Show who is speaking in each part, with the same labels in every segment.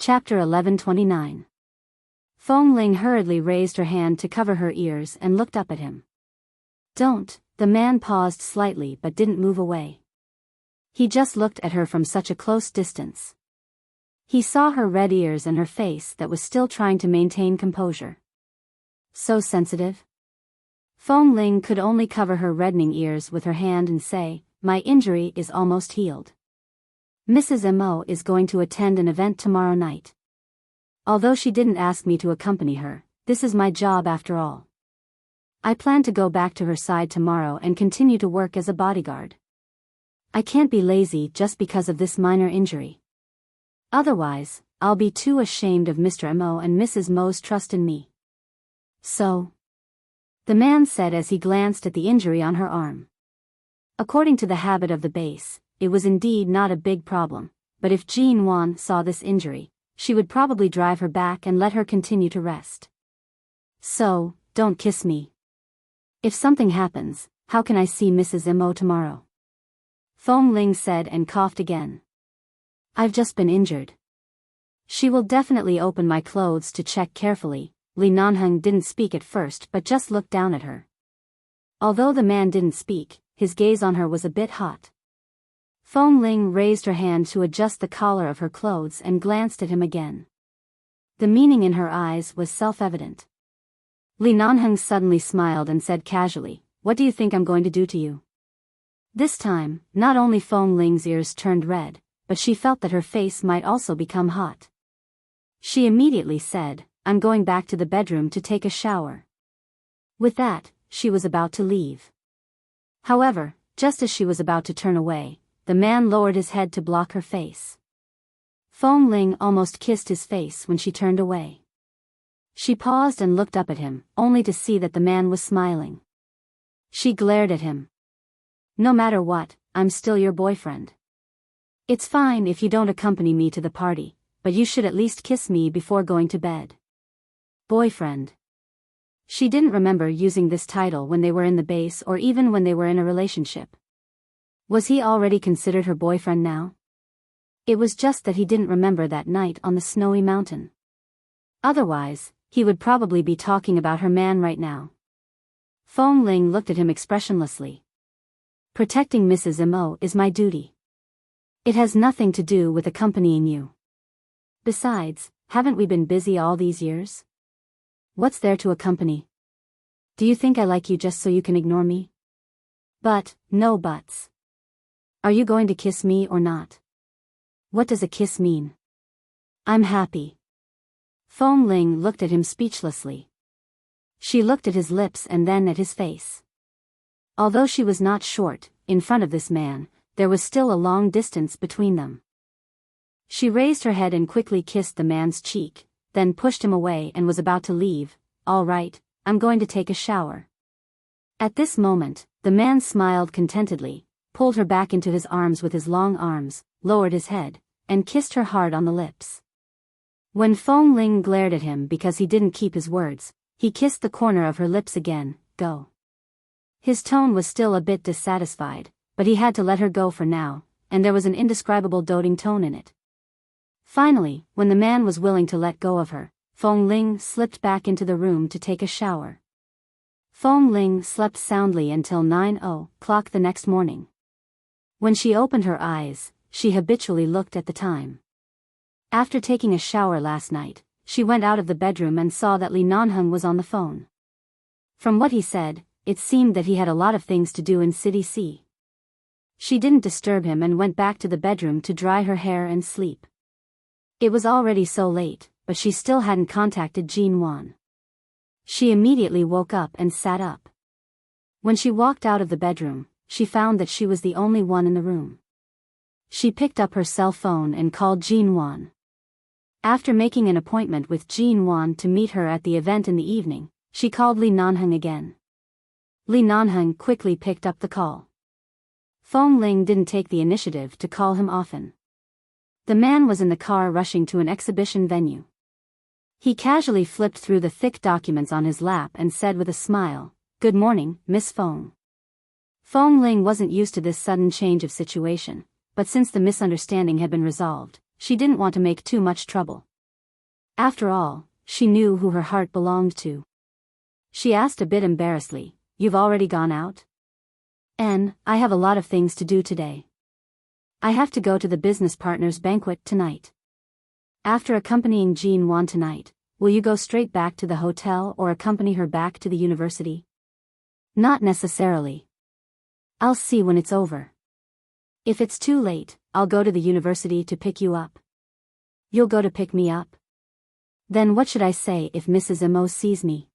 Speaker 1: Chapter 1129. Feng Ling hurriedly raised her hand to cover her ears and looked up at him. Don't. The man paused slightly but didn't move away. He just looked at her from such a close distance. He saw her red ears and her face that was still trying to maintain composure. So sensitive. Feng Ling could only cover her reddening ears with her hand and say, "My injury is almost healed. Mrs. Mo is going to attend an event tomorrow night. Although she didn't ask me to accompany her, this is my job after all. I plan to go back to her side tomorrow and continue to work as a bodyguard. I can't be lazy just because of this minor injury. Otherwise, I'll be too ashamed of Mr. Mo and Mrs. Mo's trust in me." "So?" the man said as he glanced at the injury on her arm. According to the habit of the base, it was indeed not a big problem, but if Jean Wan saw this injury, she would probably drive her back and let her continue to rest. "So, don't kiss me. If something happens, how can I see Mrs. Mo tomorrow?" Feng Ling said and coughed again. "I've just been injured. She will definitely open my clothes to check carefully." Li Nanheng didn't speak at first but just looked down at her. Although the man didn't speak, his gaze on her was a bit hot. Feng Ling raised her hand to adjust the collar of her clothes and glanced at him again. The meaning in her eyes was self-evident. Li Nanheng suddenly smiled and said casually, "What do you think I'm going to do to you?" This time, not only Feng Ling's ears turned red, but she felt that her face might also become hot. She immediately said, "I'm going back to the bedroom to take a shower." With that, she was about to leave. However, just as she was about to turn away, the man lowered his head to block her face. Feng Ling almost kissed his face when she turned away. She paused and looked up at him, only to see that the man was smiling. She glared at him. "No matter what, I'm still your boyfriend. It's fine if you don't accompany me to the party, but you should at least kiss me before going to bed." Boyfriend. She didn't remember using this title when they were in the base or even when they were in a relationship. Was he already considered her boyfriend now? It was just that he didn't remember that night on the snowy mountain. Otherwise, he would probably be talking about her man right now. Feng Ling looked at him expressionlessly. "Protecting Mrs. Mo is my duty. It has nothing to do with accompanying you. Besides, haven't we been busy all these years? What's there to accompany? Do you think I like you just so you can ignore me? But, no buts. Are you going to kiss me or not? What does a kiss mean? I'm happy." Feng Ling looked at him speechlessly. She looked at his lips and then at his face. Although she was not short, in front of this man, there was still a long distance between them. She raised her head and quickly kissed the man's cheek, then pushed him away and was about to leave. "All right, I'm going to take a shower." At this moment, the man smiled contentedly, pulled her back into his arms with his long arms, lowered his head, and kissed her hard on the lips. When Feng Ling glared at him because he didn't keep his words, he kissed the corner of her lips again. "Go." His tone was still a bit dissatisfied, but he had to let her go for now, and there was an indescribable doting tone in it. Finally, when the man was willing to let go of her, Feng Ling slipped back into the room to take a shower. Feng Ling slept soundly until 9:00 the next morning. When she opened her eyes, she habitually looked at the time. After taking a shower last night, she went out of the bedroom and saw that Li Nanheng was on the phone. From what he said, it seemed that he had a lot of things to do in City C. She didn't disturb him and went back to the bedroom to dry her hair and sleep. It was already so late, but she still hadn't contacted Jean Wan. She immediately woke up and sat up. When she walked out of the bedroom, she found that she was the only one in the room. She picked up her cell phone and called Jean Wan. After making an appointment with Jean Wan to meet her at the event in the evening, she called Li Nanheng again. Li Nanheng quickly picked up the call. Feng Ling didn't take the initiative to call him often. The man was in the car rushing to an exhibition venue. He casually flipped through the thick documents on his lap and said with a smile, "Good morning, Miss Feng." Feng Ling wasn't used to this sudden change of situation, but since the misunderstanding had been resolved, she didn't want to make too much trouble. After all, she knew who her heart belonged to. She asked a bit embarrassedly, "You've already gone out?" I have a lot of things to do today. I have to go to the business partners banquet tonight." After accompanying Jean Wan tonight, will you go straight back to the hotel or accompany her back to the university? Not necessarily. I'll see when it's over. If it's too late, I'll go to the university to pick you up. You'll go to pick me up? Then what should I say if Mrs. Mo sees me?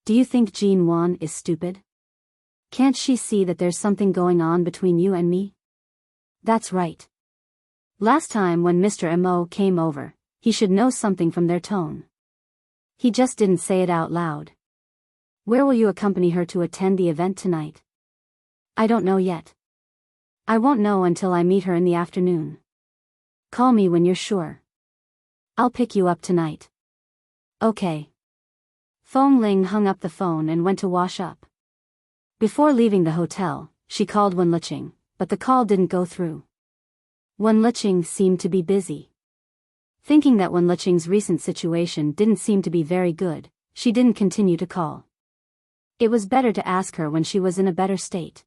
Speaker 1: Do you think Jean Wan is stupid? Can't she see that there's something going on between you and me? That's right. Last time when Mr. Mo came over, he should know something from their tone. He just didn't say it out loud. Where will you accompany her to attend the event tonight? I don't know yet. I won't know until I meet her in the afternoon. Call me when you're sure. I'll pick you up tonight. Okay. Fong Ling hung up the phone and went to wash up. Before leaving the hotel, she called Wen Liqing, but the call didn't go through. Wen Liqing seemed to be busy. Thinking that Wen Liqing's recent situation didn't seem to be very good, she didn't continue to call. It was better to ask her when she was in a better state.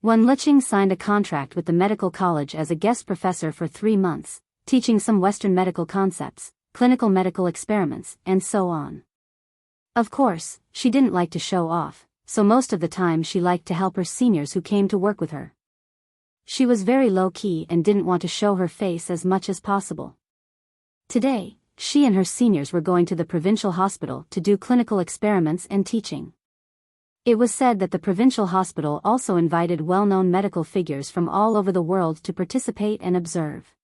Speaker 1: Wen Liqing signed a contract with the medical college as a guest professor for 3 months, teaching some Western medical concepts, clinical medical experiments, and so on. Of course, she didn't like to show off, so most of the time she liked to help her seniors who came to work with her. She was very low-key and didn't want to show her face as much as possible. Today, she and her seniors were going to the provincial hospital to do clinical experiments and teaching. It was said that the provincial hospital also invited well-known medical figures from all over the world to participate and observe.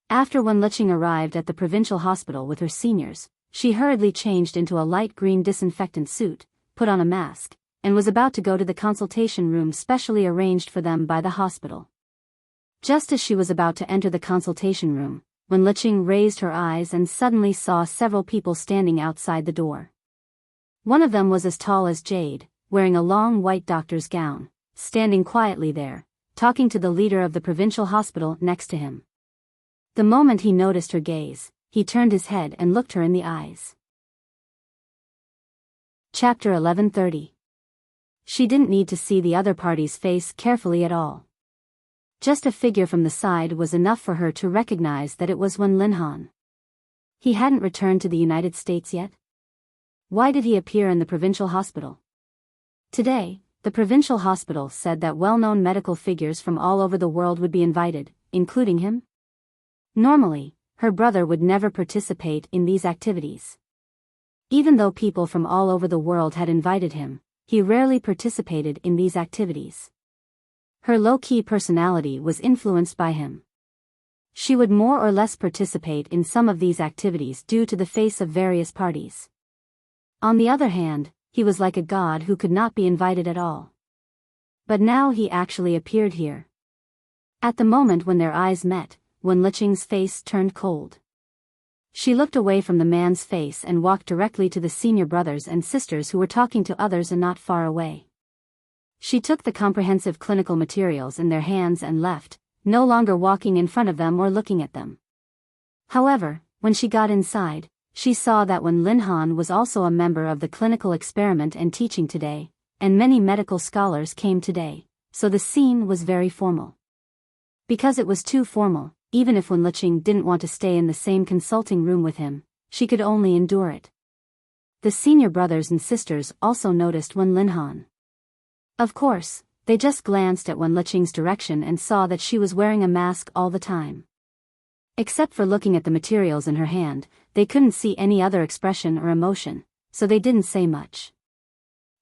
Speaker 1: After Wen Liqing arrived at the provincial hospital with her seniors, she hurriedly changed into a light green disinfectant suit, put on a mask, and was about to go to the consultation room specially arranged for them by the hospital. Just as she was about to enter the consultation room, Wen Liqing raised her eyes and suddenly saw several people standing outside the door. One of them was as tall as Jade, wearing a long white doctor's gown, standing quietly there, talking to the leader of the provincial hospital next to him. The moment he noticed her gaze, he turned his head and looked her in the eyes. Chapter 11:30. She didn't need to see the other party's face carefully at all. Just a figure from the side was enough for her to recognize that it was Wen Linhan. He hadn't returned to the United States yet? Why did he appear in the provincial hospital? Today, the provincial hospital said that well-known medical figures from all over the world would be invited, including him. Normally, her brother would never participate in these activities. Even though people from all over the world had invited him, he rarely participated in these activities. Her low-key personality was influenced by him. She would more or less participate in some of these activities due to the face of various parties. On the other hand, he was like a god who could not be invited at all. But now he actually appeared here. At the moment when their eyes met, Wen Liqing's face turned cold. She looked away from the man's face and walked directly to the senior brothers and sisters who were talking to others and not far away. She took the comprehensive clinical materials in their hands and left, no longer walking in front of them or looking at them. However, when she got inside, she saw that Wen Linhan was also a member of the clinical experiment and teaching today, and many medical scholars came today, so the scene was very formal. Because it was too formal, even if Wen Liqing didn't want to stay in the same consulting room with him, she could only endure it. The senior brothers and sisters also noticed Wen Linhan. Of course, they just glanced at Wen Liqing's direction and saw that she was wearing a mask all the time. Except for looking at the materials in her hand, they couldn't see any other expression or emotion, so they didn't say much.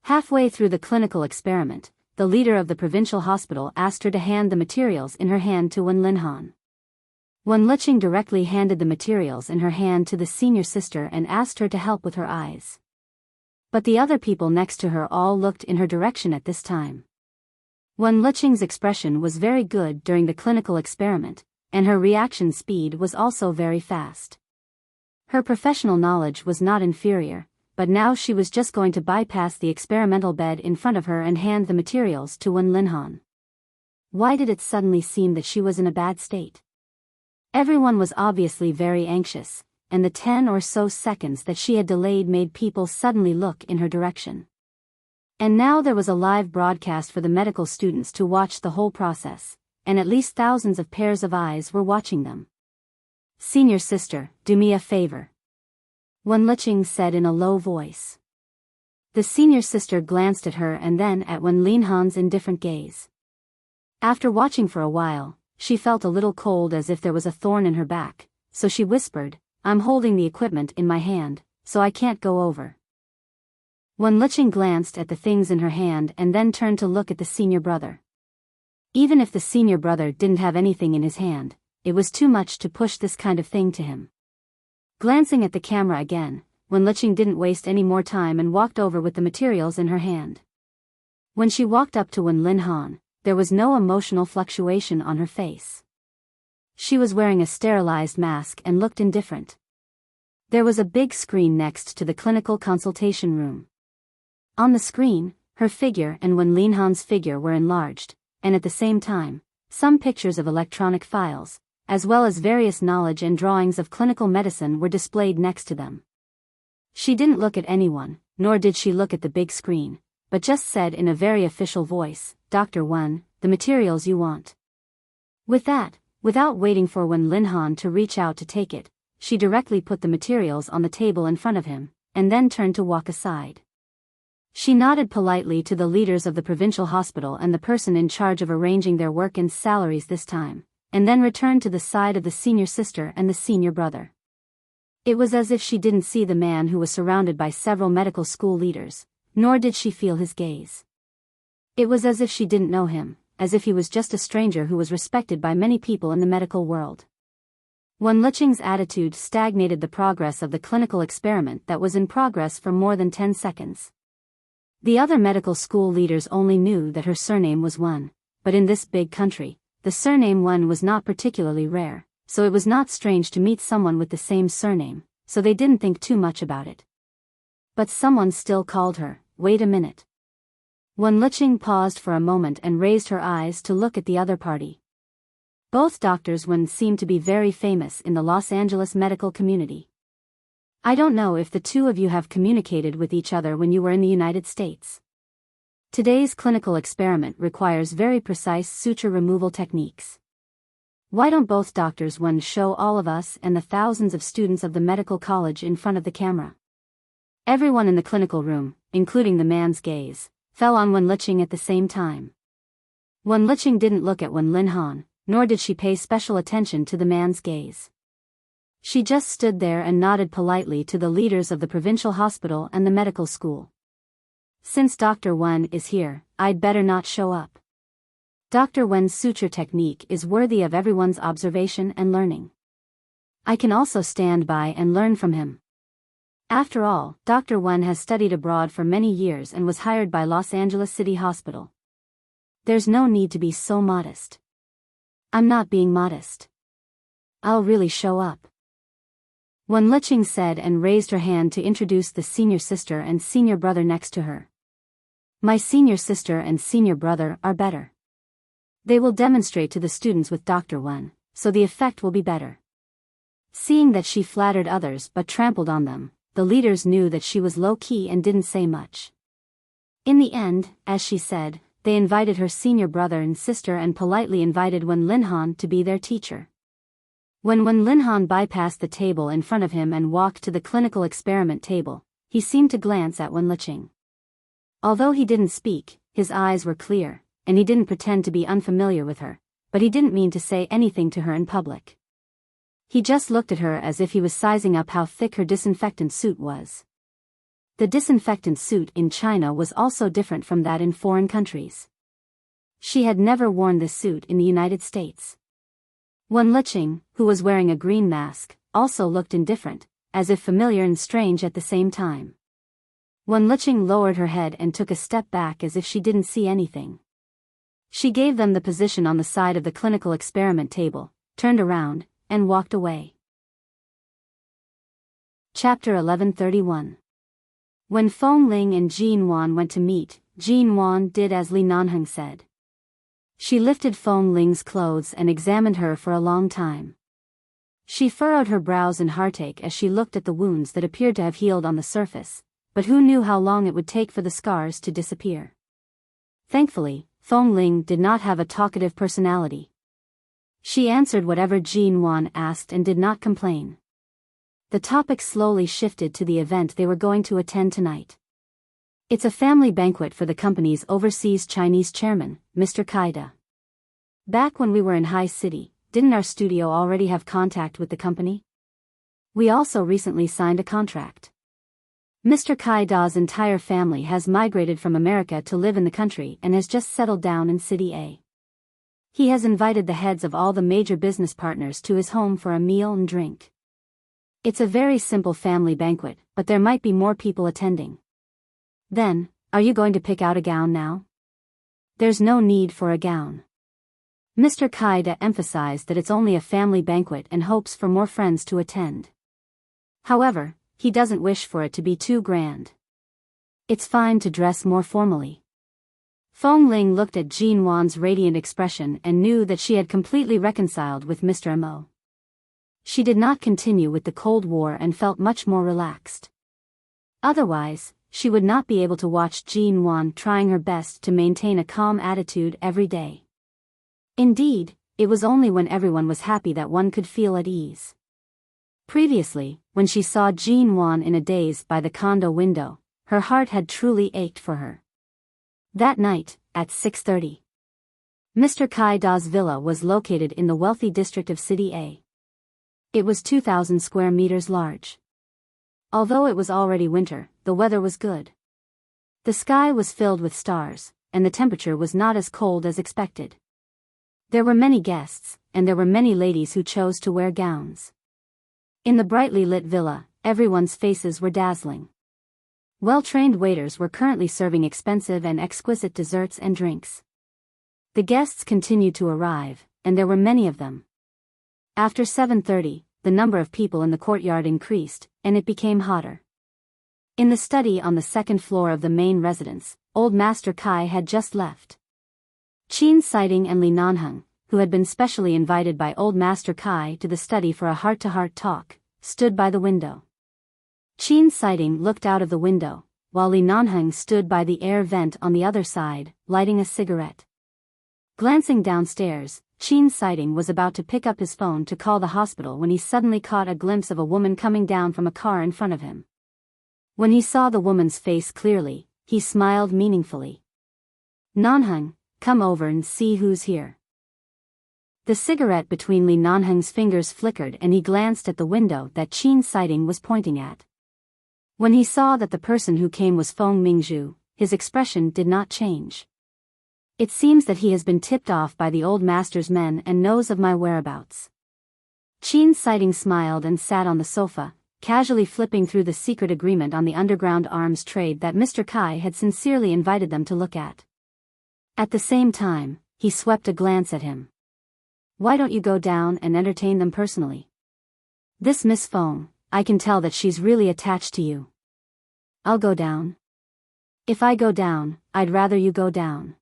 Speaker 1: Halfway through the clinical experiment, the leader of the provincial hospital asked her to hand the materials in her hand to Wen Linhan. Wen Liqing directly handed the materials in her hand to the senior sister and asked her to help with her eyes. But the other people next to her all looked in her direction at this time. Wen Liqing's expression was very good during the clinical experiment, and her reaction speed was also very fast. Her professional knowledge was not inferior, but now she was just going to bypass the experimental bed in front of her and hand the materials to Wen Linhan. Why did it suddenly seem that she was in a bad state? Everyone was obviously very anxious, and the 10 or so seconds that she had delayed made people suddenly look in her direction. And now there was a live broadcast for the medical students to watch the whole process, and at least thousands of pairs of eyes were watching them. "Senior sister, do me a favor," Wen Liqing said in a low voice. The senior sister glanced at her and then at Wen Linhan's indifferent gaze. After watching for a while, she felt a little cold, as if there was a thorn in her back, so she whispered, "I'm holding the equipment in my hand, so I can't go over." Wen Liqing glanced at the things in her hand and then turned to look at the senior brother. Even if the senior brother didn't have anything in his hand, it was too much to push this kind of thing to him. Glancing at the camera again, Wen Liqing didn't waste any more time and walked over with the materials in her hand. When she walked up to Wen Linhan, there was no emotional fluctuation on her face. She was wearing a sterilized mask and looked indifferent. There was a big screen next to the clinical consultation room. On the screen, her figure and Wen Linhan's figure were enlarged, and at the same time, some pictures of electronic files, as well as various knowledge and drawings of clinical medicine, were displayed next to them. She didn't look at anyone, nor did she look at the big screen, but just said in a very official voice, "Dr. Wen, the materials you want." With that, without waiting for Wen Linhan to reach out to take it, she directly put the materials on the table in front of him, and then turned to walk aside. She nodded politely to the leaders of the provincial hospital and the person in charge of arranging their work and salaries this time, and then returned to the side of the senior sister and the senior brother. It was as if she didn't see the man who was surrounded by several medical school leaders, nor did she feel his gaze. It was as if she didn't know him, as if he was just a stranger who was respected by many people in the medical world. Wen Liqing's attitude stagnated the progress of the clinical experiment that was in progress for more than 10 seconds. The other medical school leaders only knew that her surname was Wen, but in this big country, the surname Wen was not particularly rare, so it was not strange to meet someone with the same surname, so they didn't think too much about it. But someone still called her, "Wait a minute." Wen Liqing paused for a moment and raised her eyes to look at the other party. Both doctors Wen seemed to be very famous in the Los Angeles medical community. "I don't know if the two of you have communicated with each other when you were in the United States. Today's clinical experiment requires very precise suture removal techniques. Why don't both doctors Wen show all of us and the thousands of students of the medical college in front of the camera?" Everyone in the clinical room, including the man's gaze, fell on Wen Liqing at the same time. Wen Liqing didn't look at Wen Linhan, nor did she pay special attention to the man's gaze. She just stood there and nodded politely to the leaders of the provincial hospital and the medical school. "Since Dr. Wen is here, I'd better not show up. Dr. Wen's suture technique is worthy of everyone's observation and learning. I can also stand by and learn from him. After all, Dr. Wen has studied abroad for many years and was hired by Los Angeles City Hospital. There's no need to be so modest." "I'm not being modest. I'll really show up," Wen Liqing said and raised her hand to introduce the senior sister and senior brother next to her. "My senior sister and senior brother are better. They will demonstrate to the students with Dr. Wen, so the effect will be better." Seeing that she flattered others but trampled on them, the leaders knew that she was low-key and didn't say much. In the end, as she said, they invited her senior brother and sister and politely invited Wen Linhan to be their teacher. When Wen Linhan bypassed the table in front of him and walked to the clinical experiment table, he seemed to glance at Wen Liqing. Although he didn't speak, his eyes were clear, and he didn't pretend to be unfamiliar with her, but he didn't mean to say anything to her in public. He just looked at her as if he was sizing up how thick her disinfectant suit was. The disinfectant suit in China was also different from that in foreign countries. She had never worn this suit in the United States. Wen Liqing, who was wearing a green mask, also looked indifferent, as if familiar and strange at the same time. Wen Liqing lowered her head and took a step back as if she didn't see anything. She gave them the position on the side of the clinical experiment table, turned around, and walked away. Chapter 1131. When Feng Ling and Jin Wan went to meet, Jin Wan did as Li Nanheng said. She lifted Feng Ling's clothes and examined her for a long time. She furrowed her brows in heartache as she looked at the wounds that appeared to have healed on the surface, but who knew how long it would take for the scars to disappear. Thankfully, Feng Ling did not have a talkative personality. She answered whatever Jin Wan asked and did not complain. The topic slowly shifted to the event they were going to attend tonight. It's a family banquet for the company's overseas Chinese chairman, Mr. Kaida. Back when we were in High City, didn't our studio already have contact with the company? We also recently signed a contract. Mr. Kaida's entire family has migrated from America to live in the country and has just settled down in City A. He has invited the heads of all the major business partners to his home for a meal and drink. It's a very simple family banquet, but there might be more people attending. Then, are you going to pick out a gown now? There's no need for a gown. Mr. Kaida emphasized that it's only a family banquet and hopes for more friends to attend. However, he doesn't wish for it to be too grand. It's fine to dress more formally. Feng Ling looked at Jin Wan's radiant expression and knew that she had completely reconciled with Mr. Mo. She did not continue with the Cold War and felt much more relaxed. Otherwise, she would not be able to watch Jin Wan trying her best to maintain a calm attitude every day. Indeed, it was only when everyone was happy that one could feel at ease. Previously, when she saw Jin Wan in a daze by the condo window, her heart had truly ached for her. That night, at 6:30. Mr. Kaida's villa was located in the wealthy district of City A. It was 2,000 square meters large. Although it was already winter, the weather was good. The sky was filled with stars, and the temperature was not as cold as expected. There were many guests, and there were many ladies who chose to wear gowns. In the brightly lit villa, everyone's faces were dazzling. Well-trained waiters were currently serving expensive and exquisite desserts and drinks. The guests continued to arrive, and there were many of them. After 7:30, the number of people in the courtyard increased, and it became hotter. In the study on the second floor of the main residence, Old Master Kai had just left. Qin Sighting and Li Nanheng, who had been specially invited by Old Master Kai to the study for a heart-to-heart talk, stood by the window. Qin Sighting looked out of the window, while Li Nanheng stood by the air vent on the other side, lighting a cigarette. Glancing downstairs, Qin Sighting was about to pick up his phone to call the hospital when he suddenly caught a glimpse of a woman coming down from a car in front of him. When he saw the woman's face clearly, he smiled meaningfully. Nanheng, come over and see who's here. The cigarette between Li Nanheng's fingers flickered and he glanced at the window that Qin Sighting was pointing at. When he saw that the person who came was Feng Mingzhu, his expression did not change. It seems that he has been tipped off by the old master's men and knows of my whereabouts. Qin Sighting smiled and sat on the sofa, casually flipping through the secret agreement on the underground arms trade that Mr. Kai had sincerely invited them to look at. At the same time, he swept a glance at him. Why don't you go down and entertain them personally? This Miss Feng, I can tell that she's really attached to you. I'll go down. If I go down, I'd rather you go down.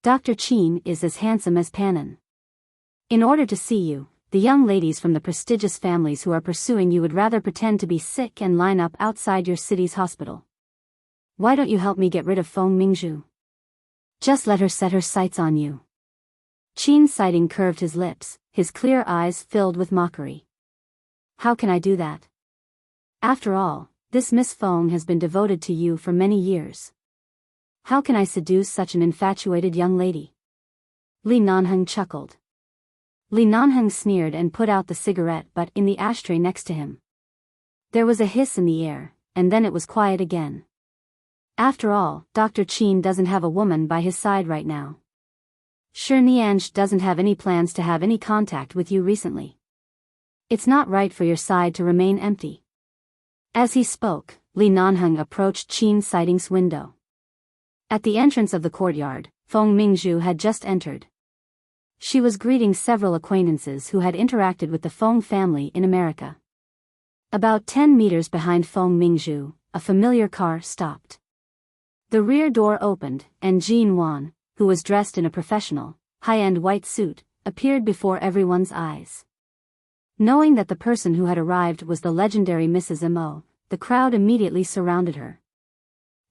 Speaker 1: Dr. Qin is as handsome as Pannon. In order to see you, the young ladies from the prestigious families who are pursuing you would rather pretend to be sick and line up outside your city's hospital. Why don't you help me get rid of Feng Mingzhu? Just let her set her sights on you. Qin Sighting curved his lips, his clear eyes filled with mockery. How can I do that? After all, this Miss Feng has been devoted to you for many years. How can I seduce such an infatuated young lady? Li Nanheng chuckled. Li Nanheng sneered and put out the cigarette butt in the ashtray next to him. There was a hiss in the air, and then it was quiet again. After all, Dr. Qin doesn't have a woman by his side right now. Sure, Nianj doesn't have any plans to have any contact with you recently. It's not right for your side to remain empty. As he spoke, Li Nanheng approached Qin Sighting's window. At the entrance of the courtyard, Feng Mingzhu had just entered. She was greeting several acquaintances who had interacted with the Feng family in America. About 10 meters behind Feng Mingzhu, a familiar car stopped. The rear door opened, and Jin Wan, who was dressed in a professional, high-end white suit, appeared before everyone's eyes. Knowing that the person who had arrived was the legendary Mrs. Mo, the crowd immediately surrounded her.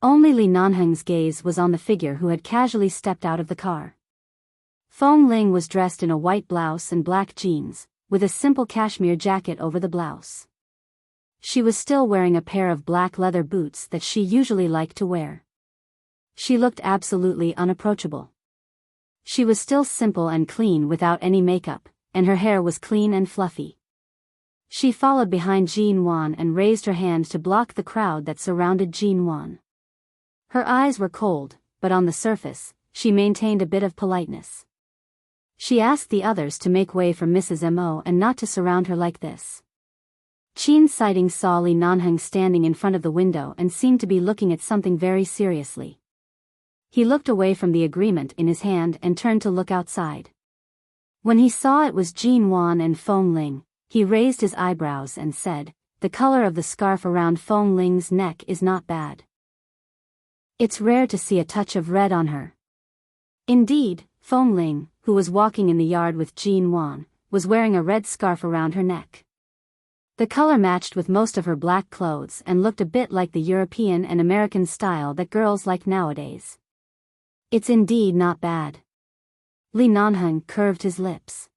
Speaker 1: Only Li Nanheng's gaze was on the figure who had casually stepped out of the car. Feng Ling was dressed in a white blouse and black jeans, with a simple cashmere jacket over the blouse. She was still wearing a pair of black leather boots that she usually liked to wear. She looked absolutely unapproachable. She was still simple and clean without any makeup, and her hair was clean and fluffy. She followed behind Jean Wan and raised her hand to block the crowd that surrounded Jean Wan. Her eyes were cold, but on the surface, she maintained a bit of politeness. She asked the others to make way for Mrs. Mo and not to surround her like this. Qin Sighting saw Li Nanheng standing in front of the window and seemed to be looking at something very seriously. He looked away from the agreement in his hand and turned to look outside. When he saw it was Jean Wan and Feng Ling, he raised his eyebrows and said, "The color of the scarf around Feng Ling's neck is not bad. It's rare to see a touch of red on her." Indeed, Feng Ling, who was walking in the yard with Jean Wan, was wearing a red scarf around her neck. The color matched with most of her black clothes and looked a bit like the European and American style that girls like nowadays. "It's indeed not bad." Li Nanheng curved his lips.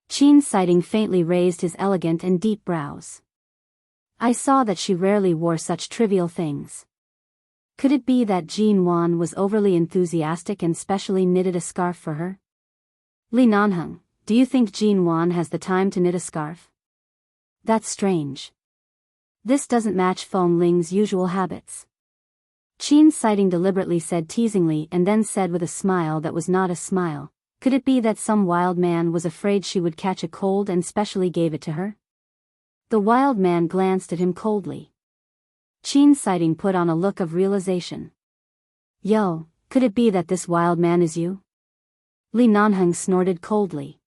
Speaker 1: Qin Sighting faintly raised his elegant and deep brows. "I saw that she rarely wore such trivial things. Could it be that Jean Wan was overly enthusiastic and specially knitted a scarf for her?" "Li Nanheng, do you think Jean Wan has the time to knit a scarf? That's strange. This doesn't match Feng Ling's usual habits." Qin Sighting deliberately said teasingly and then said with a smile that was not a smile, "Could it be that some wild man was afraid she would catch a cold and specially gave it to her?" The wild man glanced at him coldly. Qin Sighting put on a look of realization. "Yo, could it be that this wild man is you?" Li Nanheng snorted coldly.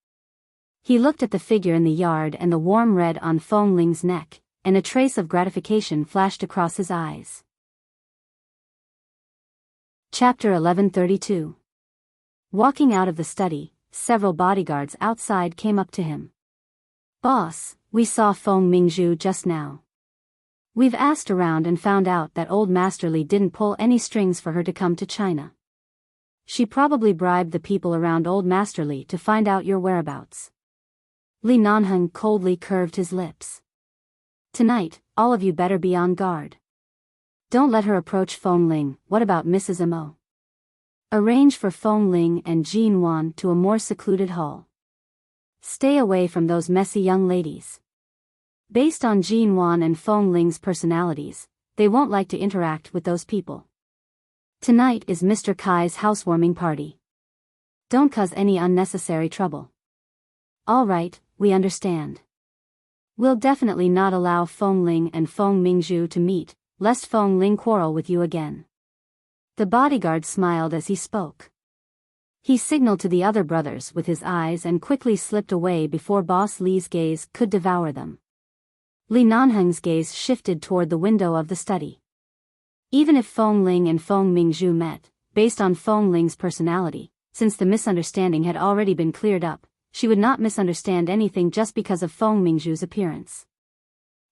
Speaker 1: He looked at the figure in the yard and the warm red on Feng Ling's neck, and a trace of gratification flashed across his eyes. Chapter 1132. Walking out of the study, several bodyguards outside came up to him. "Boss, we saw Feng Mingzhu just now. We've asked around and found out that old Master Li didn't pull any strings for her to come to China. She probably bribed the people around old Master Li to find out your whereabouts." Li Nanheng coldly curved his lips. "Tonight, all of you better be on guard. Don't let her approach Feng Ling. What about Mrs. Mo? Arrange for Feng Ling and Jean Wan to a more secluded hall. Stay away from those messy young ladies. Based on Jean Wan and Feng Ling's personalities, they won't like to interact with those people. Tonight is Mr. Kai's housewarming party. Don't cause any unnecessary trouble." "All right, we understand. We'll definitely not allow Feng Ling and Feng Mingzhu to meet, lest Feng Ling quarrel with you again." The bodyguard smiled as he spoke. He signaled to the other brothers with his eyes and quickly slipped away before Boss Li's gaze could devour them. Li Nanheng's gaze shifted toward the window of the study. Even if Feng Ling and Feng Mingzhu met, based on Feng Ling's personality, since the misunderstanding had already been cleared up, she would not misunderstand anything just because of Feng Mingzhu's appearance.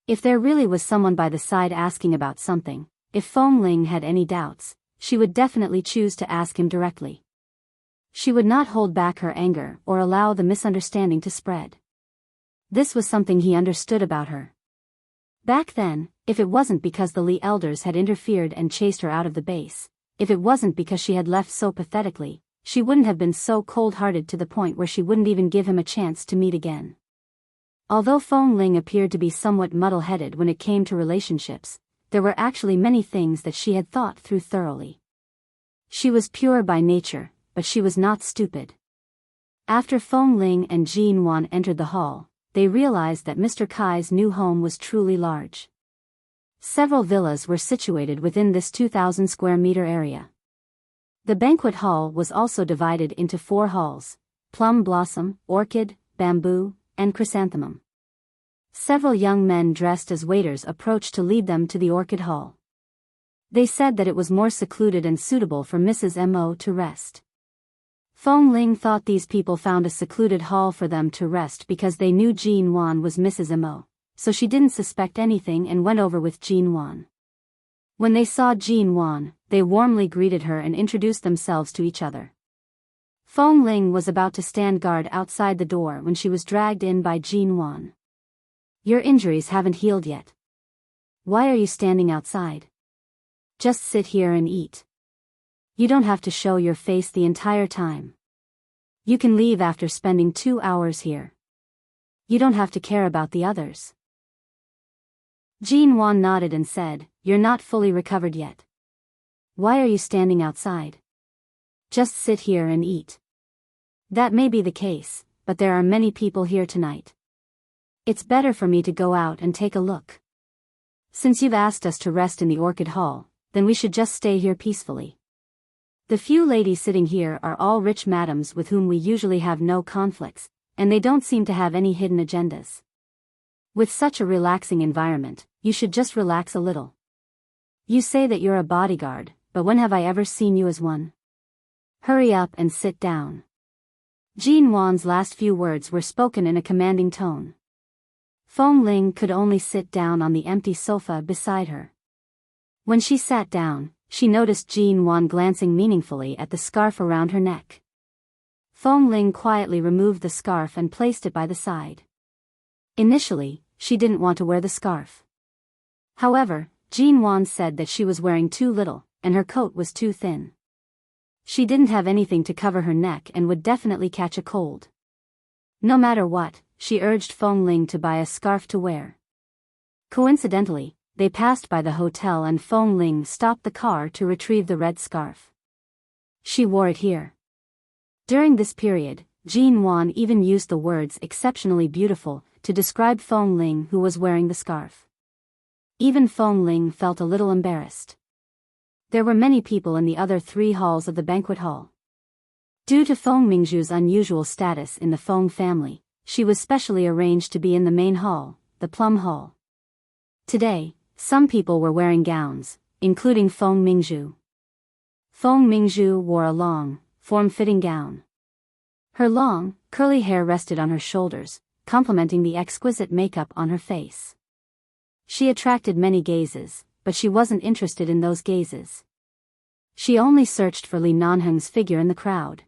Speaker 1: If there really was someone by the side asking about something, if Feng Ling had any doubts, she would definitely choose to ask him directly. She would not hold back her anger or allow the misunderstanding to spread. This was something he understood about her. Back then, if it wasn't because the Li elders had interfered and chased her out of the base, if it wasn't because she had left so pathetically, she wouldn't have been so cold-hearted to the point where she wouldn't even give him a chance to meet again. Although Feng Ling appeared to be somewhat muddle-headed when it came to relationships, there were actually many things that she had thought through thoroughly. She was pure by nature, but she was not stupid. After Feng Ling and Jean Wan entered the hall, they realized that Mr. Kai's new home was truly large. Several villas were situated within this 2,000 square meter area. The banquet hall was also divided into 4 halls: plum blossom, orchid, bamboo, and chrysanthemum. Several young men dressed as waiters approached to lead them to the orchid hall. They said that it was more secluded and suitable for Mrs. Mo to rest. Feng Ling thought these people found a secluded hall for them to rest because they knew Jean Wan was Mrs. Mo, so she didn't suspect anything and went over with Jean Wan. When they saw Jean Wan, they warmly greeted her and introduced themselves to each other. Feng Ling was about to stand guard outside the door when she was dragged in by Jean Wan. Your injuries haven't healed yet. Why are you standing outside? Just sit here and eat. You don't have to show your face the entire time. You can leave after spending 2 hours here. You don't have to care about the others. Jean Wan nodded and said, You're not fully recovered yet. Why are you standing outside? Just sit here and eat. That may be the case, but there are many people here tonight. It's better for me to go out and take a look. Since you've asked us to rest in the Orchid Hall, then we should just stay here peacefully. The few ladies sitting here are all rich madams with whom we usually have no conflicts, and they don't seem to have any hidden agendas. With such a relaxing environment, you should just relax a little. You say that you're a bodyguard, but when have I ever seen you as one? Hurry up and sit down. Jean Wan's last few words were spoken in a commanding tone. Feng Ling could only sit down on the empty sofa beside her. When she sat down, she noticed Jean Wan glancing meaningfully at the scarf around her neck. Feng Ling quietly removed the scarf and placed it by the side. Initially, she didn't want to wear the scarf. However, Jean Wan said that she was wearing too little, and her coat was too thin. She didn't have anything to cover her neck and would definitely catch a cold. No matter what, she urged Feng Ling to buy a scarf to wear. Coincidentally, they passed by the hotel and Feng Ling stopped the car to retrieve the red scarf. She wore it here. During this period, Jean Wan even used the words exceptionally beautiful to describe Feng Ling who was wearing the scarf. Even Feng Ling felt a little embarrassed. There were many people in the other 3 halls of the banquet hall. Due to Feng Mingzhu's unusual status in the Feng family, she was specially arranged to be in the main hall, the Plum Hall. Today, some people were wearing gowns, including Feng Mingzhu. Feng Mingzhu wore a long, form-fitting gown. Her long, curly hair rested on her shoulders, complementing the exquisite makeup on her face. She attracted many gazes, but she wasn't interested in those gazes. She only searched for Li Nanheng's figure in the crowd.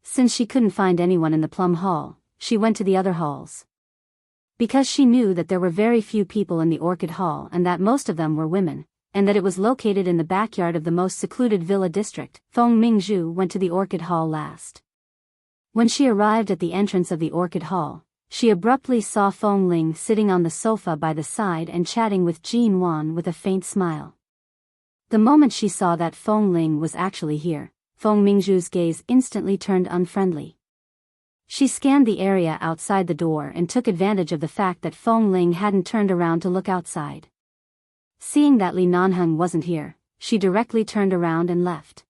Speaker 1: Since she couldn't find anyone in the Plum Hall, she went to the other halls. Because she knew that there were very few people in the Orchid Hall and that most of them were women, and that it was located in the backyard of the most secluded villa district, Feng Mingzhu went to the Orchid Hall last. When she arrived at the entrance of the Orchid Hall, she abruptly saw Feng Ling sitting on the sofa by the side and chatting with Jean Wan with a faint smile. The moment she saw that Feng Ling was actually here, Feng Mingzhu's gaze instantly turned unfriendly. She scanned the area outside the door and took advantage of the fact that Feng Ling hadn't turned around to look outside. Seeing that Li Nanheng wasn't here, she directly turned around and left.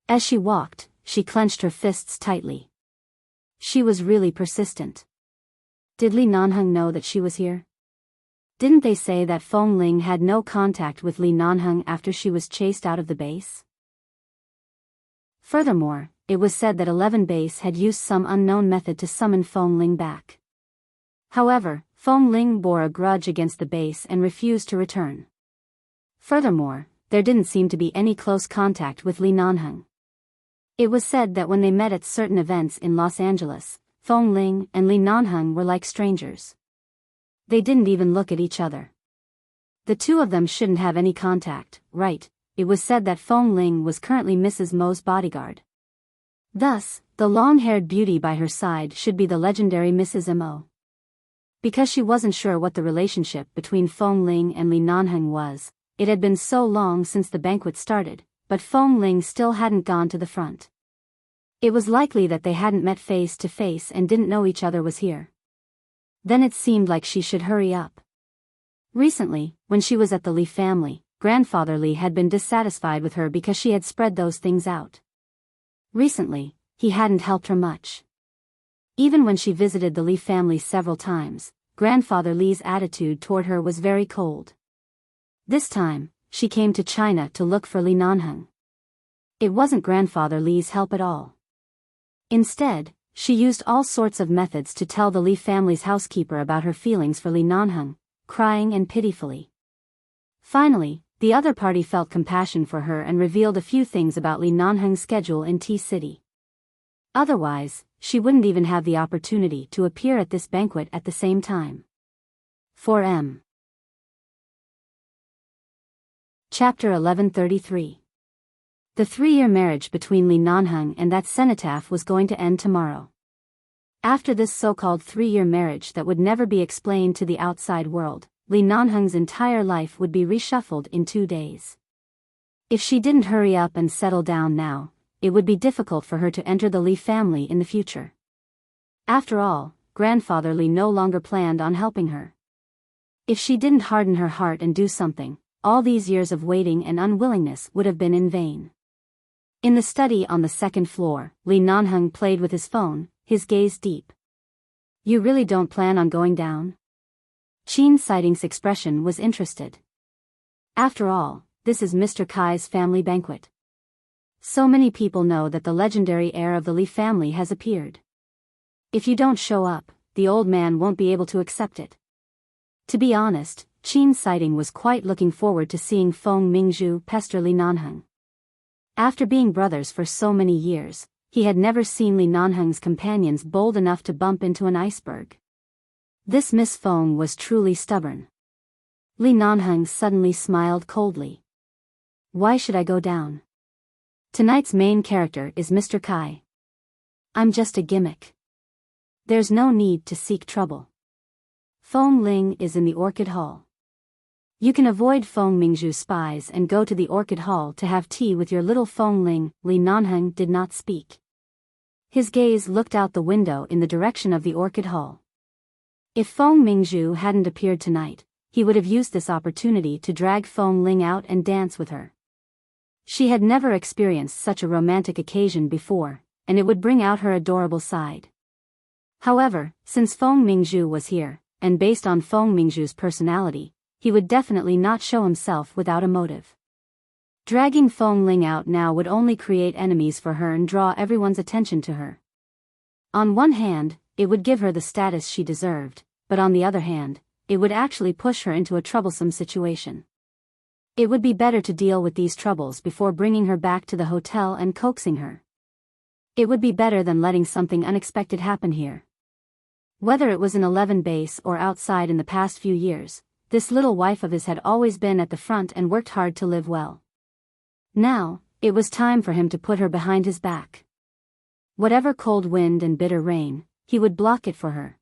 Speaker 1: As she walked, she clenched her fists tightly. She was really persistent. Did Li Nanheng know that she was here? Didn't they say that Feng Ling had no contact with Li Nanheng after she was chased out of the base? Furthermore, it was said that 11 Base had used some unknown method to summon Feng Ling back. However, Feng Ling bore a grudge against the base and refused to return. Furthermore, there didn't seem to be any close contact with Li Nanheng. It was said that when they met at certain events in Los Angeles, Feng Ling and Li Nanheng were like strangers. They didn't even look at each other. The two of them shouldn't have any contact, right? It was said that Feng Ling was currently Mrs. Mo's bodyguard. Thus, the long-haired beauty by her side should be the legendary Mrs. Mo. Because she wasn't sure what the relationship between Feng Ling and Li Nanheng was, it had been so long since the banquet started, but Feng Ling still hadn't gone to the front. It was likely that they hadn't met face to face and didn't know each other was here. Then it seemed like she should hurry up. Recently, when she was at the Li family, Grandfather Li had been dissatisfied with her because she had spread those things out. Recently, he hadn't helped her much. Even when she visited the Li family several times, Grandfather Li's attitude toward her was very cold. This time, she came to China to look for Li Nanheng. It wasn't Grandfather Li's help at all. Instead, she used all sorts of methods to tell the Li family's housekeeper about her feelings for Li Nanheng, crying and pitifully. Finally, the other party felt compassion for her and revealed a few things about Li Nanheng's schedule in Tea City. Otherwise, she wouldn't even have the opportunity to appear at this banquet at the same time. 4M. Chapter 1133. The 3-year marriage between Li Nanheng and that cenotaph was going to end tomorrow. After this so-called 3-year marriage that would never be explained to the outside world, Li Nanheng's entire life would be reshuffled in 2 days. If she didn't hurry up and settle down now, it would be difficult for her to enter the Li family in the future. After all, grandfather Li no longer planned on helping her. If she didn't harden her heart and do something, all these years of waiting and unwillingness would have been in vain. In the study on the 2nd floor, Li Nanheng played with his phone, his gaze deep. "You really don't plan on going down?" Qin Sighting's expression was interested. After all, this is Mr. Kai's family banquet. So many people know that the legendary heir of the Li family has appeared. If you don't show up, the old man won't be able to accept it. To be honest, Qin Sighting was quite looking forward to seeing Feng Mingzhu pester Li Nanheng. After being brothers for so many years, he had never seen Li Nanheng's companions bold enough to bump into an iceberg. This Miss Feng was truly stubborn. Li Nanheng suddenly smiled coldly. "Why should I go down? Tonight's main character is Mr. Kai. I'm just a gimmick. There's no need to seek trouble. Feng Ling is in the Orchid Hall. You can avoid Feng Mingzhu's spies and go to the Orchid Hall to have tea with your little Feng Ling." Li Nanheng did not speak. His gaze looked out the window in the direction of the Orchid Hall. If Feng Mingzhu hadn't appeared tonight, he would have used this opportunity to drag Feng Ling out and dance with her. She had never experienced such a romantic occasion before, and it would bring out her adorable side. However, since Feng Mingzhu was here, and based on Feng Mingzhu's personality, he would definitely not show himself without a motive. Dragging Feng Ling out now would only create enemies for her and draw everyone's attention to her. On one hand, it would give her the status she deserved, but on the other hand, it would actually push her into a troublesome situation. It would be better to deal with these troubles before bringing her back to the hotel and coaxing her. It would be better than letting something unexpected happen here. Whether it was in 11 base or outside in the past few years, this little wife of his had always been at the front and worked hard to live well. Now, it was time for him to put her behind his back. Whatever cold wind and bitter rain, he would block it for her.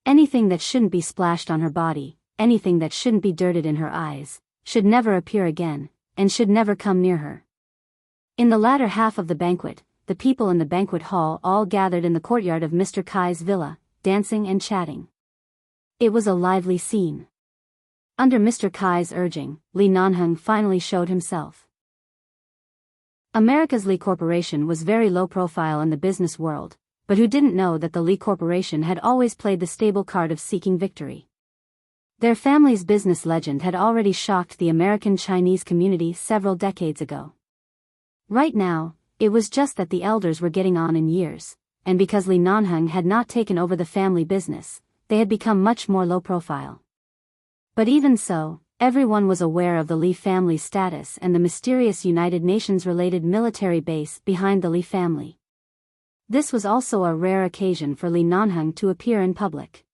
Speaker 1: Anything that shouldn't be splashed on her body, anything that shouldn't be dirted in her eyes, should never appear again, and should never come near her. In the latter half of the banquet, the people in the banquet hall all gathered in the courtyard of Mr. Kai's villa, dancing and chatting. It was a lively scene. Under Mr. Kai's urging, Li Nanheng finally showed himself. America's Li Corporation was very low profile in the business world, but who didn't know that the Li Corporation had always played the stable card of seeking victory? Their family's business legend had already shocked the American-Chinese community several decades ago. Right now, it was just that the elders were getting on in years, and because Li Nanheng had not taken over the family business, they had become much more low profile. But even so, everyone was aware of the Li family's status and the mysterious United Nations-related military base behind the Li family. This was also a rare occasion for Li Nanheng to appear in public.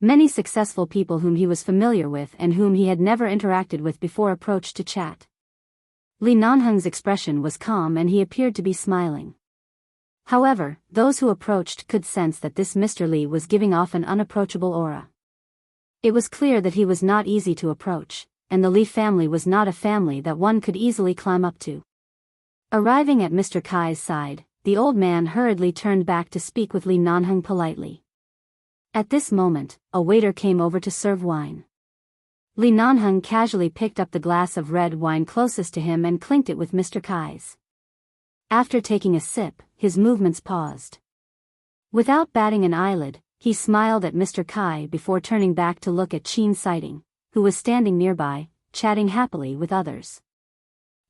Speaker 1: Many successful people whom he was familiar with and whom he had never interacted with before approached to chat. Li Nanheng's expression was calm and he appeared to be smiling. However, those who approached could sense that this Mr. Li was giving off an unapproachable aura. It was clear that he was not easy to approach, and the Li family was not a family that one could easily climb up to. Arriving at Mr. Kai's side, the old man hurriedly turned back to speak with Li Nanheng politely. At this moment, a waiter came over to serve wine. Li Nanheng casually picked up the glass of red wine closest to him and clinked it with Mr. Kai's. After taking a sip, his movements paused. Without batting an eyelid, he smiled at Mr. Kai before turning back to look at Qin Sighting, who was standing nearby, chatting happily with others.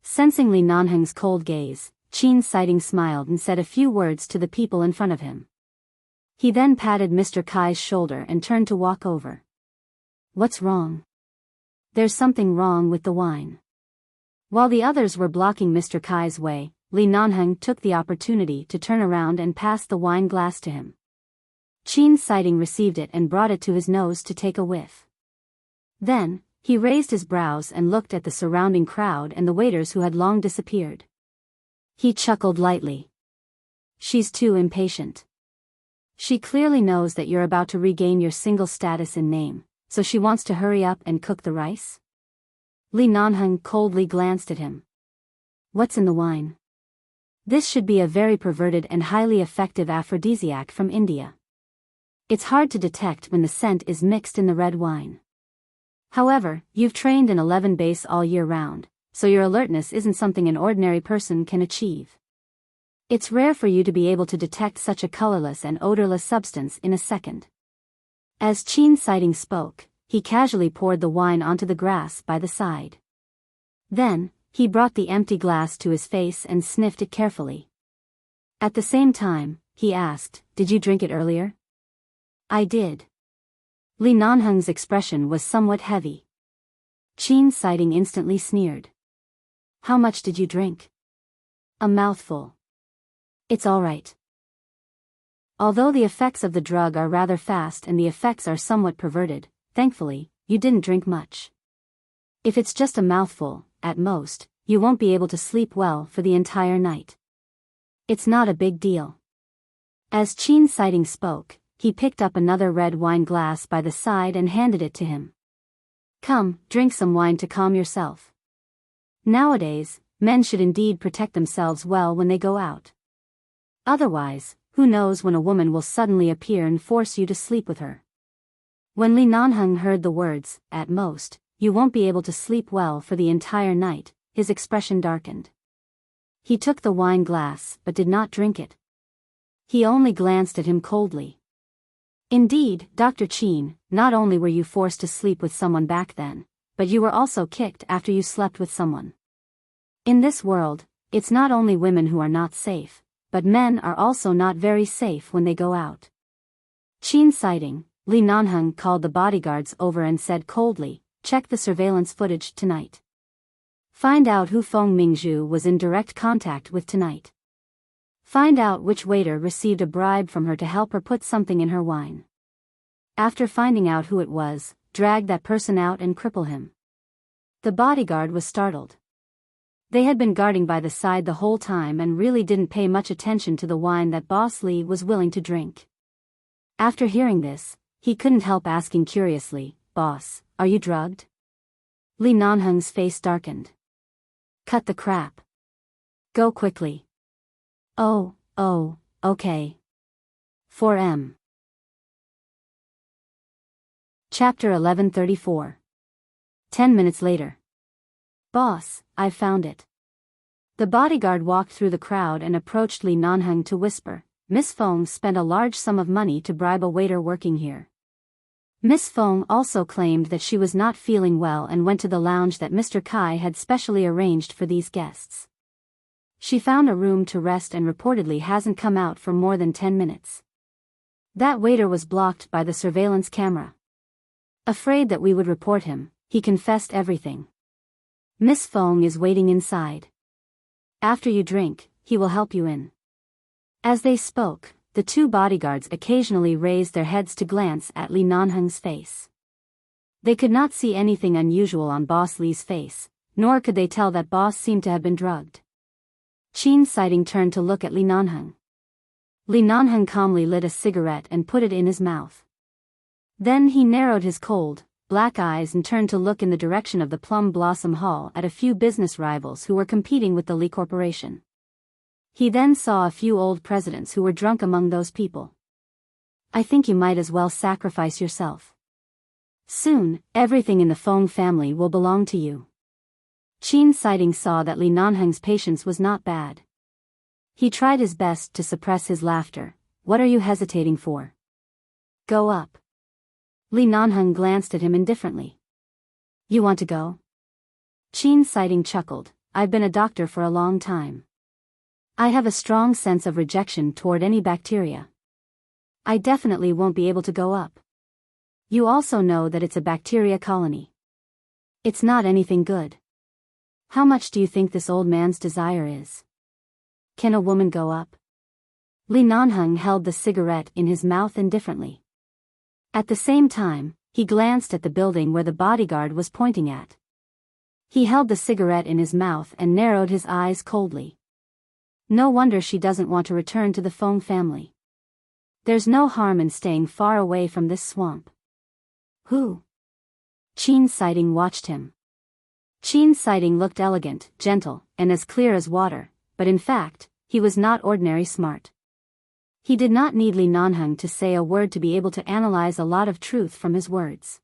Speaker 1: Sensing Li Nanheng's cold gaze, Qin Sighting smiled and said a few words to the people in front of him. He then patted Mr. Kai's shoulder and turned to walk over. What's wrong? There's something wrong with the wine. While the others were blocking Mr. Kai's way, Li Nanheng took the opportunity to turn around and pass the wine glass to him. Qin Sighting received it and brought it to his nose to take a whiff. Then, he raised his brows and looked at the surrounding crowd and the waiters who had long disappeared. He chuckled lightly. She's too impatient. She clearly knows that you're about to regain your single status in name, so she wants to hurry up and cook the rice? Li Nanheng coldly glanced at him. What's in the wine? This should be a very perverted and highly effective aphrodisiac from India. It's hard to detect when the scent is mixed in the red wine. However, you've trained in 11 base all year round, so your alertness isn't something an ordinary person can achieve. It's rare for you to be able to detect such a colorless and odorless substance in a second. As Qin Sighting spoke, he casually poured the wine onto the grass by the side. Then, he brought the empty glass to his face and sniffed it carefully. At the same time, he asked, "Did you drink it earlier?" "I did." Li Nanheng's expression was somewhat heavy. Qin Sighting instantly sneered. "How much did you drink?" "A mouthful." "It's all right." Although the effects of the drug are rather fast and the effects are somewhat perverted, thankfully, you didn't drink much. If it's just a mouthful, at most, you won't be able to sleep well for the entire night. It's not a big deal. As Qin Sighting spoke, he picked up another red wine glass by the side and handed it to him. "Come, drink some wine to calm yourself. Nowadays, men should indeed protect themselves well when they go out. Otherwise, who knows when a woman will suddenly appear and force you to sleep with her." When Li Nanheng heard the words, "At most, you won't be able to sleep well for the entire night," his expression darkened. He took the wine glass but did not drink it. He only glanced at him coldly. "Indeed, Dr. Qin, not only were you forced to sleep with someone back then, but you were also kicked after you slept with someone. In this world, it's not only women who are not safe, but men are also not very safe when they go out." Qin Sighting, Li Nanheng called the bodyguards over and said coldly, "Check the surveillance footage tonight. Find out who Feng Mingzhu was in direct contact with tonight. Find out which waiter received a bribe from her to help her put something in her wine. After finding out who it was, drag that person out and cripple him." The bodyguard was startled. They had been guarding by the side the whole time and really didn't pay much attention to the wine that Boss Li was willing to drink. After hearing this, he couldn't help asking curiously, "Boss, are you drugged?" Li Nanheng's face darkened. "Cut the crap. Go quickly." Oh, okay. 4M. Chapter 1134. 10 minutes later. "Boss, I've found it." The bodyguard walked through the crowd and approached Li Nanheng to whisper, "Miss Feng spent a large sum of money to bribe a waiter working here." Miss Feng also claimed that she was not feeling well and went to the lounge that Mr. Kai had specially arranged for these guests. She found a room to rest and reportedly hasn't come out for more than 10 minutes. That waiter was blocked by the surveillance camera. Afraid that we would report him, he confessed everything. Miss Feng is waiting inside. After you drink, he will help you in. As they spoke, the two bodyguards occasionally raised their heads to glance at Li Nanheng's face. They could not see anything unusual on Boss Li's face, nor could they tell that Boss seemed to have been drugged. Qin Sighting turned to look at Li Nanheng. Li Nanheng calmly lit a cigarette and put it in his mouth. Then he narrowed his cold, black eyes and turned to look in the direction of the Plum Blossom Hall at a few business rivals who were competing with the Li Corporation. He then saw a few old presidents who were drunk among those people. "I think you might as well sacrifice yourself. Soon, everything in the Feng family will belong to you." Qin Sighting saw that Li Nanheng's patience was not bad. He tried his best to suppress his laughter. "What are you hesitating for? Go up." Li Nanheng glanced at him indifferently. "You want to go?" Qin Sighting chuckled. "I've been a doctor for a long time. I have a strong sense of rejection toward any bacteria. I definitely won't be able to go up. You also know that it's a bacteria colony. It's not anything good. How much do you think this old man's desire is? Can a woman go up? Li Nanheng held the cigarette in his mouth indifferently. At the same time, he glanced at the building where the bodyguard was pointing at. He held the cigarette in his mouth and narrowed his eyes coldly. No wonder she doesn't want to return to the Feng family. There's no harm in staying far away from this swamp. Who? Qin Sighting watched him. Qin Sighting looked elegant, gentle, and as clear as water, but in fact, he was not ordinary smart. He did not need Li Nanheng to say a word to be able to analyze a lot of truth from his words.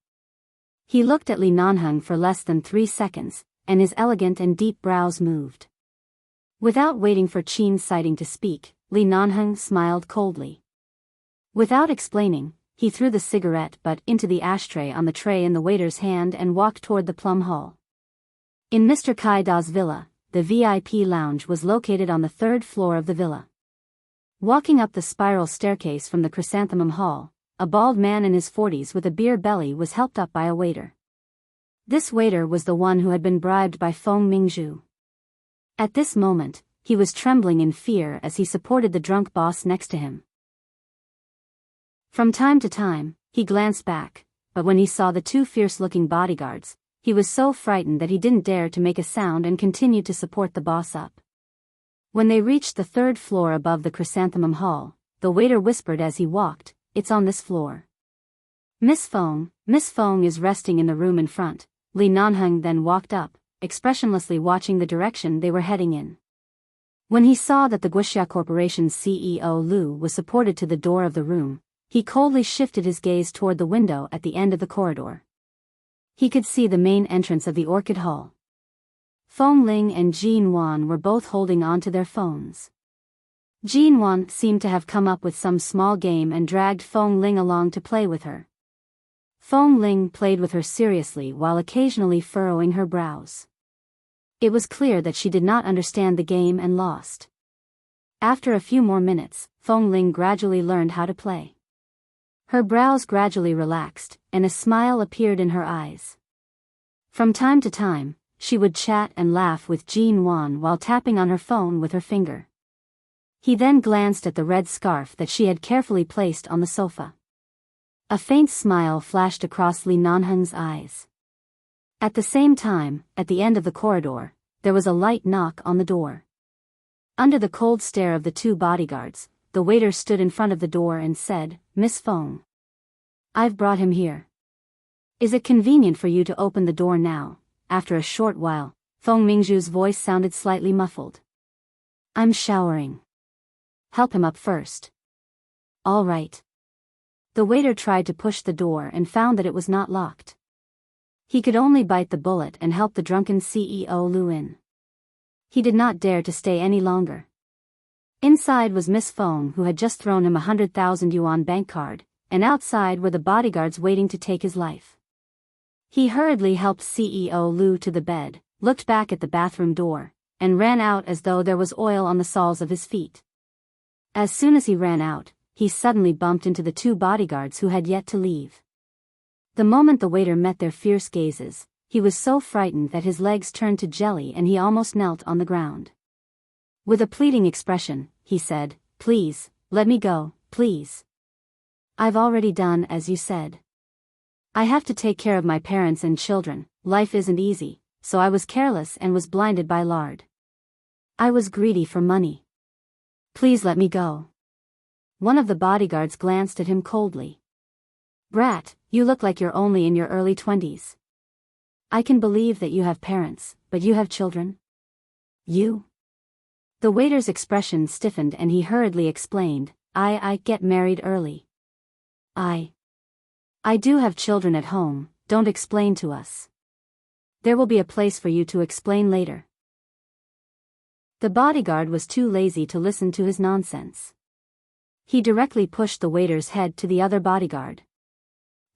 Speaker 1: He looked at Li Nanheng for less than 3 seconds, and his elegant and deep brows moved. Without waiting for Qin Sighting to speak, Li Nanheng smiled coldly. Without explaining, he threw the cigarette butt into the ashtray on the tray in the waiter's hand and walked toward the plum hall. In Mr. Kai Da's villa, the VIP lounge was located on the 3rd floor of the villa. Walking up the spiral staircase from the chrysanthemum hall, a bald man in his 40s with a beer belly was helped up by a waiter. This waiter was the one who had been bribed by Feng Mingzhu. At this moment, he was trembling in fear as he supported the drunk boss next to him. From time to time, he glanced back, but when he saw the 2 fierce-looking bodyguards, he was so frightened that he didn't dare to make a sound and continued to support the boss up. When they reached the 3rd floor above the chrysanthemum hall, the waiter whispered as he walked, "It's on this floor." Miss Feng is resting in the room in front." Li Nanheng then walked up, expressionlessly watching the direction they were heading in. When he saw that the Guixia Corporation's CEO Lu was supported to the door of the room, he coldly shifted his gaze toward the window at the end of the corridor. He could see the main entrance of the Orchid Hall. Feng Ling and Jin Wan were both holding on to their phones. Jin Wan seemed to have come up with some small game and dragged Feng Ling along to play with her. Feng Ling played with her seriously while occasionally furrowing her brows. It was clear that she did not understand the game and lost. After a few more minutes, Feng Ling gradually learned how to play. Her brows gradually relaxed, and a smile appeared in her eyes. From time to time, she would chat and laugh with Jin Wan while tapping on her phone with her finger. He then glanced at the red scarf that she had carefully placed on the sofa. A faint smile flashed across Li Nanheng's eyes. At the same time, at the end of the corridor, there was a light knock on the door. Under the cold stare of the 2 bodyguards, the waiter stood in front of the door and said, "Miss Feng. I've brought him here. Is it convenient for you to open the door now?" After a short while, Feng Mingzhu's voice sounded slightly muffled. "I'm showering. Help him up first." "All right." The waiter tried to push the door and found that it was not locked. He could only bite the bullet and help the drunken CEO Lu in. He did not dare to stay any longer. Inside was Miss Feng, who had just thrown him 100,000 yuan bank card, and outside were the bodyguards waiting to take his life. He hurriedly helped CEO Lu to the bed, looked back at the bathroom door, and ran out as though there was oil on the soles of his feet. As soon as he ran out, he suddenly bumped into the 2 bodyguards who had yet to leave. The moment the waiter met their fierce gazes, he was so frightened that his legs turned to jelly and he almost knelt on the ground. With a pleading expression, he said, "Please, let me go, please. I've already done as you said. I have to take care of my parents and children, life isn't easy, so I was careless and was blinded by lard. I was greedy for money. Please let me go." One of the bodyguards glanced at him coldly. "Brat, you look like you're only in your early 20s. I can believe that you have parents, but you have children? You?" The waiter's expression stiffened and he hurriedly explained, I get married early. I do have children at home, don't explain to us. There will be a place for you to explain later." The bodyguard was too lazy to listen to his nonsense. He directly pushed the waiter's head to the other bodyguard.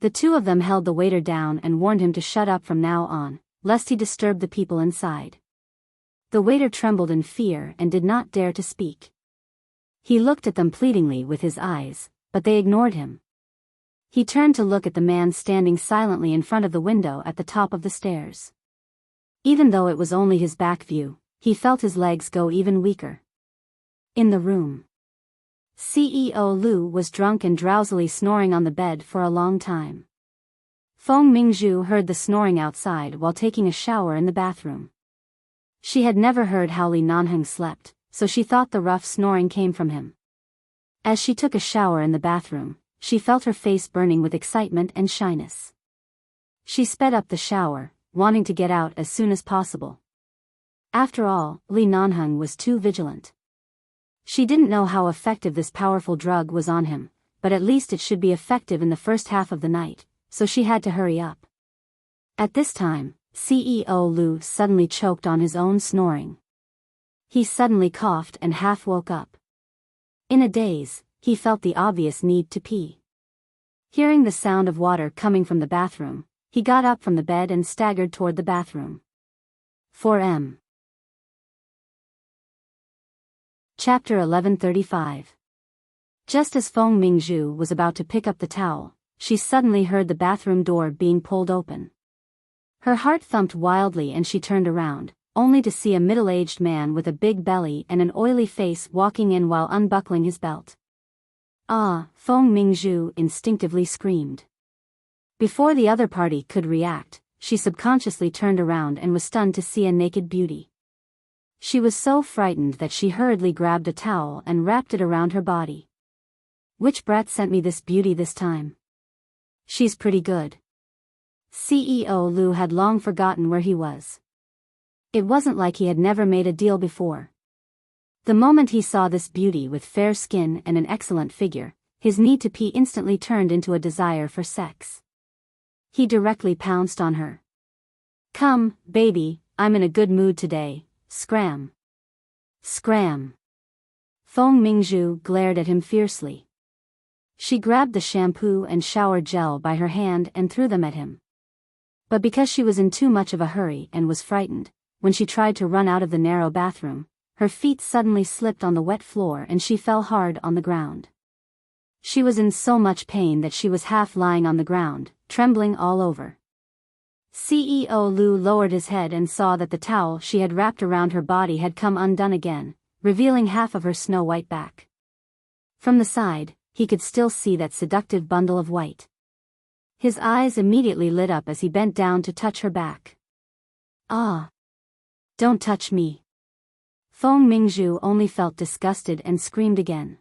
Speaker 1: The 2 of them held the waiter down and warned him to shut up from now on, lest he disturb the people inside. The waiter trembled in fear and did not dare to speak. He looked at them pleadingly with his eyes, but they ignored him. He turned to look at the man standing silently in front of the window at the top of the stairs. Even though it was only his back view, he felt his legs go even weaker. In the room, CEO Lu was drunk and drowsily snoring on the bed for a long time. Feng Mingzhu heard the snoring outside while taking a shower in the bathroom. She had never heard how Li Nanheng slept, so she thought the rough snoring came from him. As she took a shower in the bathroom, she felt her face burning with excitement and shyness. She sped up the shower, wanting to get out as soon as possible. After all, Li Nanheng was too vigilant. She didn't know how effective this powerful drug was on him, but at least it should be effective in the first half of the night, so she had to hurry up. At this time, CEO Lu suddenly choked on his own snoring. He suddenly coughed and half woke up. In a daze, he felt the obvious need to pee. Hearing the sound of water coming from the bathroom, he got up from the bed and staggered toward the bathroom. 4M. Chapter 1135. Just as Feng Mingzhu was about to pick up the towel, she suddenly heard the bathroom door being pulled open. Her heart thumped wildly and she turned around, only to see a middle-aged man with a big belly and an oily face walking in while unbuckling his belt. "Ah!" Feng Mingzhu instinctively screamed. Before the other party could react, she subconsciously turned around and was stunned to see a naked beauty. She was so frightened that she hurriedly grabbed a towel and wrapped it around her body. Which brat sent me this beauty this time? She's pretty good. CEO Lu had long forgotten where he was. It wasn't like he had never made a deal before. The moment he saw this beauty with fair skin and an excellent figure, his need to pee instantly turned into a desire for sex. He directly pounced on her. "Come, baby, I'm in a good mood today. Scram. Scram." Feng Mingzhu glared at him fiercely. She grabbed the shampoo and shower gel by her hand and threw them at him. But because she was in too much of a hurry and was frightened, when she tried to run out of the narrow bathroom, her feet suddenly slipped on the wet floor and she fell hard on the ground. She was in so much pain that she was half lying on the ground, trembling all over. CEO Lu lowered his head and saw that the towel she had wrapped around her body had come undone again, revealing half of her snow-white back. From the side, he could still see that seductive bundle of white. His eyes immediately lit up as he bent down to touch her back. "Ah! Don't touch me." Feng Mingzhu only felt disgusted and screamed again.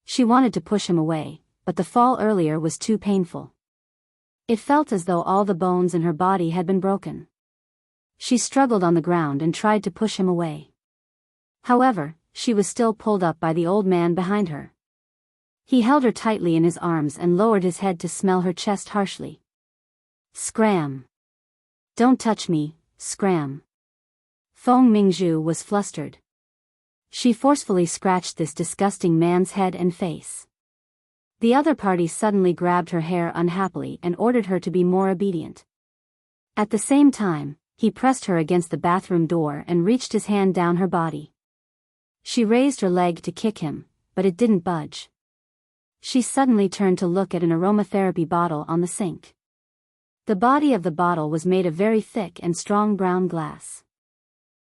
Speaker 1: She wanted to push him away, but the fall earlier was too painful. It felt as though all the bones in her body had been broken. She struggled on the ground and tried to push him away. However, she was still pulled up by the old man behind her. He held her tightly in his arms and lowered his head to smell her chest harshly. "Scram! Don't touch me, scram!" Feng Mingzhu was flustered. She forcefully scratched this disgusting man's head and face. The other party suddenly grabbed her hair unhappily and ordered her to be more obedient. At the same time, he pressed her against the bathroom door and reached his hand down her body. She raised her leg to kick him, but it didn't budge. She suddenly turned to look at an aromatherapy bottle on the sink. The body of the bottle was made of very thick and strong brown glass.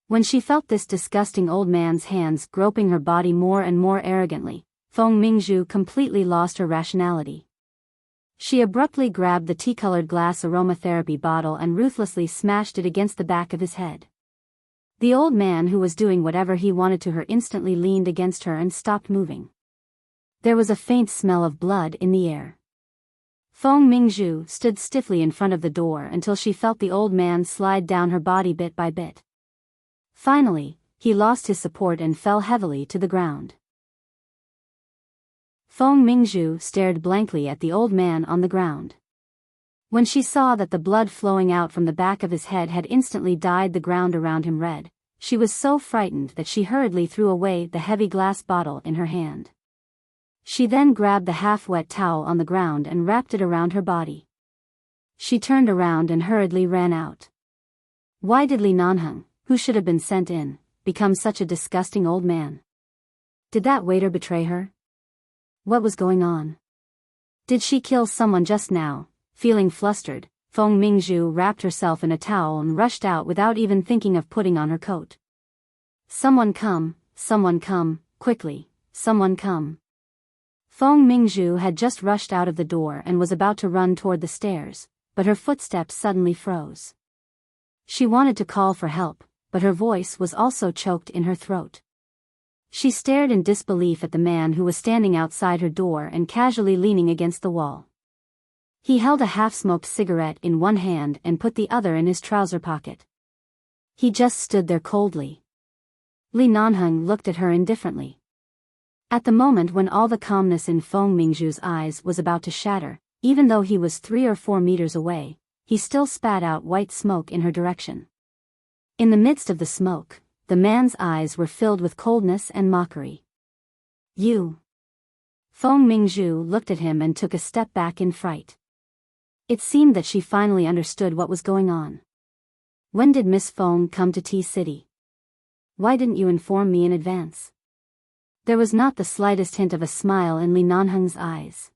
Speaker 1: When she felt this disgusting old man's hands groping her body more and more arrogantly, Feng Mingzhu completely lost her rationality. She abruptly grabbed the tea-colored glass aromatherapy bottle and ruthlessly smashed it against the back of his head. The old man, who was doing whatever he wanted to her, instantly leaned against her and stopped moving. There was a faint smell of blood in the air. Feng Mingzhu stood stiffly in front of the door until she felt the old man slide down her body bit by bit. Finally, he lost his support and fell heavily to the ground. Feng Mingzhu stared blankly at the old man on the ground. When she saw that the blood flowing out from the back of his head had instantly dyed the ground around him red, she was so frightened that she hurriedly threw away the heavy glass bottle in her hand. She then grabbed the half-wet towel on the ground and wrapped it around her body. She turned around and hurriedly ran out. Why did Li Nanheng, who who should have been sent in, become such a disgusting old man? Did that waiter betray her? What was going on? Did she kill someone just now? Feeling flustered, Feng Mingzhu wrapped herself in a towel and rushed out without even thinking of putting on her coat. Someone come, quickly, someone come. Feng Mingzhu had just rushed out of the door and was about to run toward the stairs, but her footsteps suddenly froze. She wanted to call for help, but her voice was also choked in her throat. She stared in disbelief at the man who was standing outside her door and casually leaning against the wall. He held a half-smoked cigarette in one hand and put the other in his trouser pocket. He just stood there coldly. Li Nanheng looked at her indifferently. At the moment when all the calmness in Feng Mingzhu's eyes was about to shatter, even though he was 3 or 4 meters away, he still spat out white smoke in her direction. In the midst of the smoke, the man's eyes were filled with coldness and mockery. You. Feng Mingzhu looked at him and took a step back in fright. It seemed that she finally understood what was going on. When did Miss Feng come to T-City? Why didn't you inform me in advance? There was not the slightest hint of a smile in Li Nanheng's eyes.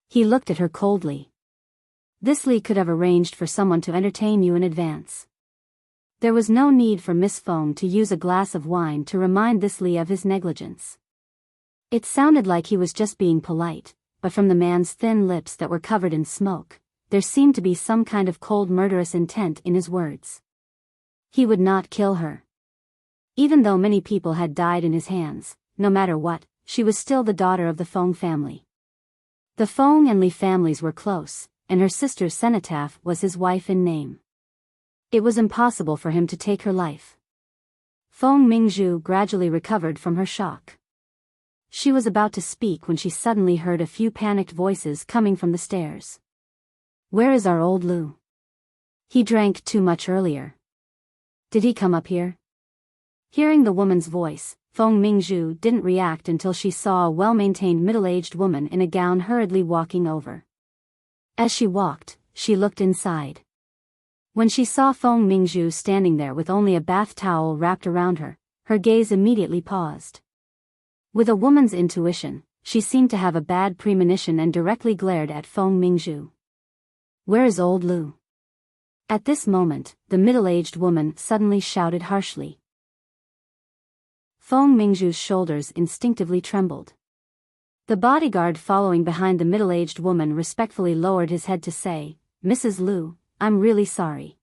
Speaker 1: He looked at her coldly. This Li could have arranged for someone to entertain you in advance. There was no need for Miss Feng to use a glass of wine to remind this Li of his negligence. It sounded like he was just being polite, but from the man's thin lips that were covered in smoke, there seemed to be some kind of cold murderous intent in his words. He would not kill her. Even though many people had died in his hands, no matter what, she was still the daughter of the Feng family. The Feng and Li families were close, and her sister's cenotaph was his wife in name. It was impossible for him to take her life. Feng Mingzhu gradually recovered from her shock. She was about to speak when she suddenly heard a few panicked voices coming from the stairs. Where is our old Lu? He drank too much earlier. Did he come up here? Hearing the woman's voice, Feng Mingzhu didn't react until she saw a well-maintained middle-aged woman in a gown hurriedly walking over. As she walked, she looked inside. When she saw Feng Mingzhu standing there with only a bath towel wrapped around her, her gaze immediately paused. With a woman's intuition, she seemed to have a bad premonition and directly glared at Feng Mingzhu. Where is old Lu? At this moment, the middle-aged woman suddenly shouted harshly. Feng Mingzhu's shoulders instinctively trembled. The bodyguard following behind the middle-aged woman respectfully lowered his head to say, Mrs. Lu, I'm really sorry.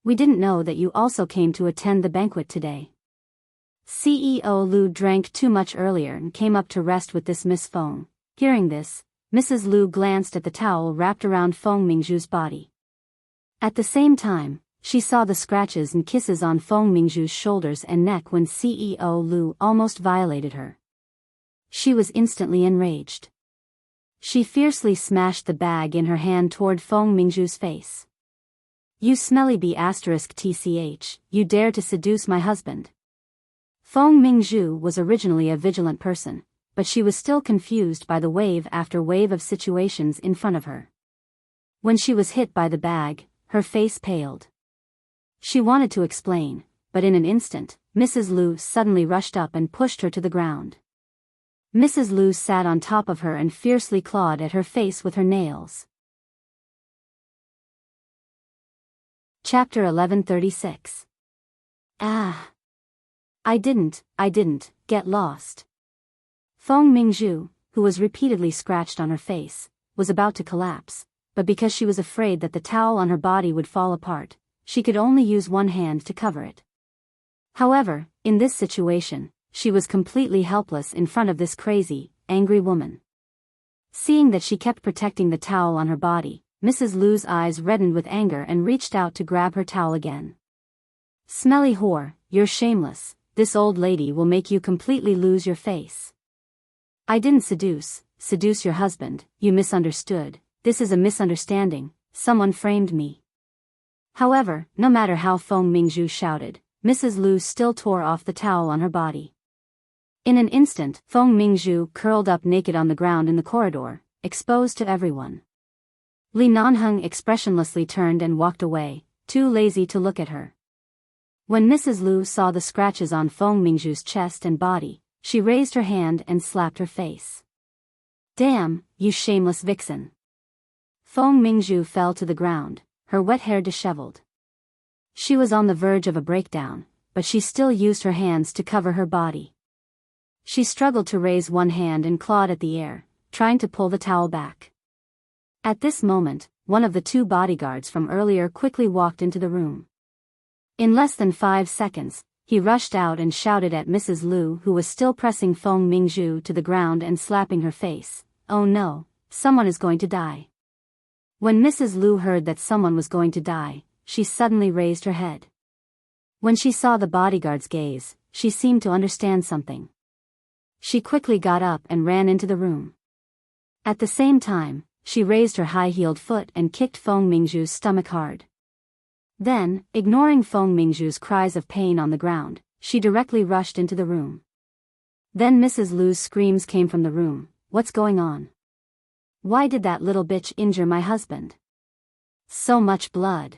Speaker 1: We didn't know that you also came to attend the banquet today. CEO Lu drank too much earlier and came up to rest with this Miss Feng. Hearing this, Mrs. Lu glanced at the towel wrapped around Feng Mingzhu's body. At the same time, she saw the scratches and kisses on Feng Mingzhu's shoulders and neck when CEO Lu almost violated her. She was instantly enraged. She fiercely smashed the bag in her hand toward Feng Mingzhu's face. You smelly B*TCH, you dare to seduce my husband. Feng Mingzhu was originally a vigilant person, but she was still confused by the wave after wave of situations in front of her. When she was hit by the bag, her face paled. She wanted to explain, but in an instant, Mrs. Lu suddenly rushed up and pushed her to the ground. Mrs. Lu sat on top of her and fiercely clawed at her face with her nails. Chapter 1136. Ah! I didn't, get lost. Feng Mingzhu, who was repeatedly scratched on her face, was about to collapse, but because she was afraid that the towel on her body would fall apart, she could only use one hand to cover it. However, in this situation, she was completely helpless in front of this crazy, angry woman. Seeing that she kept protecting the towel on her body, Mrs. Lu's eyes reddened with anger and reached out to grab her towel again. Smelly whore, you're shameless, this old lady will make you completely lose your face. I didn't seduce your husband, you misunderstood, this is a misunderstanding, someone framed me. However, no matter how Feng Mingzhu shouted, Mrs. Lu still tore off the towel on her body. In an instant, Feng Mingzhu curled up naked on the ground in the corridor, exposed to everyone. Li Nanheng expressionlessly turned and walked away, too lazy to look at her. When Mrs. Lu saw the scratches on Feng Mingzhu's chest and body, she raised her hand and slapped her face. Damn, you shameless vixen. Feng Mingzhu fell to the ground, her wet hair disheveled. She was on the verge of a breakdown, but she still used her hands to cover her body. She struggled to raise one hand and clawed at the air, trying to pull the towel back. At this moment, one of the two bodyguards from earlier quickly walked into the room. In less than 5 seconds, he rushed out and shouted at Mrs. Lu, who was still pressing Feng Mingzhu to the ground and slapping her face, "Oh no, someone is going to die." When Mrs. Lu heard that someone was going to die, she suddenly raised her head. When she saw the bodyguard's gaze, she seemed to understand something. She quickly got up and ran into the room. At the same time, she raised her high-heeled foot and kicked Feng Mingzhu's stomach hard. Then, ignoring Feng Mingzhu's cries of pain on the ground, she directly rushed into the room. Then Mrs. Lu's screams came from the room. "What's going on? Why did that little bitch injure my husband? So much blood.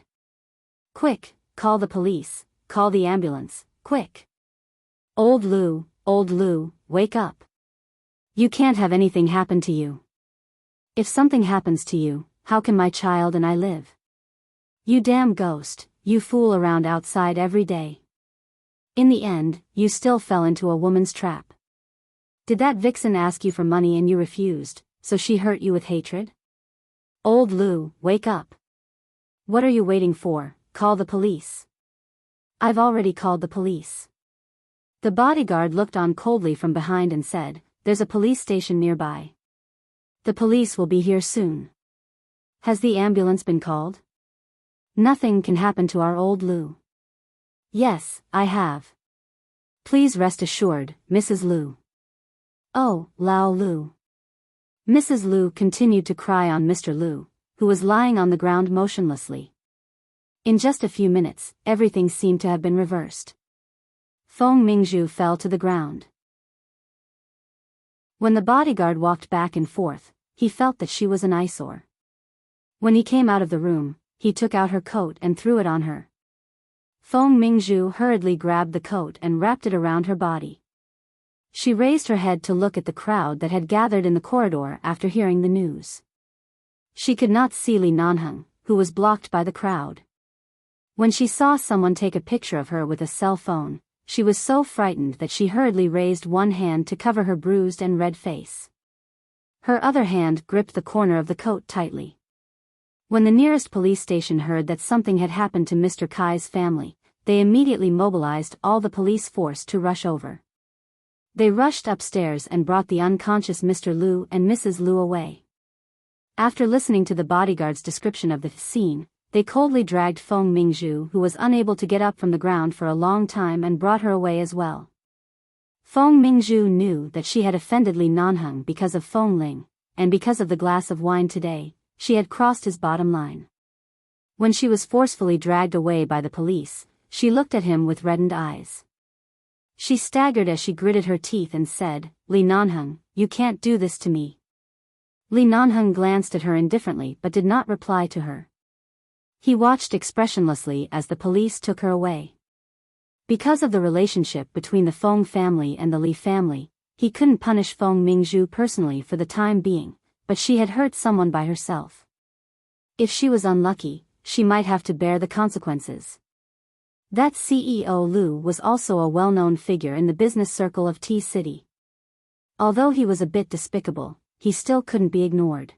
Speaker 1: Quick, call the police, call the ambulance, quick. Old Lu, wake up. You can't have anything happen to you. If something happens to you, how can my child and I live? You damn ghost, you fool around outside every day. In the end, you still fell into a woman's trap. Did that vixen ask you for money and you refused, so she hurt you with hatred? Old Lu, wake up. What are you waiting for? Call the police." "I've already called the police." The bodyguard looked on coldly from behind and said, "There's a police station nearby. The police will be here soon." "Has the ambulance been called?" "Nothing can happen to our old Lu." "Yes, I have. Please rest assured, Mrs. Lu." "Oh, Lao Lu." Mrs. Lu continued to cry on Mr. Lu, who was lying on the ground motionlessly. In just a few minutes, everything seemed to have been reversed. Feng Mingzhu fell to the ground. When the bodyguard walked back and forth, he felt that she was an eyesore. When he came out of the room, he took out her coat and threw it on her. Feng Mingzhu hurriedly grabbed the coat and wrapped it around her body. She raised her head to look at the crowd that had gathered in the corridor after hearing the news. She could not see Li Nanheng, who was blocked by the crowd. When she saw someone take a picture of her with a cell phone, she was so frightened that she hurriedly raised one hand to cover her bruised and red face. Her other hand gripped the corner of the coat tightly. When the nearest police station heard that something had happened to Mr. Kai's family, they immediately mobilized all the police force to rush over. They rushed upstairs and brought the unconscious Mr. Lu and Mrs. Lu away. After listening to the bodyguard's description of the scene, they coldly dragged Feng Mingzhu, who was unable to get up from the ground for a long time, and brought her away as well. Feng Mingzhu knew that she had offended Li Nanheng because of Feng Ling, and because of the glass of wine today, she had crossed his bottom line. When she was forcefully dragged away by the police, she looked at him with reddened eyes. She staggered as she gritted her teeth and said, "Li Nanheng, you can't do this to me." Li Nanheng glanced at her indifferently but did not reply to her. He watched expressionlessly as the police took her away. Because of the relationship between the Feng family and the Li family, he couldn't punish Feng Mingzhu personally for the time being, but she had hurt someone by herself. If she was unlucky, she might have to bear the consequences. That CEO Lu was also a well-known figure in the business circle of T-City. Although he was a bit despicable, he still couldn't be ignored.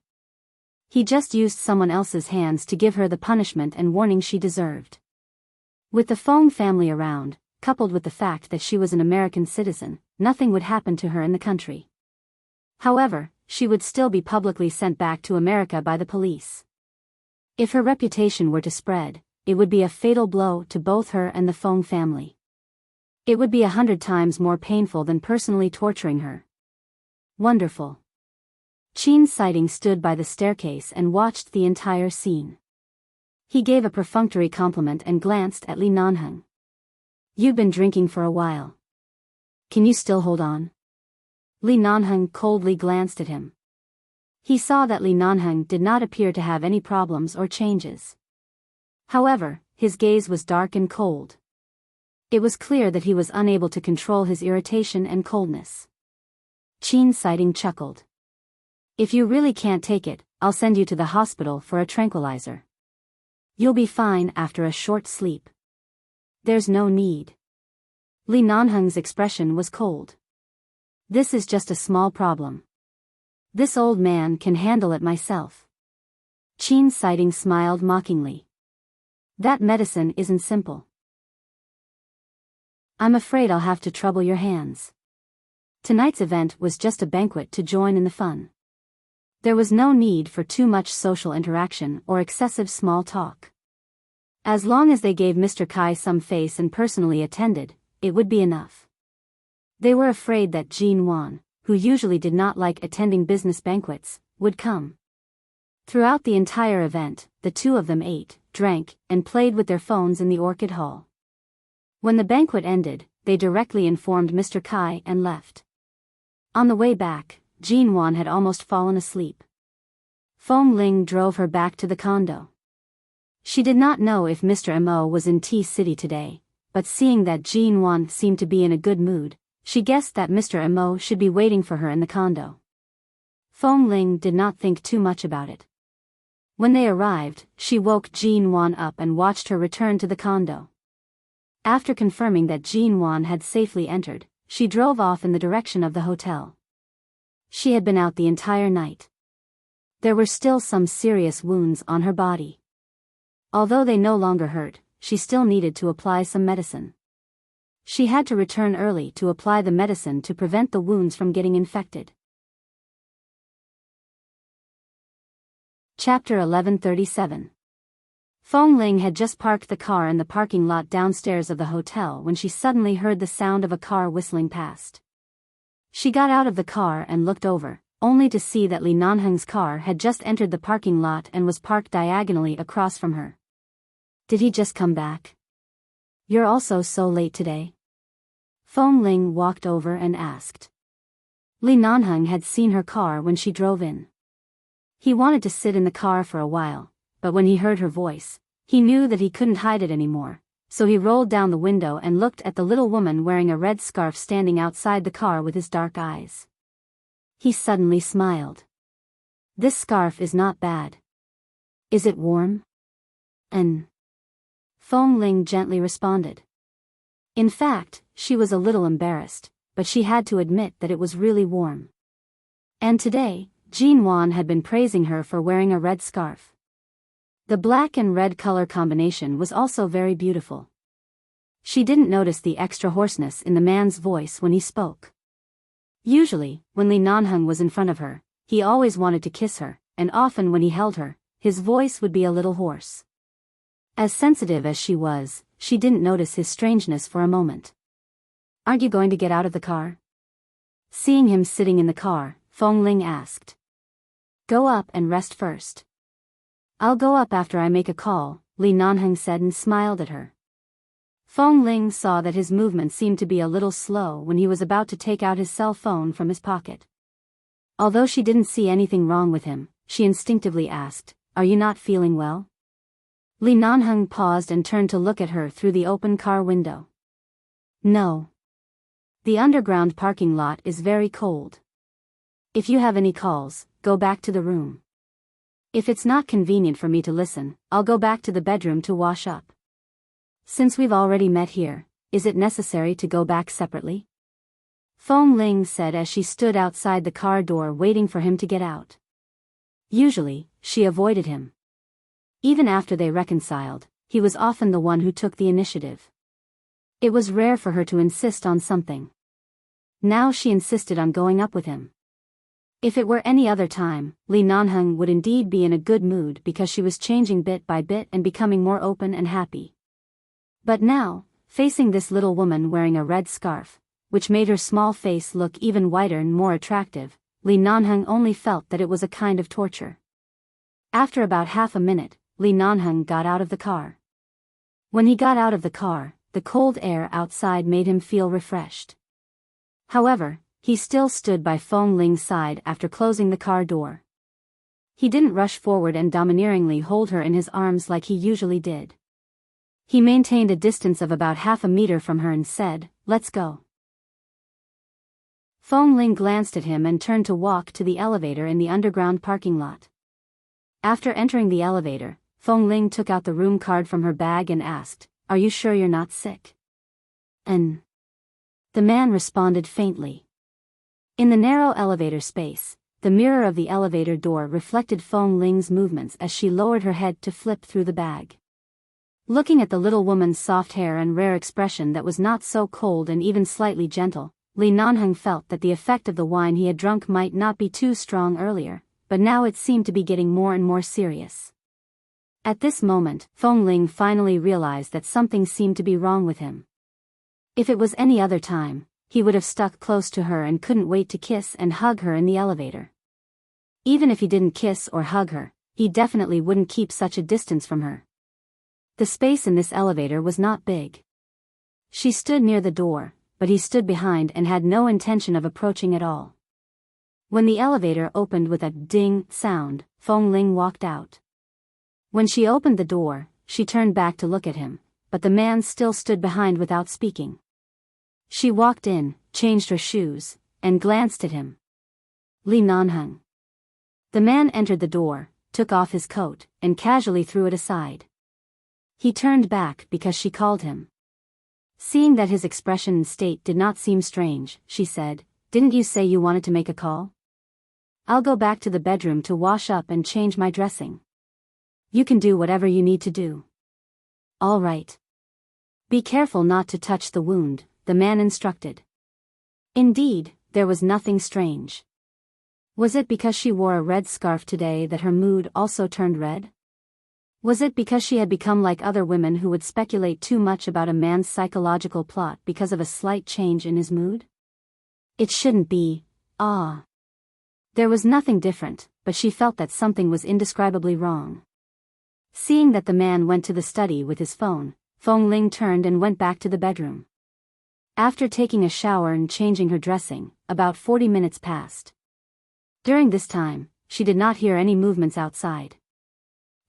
Speaker 1: He just used someone else's hands to give her the punishment and warning she deserved. With the Feng family around, coupled with the fact that she was an American citizen, nothing would happen to her in the country. However, she would still be publicly sent back to America by the police. If her reputation were to spread, it would be a fatal blow to both her and the Feng family. It would be 100 times more painful than personally torturing her. Wonderful. Qin Sighting stood by the staircase and watched the entire scene. He gave a perfunctory compliment and glanced at Li Nanheng. "You've been drinking for a while. Can you still hold on?" Li Nanheng coldly glanced at him. He saw that Li Nanheng did not appear to have any problems or changes. However, his gaze was dark and cold. It was clear that he was unable to control his irritation and coldness. Enchanting chuckled. If you really can't take it, I'll send you to the hospital for a tranquilizer. You'll be fine after a short sleep. There's no need. Li Nanheng's expression was cold. This is just a small problem. This old man can handle it myself. Enchanting smiled mockingly. That medicine isn't simple. I'm afraid I'll have to trouble your hands. Tonight's event was just a banquet to join in the fun. There was no need for too much social interaction or excessive small talk. As long as they gave Mr. Kai some face and personally attended, it would be enough. They were afraid that Jin Wan, who usually did not like attending business banquets, would come. Throughout the entire event, the two of them ate, drank, and played with their phones in the Orchid Hall. When the banquet ended, they directly informed Mr. Kai and left. On the way back, Jin Wan had almost fallen asleep. Feng Ling drove her back to the condo. She did not know if Mr. Mo was in T-City today, but seeing that Jin Wan seemed to be in a good mood, she guessed that Mr. Mo should be waiting for her in the condo. Feng Ling did not think too much about it. When they arrived, she woke Jin Wan up and watched her return to the condo. After confirming that Jin Wan had safely entered, she drove off in the direction of the hotel. She had been out the entire night. There were still some serious wounds on her body. Although they no longer hurt, she still needed to apply some medicine. She had to return early to apply the medicine to prevent the wounds from getting infected. Chapter 1137. Feng Ling had just parked the car in the parking lot downstairs of the hotel when she suddenly heard the sound of a car whistling past. She got out of the car and looked over, only to see that Li Nanheng's car had just entered the parking lot and was parked diagonally across from her. Did he just come back? You're also so late today? Feng Ling walked over and asked. Li Nanheng had seen her car when she drove in. He wanted to sit in the car for a while, but when he heard her voice, he knew that he couldn't hide it anymore, so he rolled down the window and looked at the little woman wearing a red scarf standing outside the car with his dark eyes. He suddenly smiled. This scarf is not bad. Is it warm? Feng Ling gently responded. In fact, she was a little embarrassed, but she had to admit that it was really warm. And today, Jin Wan had been praising her for wearing a red scarf. The black and red color combination was also very beautiful. She didn't notice the extra hoarseness in the man's voice when he spoke. Usually, when Li Nanheng was in front of her, he always wanted to kiss her, and often when he held her, his voice would be a little hoarse. As sensitive as she was, she didn't notice his strangeness for a moment. Aren't you going to get out of the car? Seeing him sitting in the car, Feng Ling asked. Go up and rest first. I'll go up after I make a call, Li Nanheng said and smiled at her. Feng Ling saw that his movement seemed to be a little slow when he was about to take out his cell phone from his pocket. Although she didn't see anything wrong with him, she instinctively asked, Are you not feeling well? Li Nanheng paused and turned to look at her through the open car window. No. The underground parking lot is very cold. If you have any calls, go back to the room. If it's not convenient for me to listen, I'll go back to the bedroom to wash up. Since we've already met here, is it necessary to go back separately? Feng Ling said as she stood outside the car door waiting for him to get out. Usually, she avoided him. Even after they reconciled, he was often the one who took the initiative. It was rare for her to insist on something. Now she insisted on going up with him. If it were any other time, Li Nanheng would indeed be in a good mood because she was changing bit by bit and becoming more open and happy. But now, facing this little woman wearing a red scarf, which made her small face look even whiter and more attractive, Li Nanheng only felt that it was a kind of torture. After about half a minute, Li Nanheng got out of the car. When he got out of the car, the cold air outside made him feel refreshed. However, he still stood by Feng Ling's side after closing the car door. He didn't rush forward and domineeringly hold her in his arms like he usually did. He maintained a distance of about half a meter from her and said, "Let's go." Feng Ling glanced at him and turned to walk to the elevator in the underground parking lot. After entering the elevator, Feng Ling took out the room card from her bag and asked, "Are you sure you're not sick?" The man responded faintly. In the narrow elevator space, the mirror of the elevator door reflected Feng Ling's movements as she lowered her head to flip through the bag. Looking at the little woman's soft hair and rare expression that was not so cold and even slightly gentle, Li Nanheng felt that the effect of the wine he had drunk might not be too strong earlier, but now it seemed to be getting more and more serious. At this moment, Feng Ling finally realized that something seemed to be wrong with him. If it was any other time, he would have stuck close to her and couldn't wait to kiss and hug her in the elevator. Even if he didn't kiss or hug her, he definitely wouldn't keep such a distance from her. The space in this elevator was not big. She stood near the door, but he stood behind and had no intention of approaching at all. When the elevator opened with a ding sound, Feng Ling walked out. When she opened the door, she turned back to look at him, but the man still stood behind without speaking. She walked in, changed her shoes, and glanced at him. Li Nanheng. The man entered the door, took off his coat, and casually threw it aside. He turned back because she called him. Seeing that his expression and state did not seem strange, she said, "Didn't you say you wanted to make a call? I'll go back to the bedroom to wash up and change my dressing. You can do whatever you need to do." "All right. Be careful not to touch the wound," the man instructed. Indeed, there was nothing strange. Was it because she wore a red scarf today that her mood also turned red? Was it because she had become like other women who would speculate too much about a man's psychological plot because of a slight change in his mood? It shouldn't be. There was nothing different, but she felt that something was indescribably wrong. Seeing that the man went to the study with his phone, Feng Ling turned and went back to the bedroom. After taking a shower and changing her dressing, about 40 minutes passed. During this time, she did not hear any movements outside.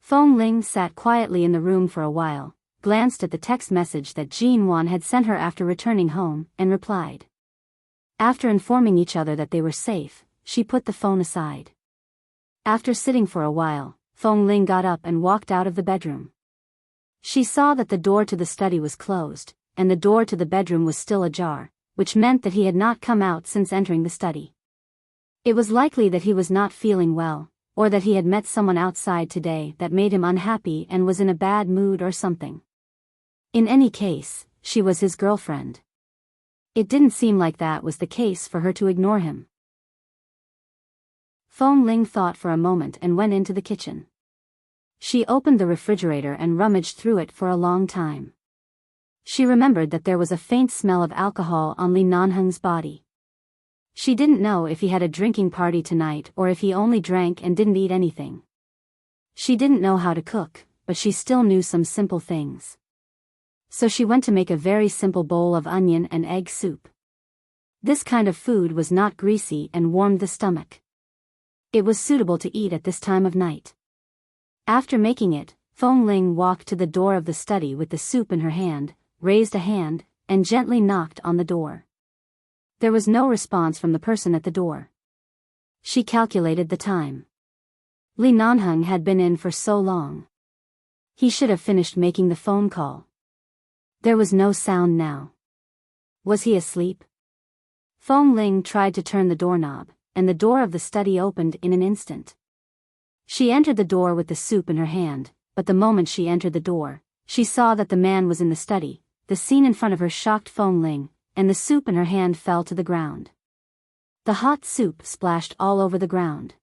Speaker 1: Feng Ling sat quietly in the room for a while, glanced at the text message that Jean Wan had sent her after returning home, and replied. After informing each other that they were safe, she put the phone aside. After sitting for a while, Feng Ling got up and walked out of the bedroom. She saw that the door to the study was closed, and the door to the bedroom was still ajar, which meant that he had not come out since entering the study. It was likely that he was not feeling well, or that he had met someone outside today that made him unhappy and was in a bad mood or something. In any case, she was his girlfriend. It didn't seem like that was the case for her to ignore him. Feng Ling thought for a moment and went into the kitchen. She opened the refrigerator and rummaged through it for a long time. She remembered that there was a faint smell of alcohol on Li Nanheng's body. She didn't know if he had a drinking party tonight or if he only drank and didn't eat anything. She didn't know how to cook, but she still knew some simple things. So she went to make a very simple bowl of onion and egg soup. This kind of food was not greasy and warmed the stomach. It was suitable to eat at this time of night. After making it, Feng Ling walked to the door of the study with the soup in her hand, raised a hand, and gently knocked on the door. There was no response from the person at the door. She calculated the time. Li Nanheng had been in for so long. He should have finished making the phone call. There was no sound now. Was he asleep? Feng Ling tried to turn the doorknob, and the door of the study opened in an instant. She entered the door with the soup in her hand, but the moment she entered the door, she saw that the man was in the study. The scene in front of her shocked Feng Ling, and the soup in her hand fell to the ground. The hot soup splashed all over the ground.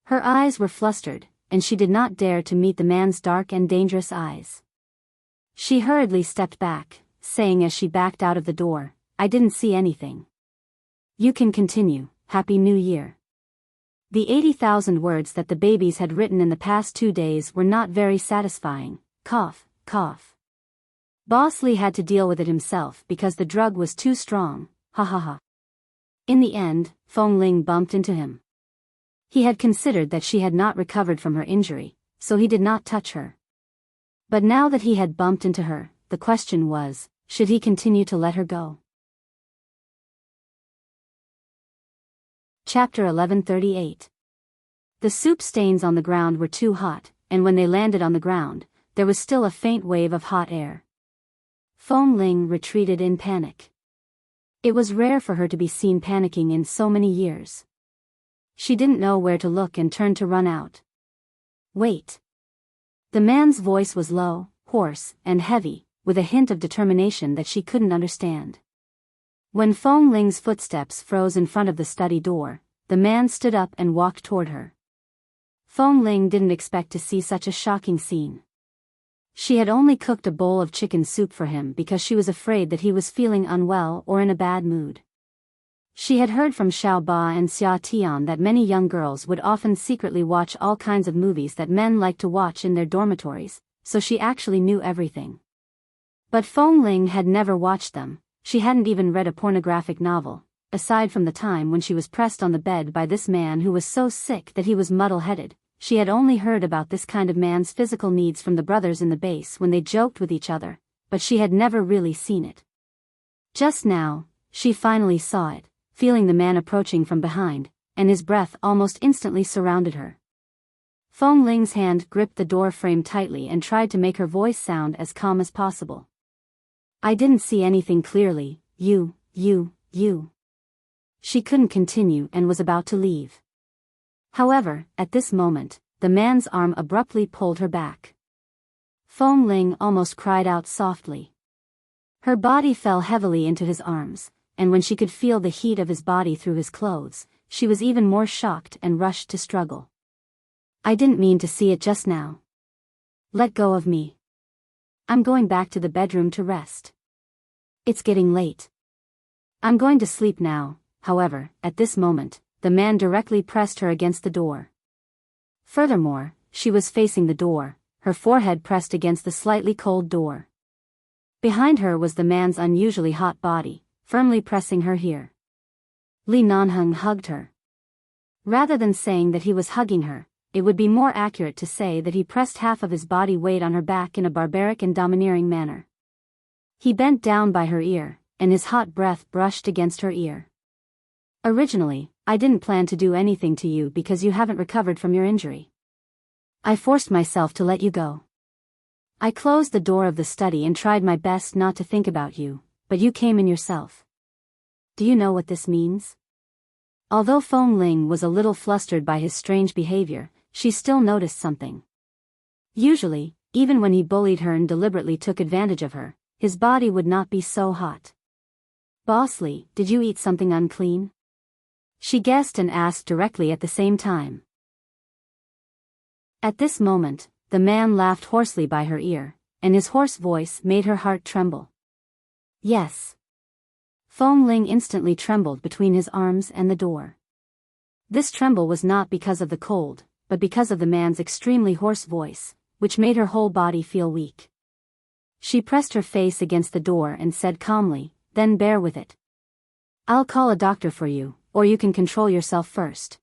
Speaker 1: Her eyes were flustered, and she did not dare to meet the man's dark and dangerous eyes. She hurriedly stepped back, saying as she backed out of the door, "I didn't see anything." "You can continue, Happy New Year." The 80,000 words that the babies had written in the past 2 days were not very satisfying. Cough, cough. Boss Lee had to deal with it himself because the drug was too strong, ha ha ha. In the end, Feng Ling bumped into him. He had considered that she had not recovered from her injury, so he did not touch her. But now that he had bumped into her, the question was, should he continue to let her go? Chapter 1138. The soup stains on the ground were too hot, and when they landed on the ground, there was still a faint wave of hot air. Feng Ling retreated in panic. It was rare for her to be seen panicking in so many years. She didn't know where to look and turned to run out. Wait. The man's voice was low, hoarse, and heavy, with a hint of determination that she couldn't understand. When Feng Ling's footsteps froze in front of the study door, the man stood up and walked toward her. Feng Ling didn't expect to see such a shocking scene. She had only cooked a bowl of chicken soup for him because she was afraid that he was feeling unwell or in a bad mood. She had heard from Xiao Ba and Xia Tian that many young girls would often secretly watch all kinds of movies that men like to watch in their dormitories, so she actually knew everything. But Feng Ling had never watched them. She hadn't even read a pornographic novel, aside from the time when she was pressed on the bed by this man who was so sick that he was muddle-headed. She had only heard about this kind of man's physical needs from the brothers in the base when they joked with each other, but she had never really seen it. Just now, she finally saw it, feeling the man approaching from behind, and his breath almost instantly surrounded her. Feng Ling's hand gripped the door frame tightly and tried to make her voice sound as calm as possible. I didn't see anything clearly, you. She couldn't continue and was about to leave. However, at this moment, the man's arm abruptly pulled her back. Feng Ling almost cried out softly. Her body fell heavily into his arms, and when she could feel the heat of his body through his clothes, she was even more shocked and rushed to struggle. I didn't mean to see it just now. Let go of me. I'm going back to the bedroom to rest. It's getting late. I'm going to sleep now. However, at this moment, the man directly pressed her against the door. Furthermore, she was facing the door, her forehead pressed against the slightly cold door. Behind her was the man's unusually hot body, firmly pressing her here. Li Nanheng hugged her. Rather than saying that he was hugging her, it would be more accurate to say that he pressed half of his body weight on her back in a barbaric and domineering manner. He bent down by her ear, and his hot breath brushed against her ear. Originally, I didn't plan to do anything to you because you haven't recovered from your injury. I forced myself to let you go. I closed the door of the study and tried my best not to think about you, but you came in yourself. Do you know what this means? Although Feng Ling was a little flustered by his strange behavior, she still noticed something. Usually, even when he bullied her and deliberately took advantage of her, his body would not be so hot. Bossly, did you eat something unclean? She guessed and asked directly at the same time. At this moment, the man laughed hoarsely by her ear, and his hoarse voice made her heart tremble. Yes. Feng Ling instantly trembled between his arms and the door. This tremble was not because of the cold, but because of the man's extremely hoarse voice, which made her whole body feel weak. She pressed her face against the door and said calmly, then bear with it. I'll call a doctor for you, or you can control yourself first.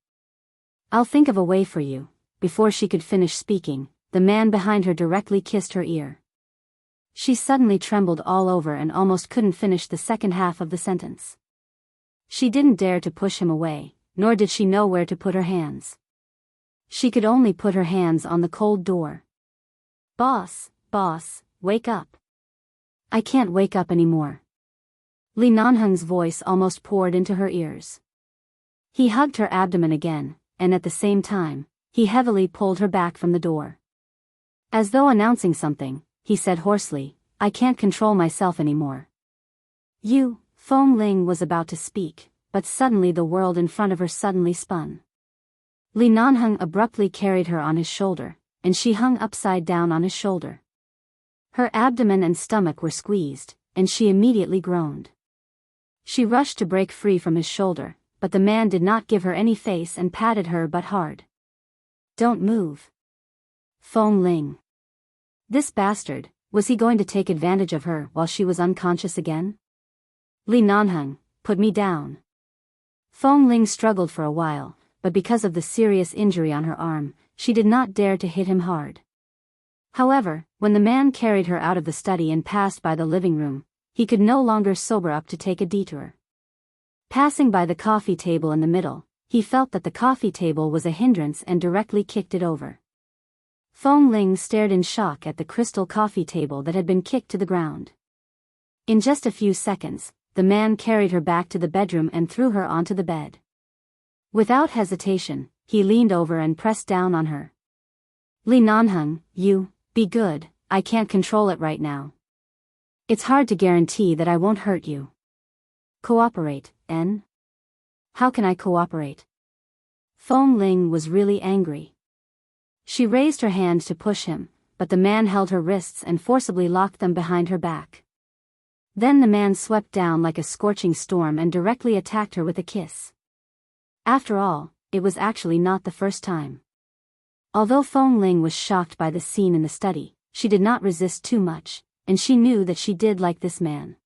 Speaker 1: I'll think of a way for you. Before she could finish speaking, the man behind her directly kissed her ear. She suddenly trembled all over and almost couldn't finish the second half of the sentence. She didn't dare to push him away, nor did she know where to put her hands. She could only put her hands on the cold door. Boss, wake up. I can't wake up anymore. Li Nanheng's voice almost poured into her ears. He hugged her abdomen again, and at the same time, he heavily pulled her back from the door. As though announcing something, he said hoarsely, I can't control myself anymore. You, Feng Ling was about to speak, but suddenly the world in front of her suddenly spun. Li Nanheng abruptly carried her on his shoulder, and she hung upside down on his shoulder. Her abdomen and stomach were squeezed, and she immediately groaned. She rushed to break free from his shoulder, but the man did not give her any face and patted her but hard. Don't move. Feng Ling. This bastard, was he going to take advantage of her while she was unconscious again? Li Nanheng, put me down. Feng Ling struggled for a while, but because of the serious injury on her arm, she did not dare to hit him hard. However, When the man carried her out of the study and passed by the living room, he could no longer sober up to take a detour. Passing by the coffee table in the middle, he felt that the coffee table was a hindrance and directly kicked it over. Feng Ling stared in shock at the crystal coffee table that had been kicked to the ground. In just a few seconds, the man carried her back to the bedroom and threw her onto the bed. Without hesitation, he leaned over and pressed down on her. "Li Nanheng, be good, I can't control it right now. It's hard to guarantee that I won't hurt you. Cooperate, En? How can I cooperate?" Feng Ling was really angry. She raised her hand to push him, but the man held her wrists and forcibly locked them behind her back. Then the man swept down like a scorching storm and directly attacked her with a kiss. After all, it was actually not the first time. Although Feng Ling was shocked by the scene in the study, she did not resist too much, and she knew that she did like this man.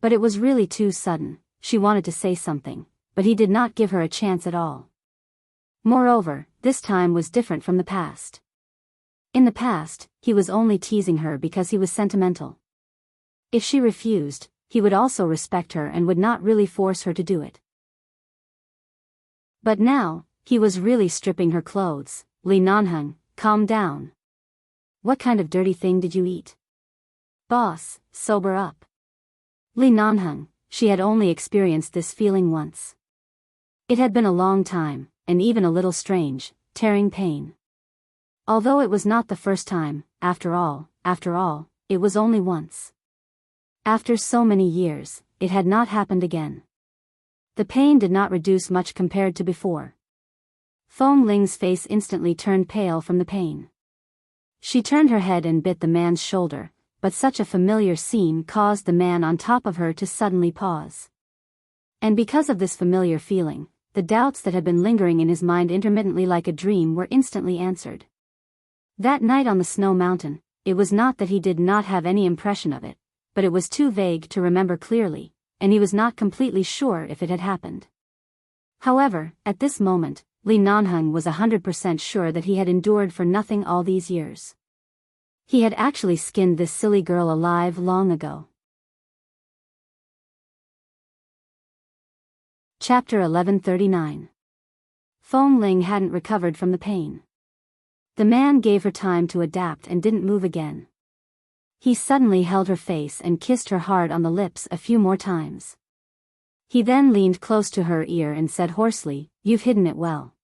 Speaker 1: But it was really too sudden. She wanted to say something, but he did not give her a chance at all. Moreover, this time was different from the past. In the past, he was only teasing her because he was sentimental. If she refused, he would also respect her and would not really force her to do it. But now, he was really stripping her clothes. "Li Nanheng, calm down. What kind of dirty thing did you eat? Boss, sober up." Li Nanheng, she had only experienced this feeling once. It had been a long time, and even a little strange, tearing pain. Although it was not the first time, after all, it was only once. After so many years, it had not happened again. The pain did not reduce much compared to before. Feng Ling's face instantly turned pale from the pain. She turned her head and bit the man's shoulder, but such a familiar scene caused the man on top of her to suddenly pause. And because of this familiar feeling, the doubts that had been lingering in his mind intermittently like a dream were instantly answered. That night on the snow mountain, it was not that he did not have any impression of it, but it was too vague to remember clearly, and he was not completely sure if it had happened. However, at this moment, Li Nanheng was 100% sure that he had endured for nothing all these years. He had actually skinned this silly girl alive long ago. Chapter 1139. Feng Ling hadn't recovered from the pain. The man gave her time to adapt and didn't move again. He suddenly held her face and kissed her hard on the lips a few more times. He then leaned close to her ear and said hoarsely, "You've hidden it well.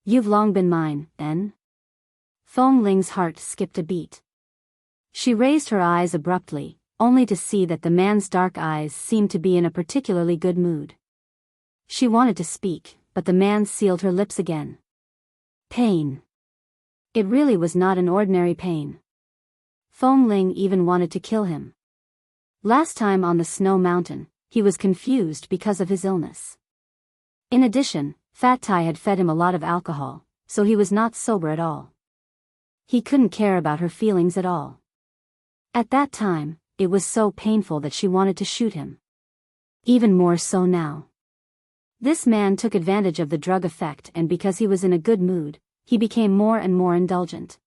Speaker 1: You've long been mine, En?" Feng Ling's heart skipped a beat. She raised her eyes abruptly, only to see that the man's dark eyes seemed to be in a particularly good mood. She wanted to speak, but the man sealed her lips again. Pain. It really was not an ordinary pain. Feng Ling even wanted to kill him. Last time on the snow mountain, he was confused because of his illness. In addition, Fat Tai had fed him a lot of alcohol, so he was not sober at all. He couldn't care about her feelings at all. At that time, it was so painful that she wanted to shoot him. Even more so now. This man took advantage of the drug effect, and because he was in a good mood, he became more and more indulgent.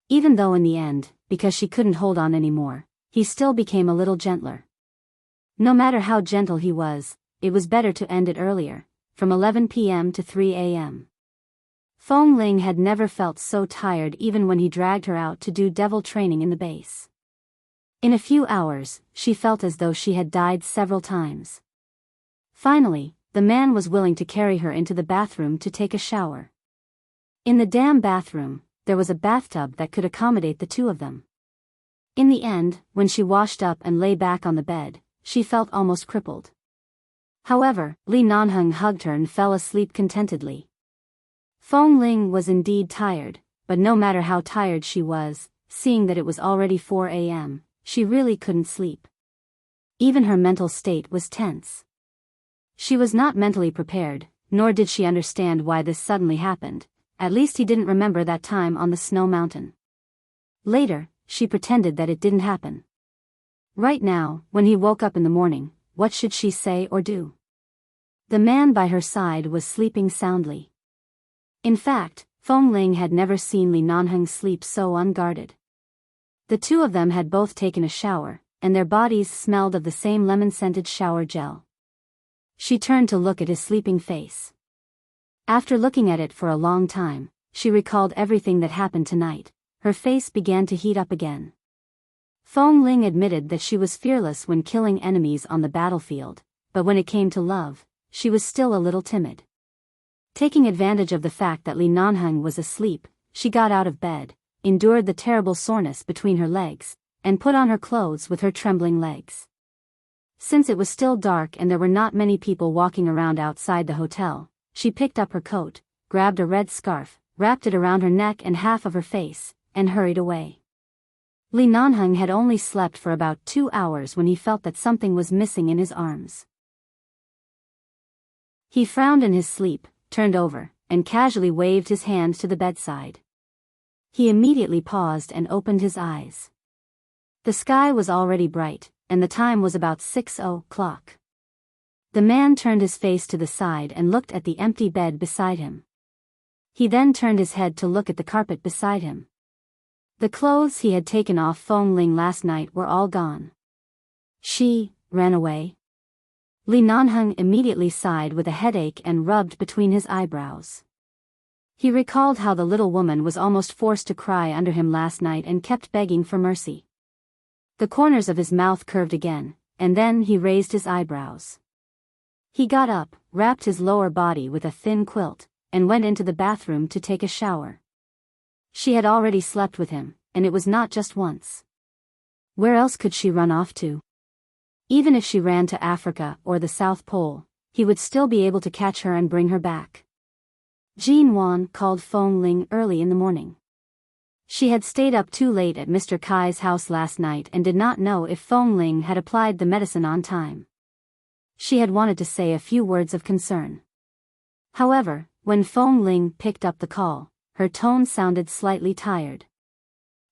Speaker 1: Even though in the end, because she couldn't hold on anymore, he still became a little gentler. No matter how gentle he was, it was better to end it earlier, from 11 p.m. to 3 a.m. Feng Ling had never felt so tired even when he dragged her out to do devil training in the base. In a few hours, she felt as though she had died several times. Finally, the man was willing to carry her into the bathroom to take a shower. In the damn bathroom, there was a bathtub that could accommodate the two of them. In the end, when she washed up and lay back on the bed, she felt almost crippled. However, Li Nanheng hugged her and fell asleep contentedly. Feng Ling was indeed tired, but no matter how tired she was, seeing that it was already 4 a.m., she really couldn't sleep. Even her mental state was tense. She was not mentally prepared, nor did she understand why this suddenly happened. At least he didn't remember that time on the snow mountain. Later, she pretended that it didn't happen. Right now, when he woke up in the morning, what should she say or do? The man by her side was sleeping soundly. In fact, Feng Ling had never seen Li Nanheng sleep so unguarded. The two of them had both taken a shower, and their bodies smelled of the same lemon-scented shower gel. She turned to look at his sleeping face. After looking at it for a long time, she recalled everything that happened tonight. Her face began to heat up again. Feng Ling admitted that she was fearless when killing enemies on the battlefield, but when it came to love, she was still a little timid. Taking advantage of the fact that Li Nanheng was asleep, she got out of bed, endured the terrible soreness between her legs, and put on her clothes with her trembling legs. Since it was still dark and there were not many people walking around outside the hotel, she picked up her coat, grabbed a red scarf, wrapped it around her neck and half of her face, and hurried away. Li Nanheng had only slept for about 2 hours when he felt that something was missing in his arms. He frowned in his sleep, turned over, and casually waved his hand to the bedside. He immediately paused and opened his eyes. The sky was already bright, and the time was about 6:00. The man turned his face to the side and looked at the empty bed beside him. He then turned his head to look at the carpet beside him. The clothes he had taken off Feng Ling last night were all gone. She ran away. Li Nanheng immediately sighed with a headache and rubbed between his eyebrows. He recalled how the little woman was almost forced to cry under him last night and kept begging for mercy. The corners of his mouth curved again, and then he raised his eyebrows. He got up, wrapped his lower body with a thin quilt, and went into the bathroom to take a shower. She had already slept with him, and it was not just once. Where else could she run off to? Even if she ran to Africa or the South Pole, he would still be able to catch her and bring her back. Jean Wan called Feng Ling early in the morning. She had stayed up too late at Mr. Kai's house last night and did not know if Feng Ling had applied the medicine on time. She had wanted to say a few words of concern. However, when Feng Ling picked up the call, her tone sounded slightly tired.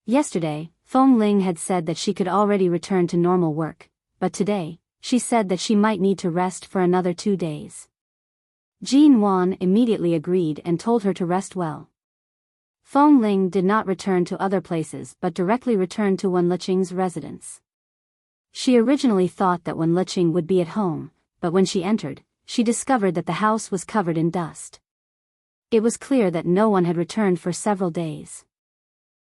Speaker 1: Yesterday, Feng Ling had said that she could already return to normal work, but today, she said that she might need to rest for another 2 days. Jean Wan immediately agreed and told her to rest well. Feng Ling did not return to other places but directly returned to Wen Liqing's residence. She originally thought that Wen Liqing would be at home, but when she entered, she discovered that the house was covered in dust. It was clear that no one had returned for several days.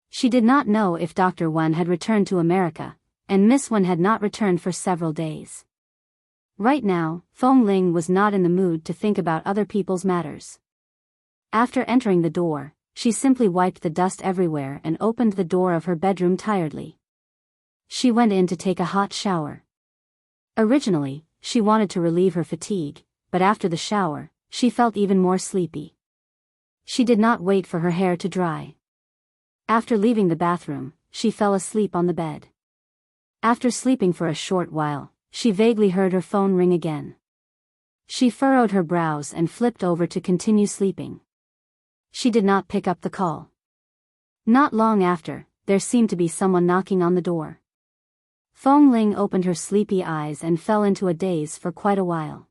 Speaker 1: She did not know if Dr. Wen had returned to America, and Miss Wen had not returned for several days. Right now, Feng Ling was not in the mood to think about other people's matters. After entering the door, she simply wiped the dust everywhere and opened the door of her bedroom tiredly. She went in to take a hot shower. Originally, she wanted to relieve her fatigue, but after the shower, she felt even more sleepy. She did not wait for her hair to dry. After leaving the bathroom, she fell asleep on the bed. After sleeping for a short while, she vaguely heard her phone ring again. She furrowed her brows and flipped over to continue sleeping. She did not pick up the call. Not long after, there seemed to be someone knocking on the door. Feng Ling opened her sleepy eyes and fell into a daze for quite a while.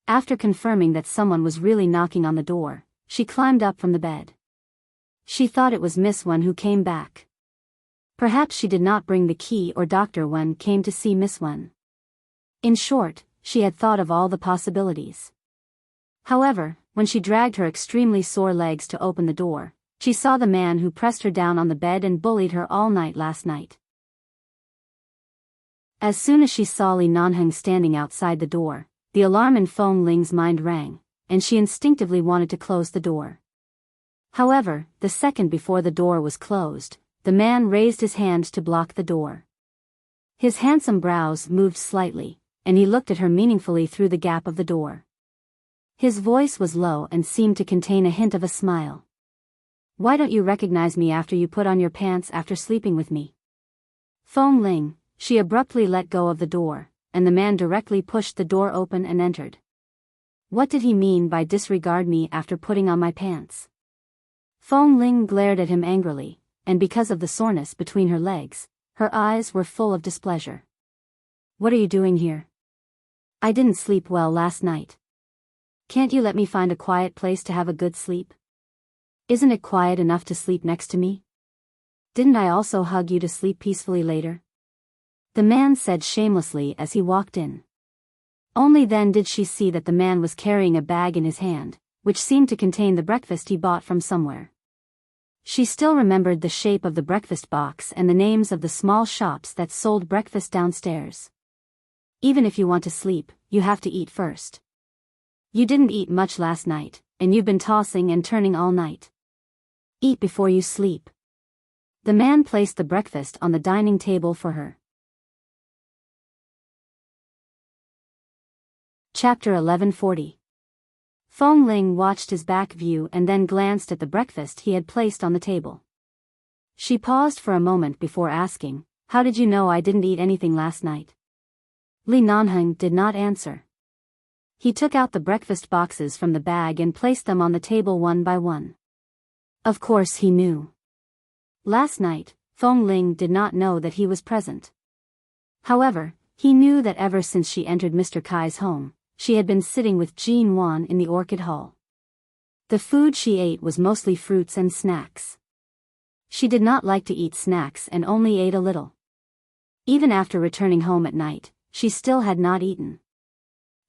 Speaker 1: After confirming that someone was really knocking on the door, she climbed up from the bed. She thought it was Miss Wen who came back. Perhaps she did not bring the key or Dr. Wen came to see Miss Wen. In short, she had thought of all the possibilities. However, when she dragged her extremely sore legs to open the door, she saw the man who pressed her down on the bed and bullied her all night last night. As soon as she saw Li Nanheng standing outside the door, the alarm in Feng Ling's mind rang, and she instinctively wanted to close the door. However, the second before the door was closed, the man raised his hand to block the door. His handsome brows moved slightly, and he looked at her meaningfully through the gap of the door. His voice was low and seemed to contain a hint of a smile. "Why don't you recognize me after you put on your pants after sleeping with me?" Feng Ling, she abruptly let go of the door, and the man directly pushed the door open and entered. What did he mean by disregard me after putting on my pants? Feng Ling glared at him angrily, and because of the soreness between her legs, her eyes were full of displeasure. "What are you doing here? I didn't sleep well last night. Can't you let me find a quiet place to have a good sleep? Isn't it quiet enough to sleep next to me?" Didn't I also hug you to sleep peacefully later? The man said shamelessly as he walked in. Only then did she see that the man was carrying a bag in his hand, which seemed to contain the breakfast he bought from somewhere. She still remembered the shape of the breakfast box and the names of the small shops that sold breakfast downstairs. Even if you want to sleep, you have to eat first. You didn't eat much last night, and you've been tossing and turning all night. Eat before you sleep. The man placed the breakfast on the dining table for her. Chapter 1140. Feng Ling watched his back view and then glanced at the breakfast he had placed on the table. She paused for a moment before asking, "How did you know I didn't eat anything last night?" Li Nanheng did not answer. He took out the breakfast boxes from the bag and placed them on the table one by one. Of course he knew. Last night, Feng Ling did not know that he was present. However, he knew that ever since she entered Mr. Kai's home, she had been sitting with Jean Wan in the Orchid Hall. The food she ate was mostly fruits and snacks. She did not like to eat snacks and only ate a little. Even after returning home at night, she still had not eaten.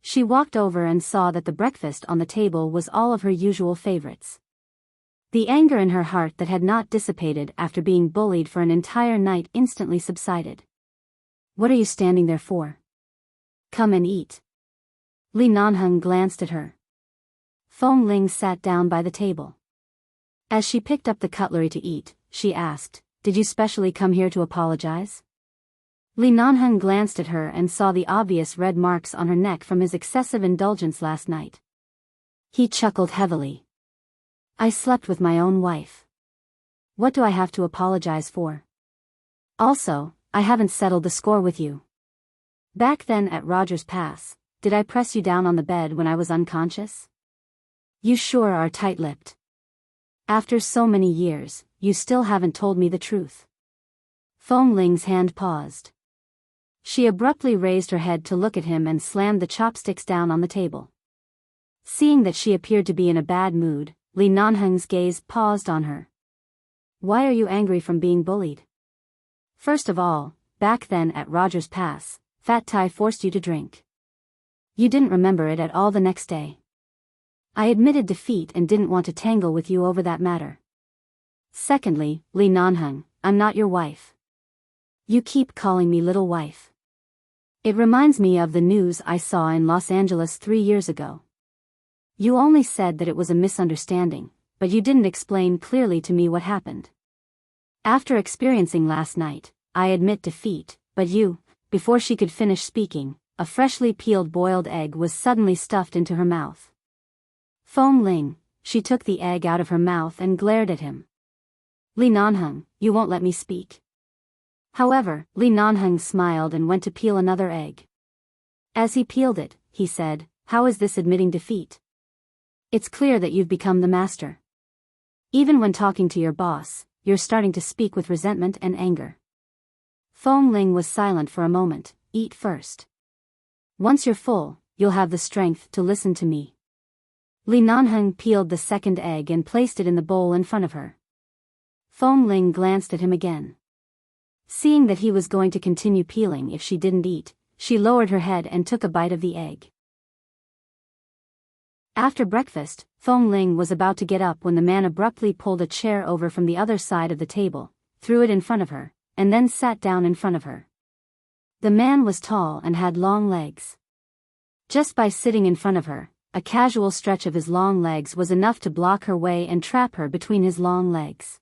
Speaker 1: She walked over and saw that the breakfast on the table was all of her usual favorites. The anger in her heart that had not dissipated after being bullied for an entire night instantly subsided. "What are you standing there for? Come and eat." Li Nanheng glanced at her. Feng Ling sat down by the table. As she picked up the cutlery to eat, she asked, "Did you specially come here to apologize?" Li Nanheng glanced at her and saw the obvious red marks on her neck from his excessive indulgence last night. He chuckled heavily. "I slept with my own wife. What do I have to apologize for? Also, I haven't settled the score with you. Back then at Rogers Pass, did I press you down on the bed when I was unconscious? You sure are tight-lipped. After so many years, you still haven't told me the truth." Feng Ling's hand paused. She abruptly raised her head to look at him and slammed the chopsticks down on the table. Seeing that she appeared to be in a bad mood, Li Nanheng's gaze paused on her. "Why are you angry from being bullied? First of all, back then at Rogers Pass, Fat Tai forced you to drink. You didn't remember it at all the next day. I admitted defeat and didn't want to tangle with you over that matter. Secondly, Li Nanheng, I'm not your wife. You keep calling me little wife. It reminds me of the news I saw in Los Angeles 3 years ago. You only said that it was a misunderstanding, but you didn't explain clearly to me what happened. After experiencing last night, I admit defeat, but you..." Before she could finish speaking, a freshly peeled boiled egg was suddenly stuffed into her mouth. Feng Ling, she took the egg out of her mouth and glared at him. "Li Nanheng, you won't let me speak." However, Li Nanheng smiled and went to peel another egg. As he peeled it, he said, "How is this admitting defeat? It's clear that you've become the master. Even when talking to your boss, you're starting to speak with resentment and anger." Feng Ling was silent for a moment. "Eat first. Once you're full, you'll have the strength to listen to me." Li Nanheng peeled the second egg and placed it in the bowl in front of her. Feng Ling glanced at him again. Seeing that he was going to continue peeling if she didn't eat, she lowered her head and took a bite of the egg. After breakfast, Feng Ling was about to get up when the man abruptly pulled a chair over from the other side of the table, threw it in front of her, and then sat down in front of her. The man was tall and had long legs. Just by sitting in front of her, a casual stretch of his long legs was enough to block her way and trap her between his long legs.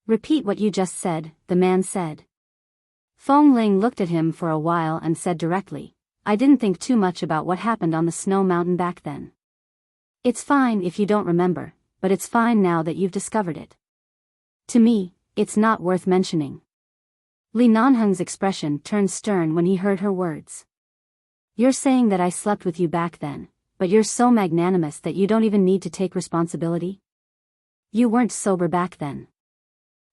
Speaker 1: "Repeat what you just said," the man said. Feng Ling looked at him for a while and said directly, "I didn't think too much about what happened on the snow mountain back then. It's fine if you don't remember, but it's fine now that you've discovered it. To me, it's not worth mentioning." Li Nanheng's expression turned stern when he heard her words. "You're saying that I slept with you back then, but you're so magnanimous that you don't even need to take responsibility? You weren't sober back then."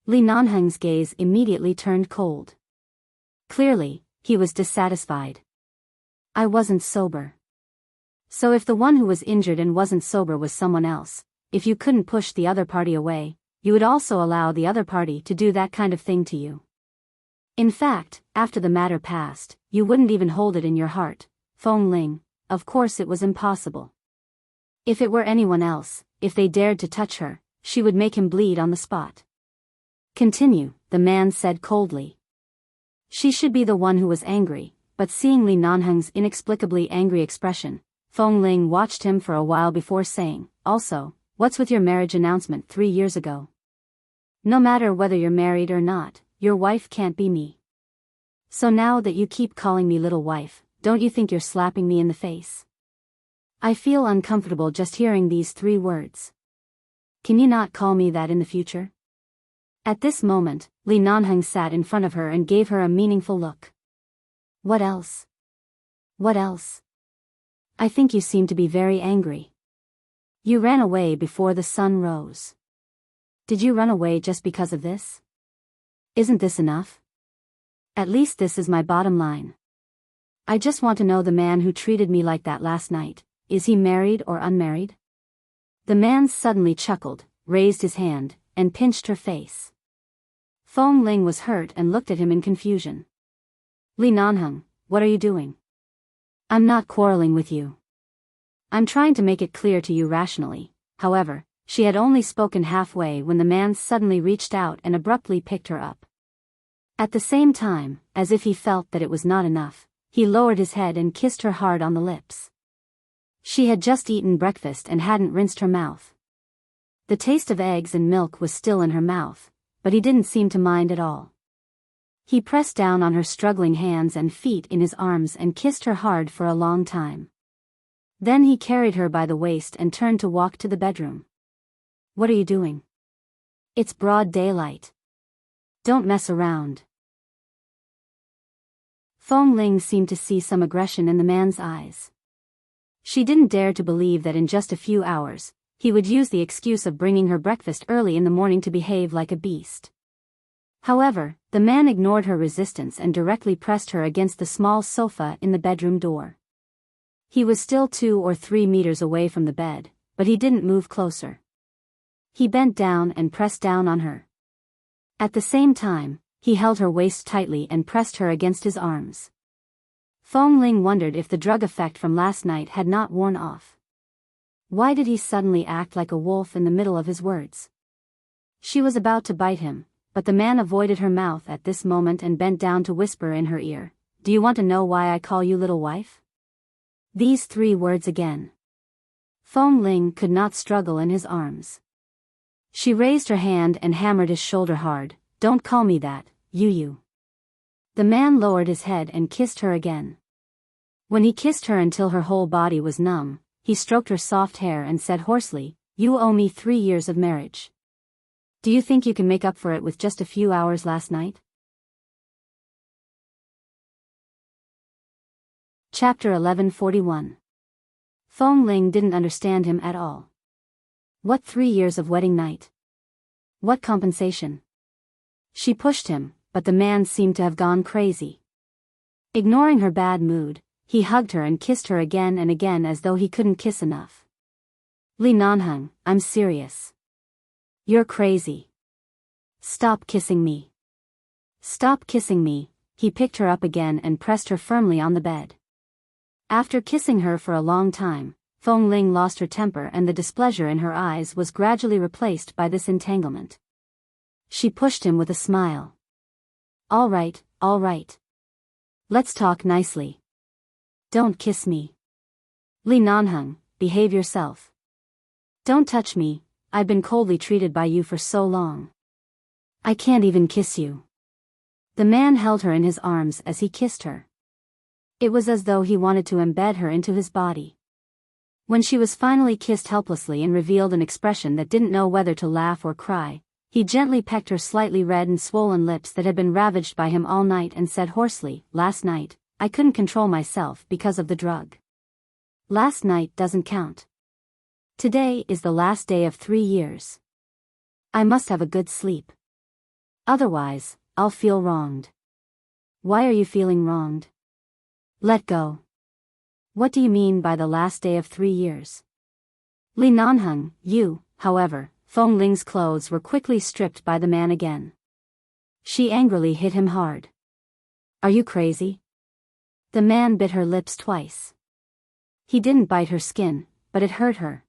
Speaker 1: Li Nanheng's gaze immediately turned cold. Clearly, he was dissatisfied. "I wasn't sober. So if the one who was injured and wasn't sober was someone else, if you couldn't push the other party away, you would also allow the other party to do that kind of thing to you. In fact, after the matter passed, you wouldn't even hold it in your heart, Feng Ling. Of course it was impossible. If it were anyone else, if they dared to touch her, she would make him bleed on the spot. Continue, the man said coldly. She should be the one who was angry, but seeing Li Nanheng's inexplicably angry expression, Feng Ling watched him for a while before saying, also, what's with your marriage announcement 3 years ago? No matter whether you're married or not, your wife can't be me. So now that you keep calling me little wife, don't you think you're slapping me in the face? I feel uncomfortable just hearing these 3 words. Can you not call me that in the future? At this moment, Li Nanheng sat in front of her and gave her a meaningful look. What else? What else? I think you seem to be very angry. You ran away before the sun rose. Did you run away just because of this? Isn't this enough? At least this is my bottom line. I just want to know the man who treated me like that last night, is he married or unmarried? The man suddenly chuckled, raised his hand, and pinched her face. Feng Ling was hurt and looked at him in confusion. Li Nanheng, what are you doing? I'm not quarreling with you. I'm trying to make it clear to you rationally. However, she had only spoken halfway when the man suddenly reached out and abruptly picked her up. At the same time, as if he felt that it was not enough, he lowered his head and kissed her hard on the lips. She had just eaten breakfast and hadn't rinsed her mouth. The taste of eggs and milk was still in her mouth, but he didn't seem to mind at all. He pressed down on her struggling hands and feet in his arms and kissed her hard for a long time. Then he carried her by the waist and turned to walk to the bedroom. What are you doing? It's broad daylight. Don't mess around. Feng Ling seemed to see some aggression in the man's eyes. She didn't dare to believe that in just a few hours, he would use the excuse of bringing her breakfast early in the morning to behave like a beast. However, the man ignored her resistance and directly pressed her against the small sofa in the bedroom door. He was still 2 or 3 meters away from the bed, but he didn't move closer. He bent down and pressed down on her. At the same time, he held her waist tightly and pressed her against his arms. Feng Ling wondered if the drug effect from last night had not worn off. Why did he suddenly act like a wolf in the middle of his words? She was about to bite him, but the man avoided her mouth at this moment and bent down to whisper in her ear, "Do you want to know why I call you little wife?" These 3 words again. Feng Ling could not struggle in his arms. She raised her hand and hammered his shoulder hard. "Don't call me that, you. The man lowered his head and kissed her again. When he kissed her until her whole body was numb, he stroked her soft hair and said hoarsely, "You owe me 3 years of marriage. Do you think you can make up for it with just a few hours last night?" Chapter 1141. Feng Ling didn't understand him at all. What 3 years of wedding night? What compensation? She pushed him, but the man seemed to have gone crazy. Ignoring her bad mood, he hugged her and kissed her again and again as though he couldn't kiss enough. "Li Nanheng, I'm serious. You're crazy. Stop kissing me. Stop kissing me." He picked her up again and pressed her firmly on the bed. After kissing her for a long time, Feng Ling lost her temper and the displeasure in her eyes was gradually replaced by this entanglement. She pushed him with a smile. All right. Let's talk nicely. Don't kiss me. Li Nanheng, behave yourself. Don't touch me, I've been coldly treated by you for so long. I can't even kiss you." The man held her in his arms as he kissed her. It was as though he wanted to embed her into his body. When she was finally kissed helplessly and revealed an expression that didn't know whether to laugh or cry, he gently pecked her slightly red and swollen lips that had been ravaged by him all night and said hoarsely, "Last night, I couldn't control myself because of the drug. Last night doesn't count. Today is the last day of 3 years. I must have a good sleep. Otherwise, I'll feel wronged." "Why are you feeling wronged?" "Let go." "What do you mean by the last day of 3 years?" "Li Nanheng, you," however, Feng Ling's clothes were quickly stripped by the man again. She angrily hit him hard. Are you crazy? The man bit her lips twice. He didn't bite her skin, but it hurt her.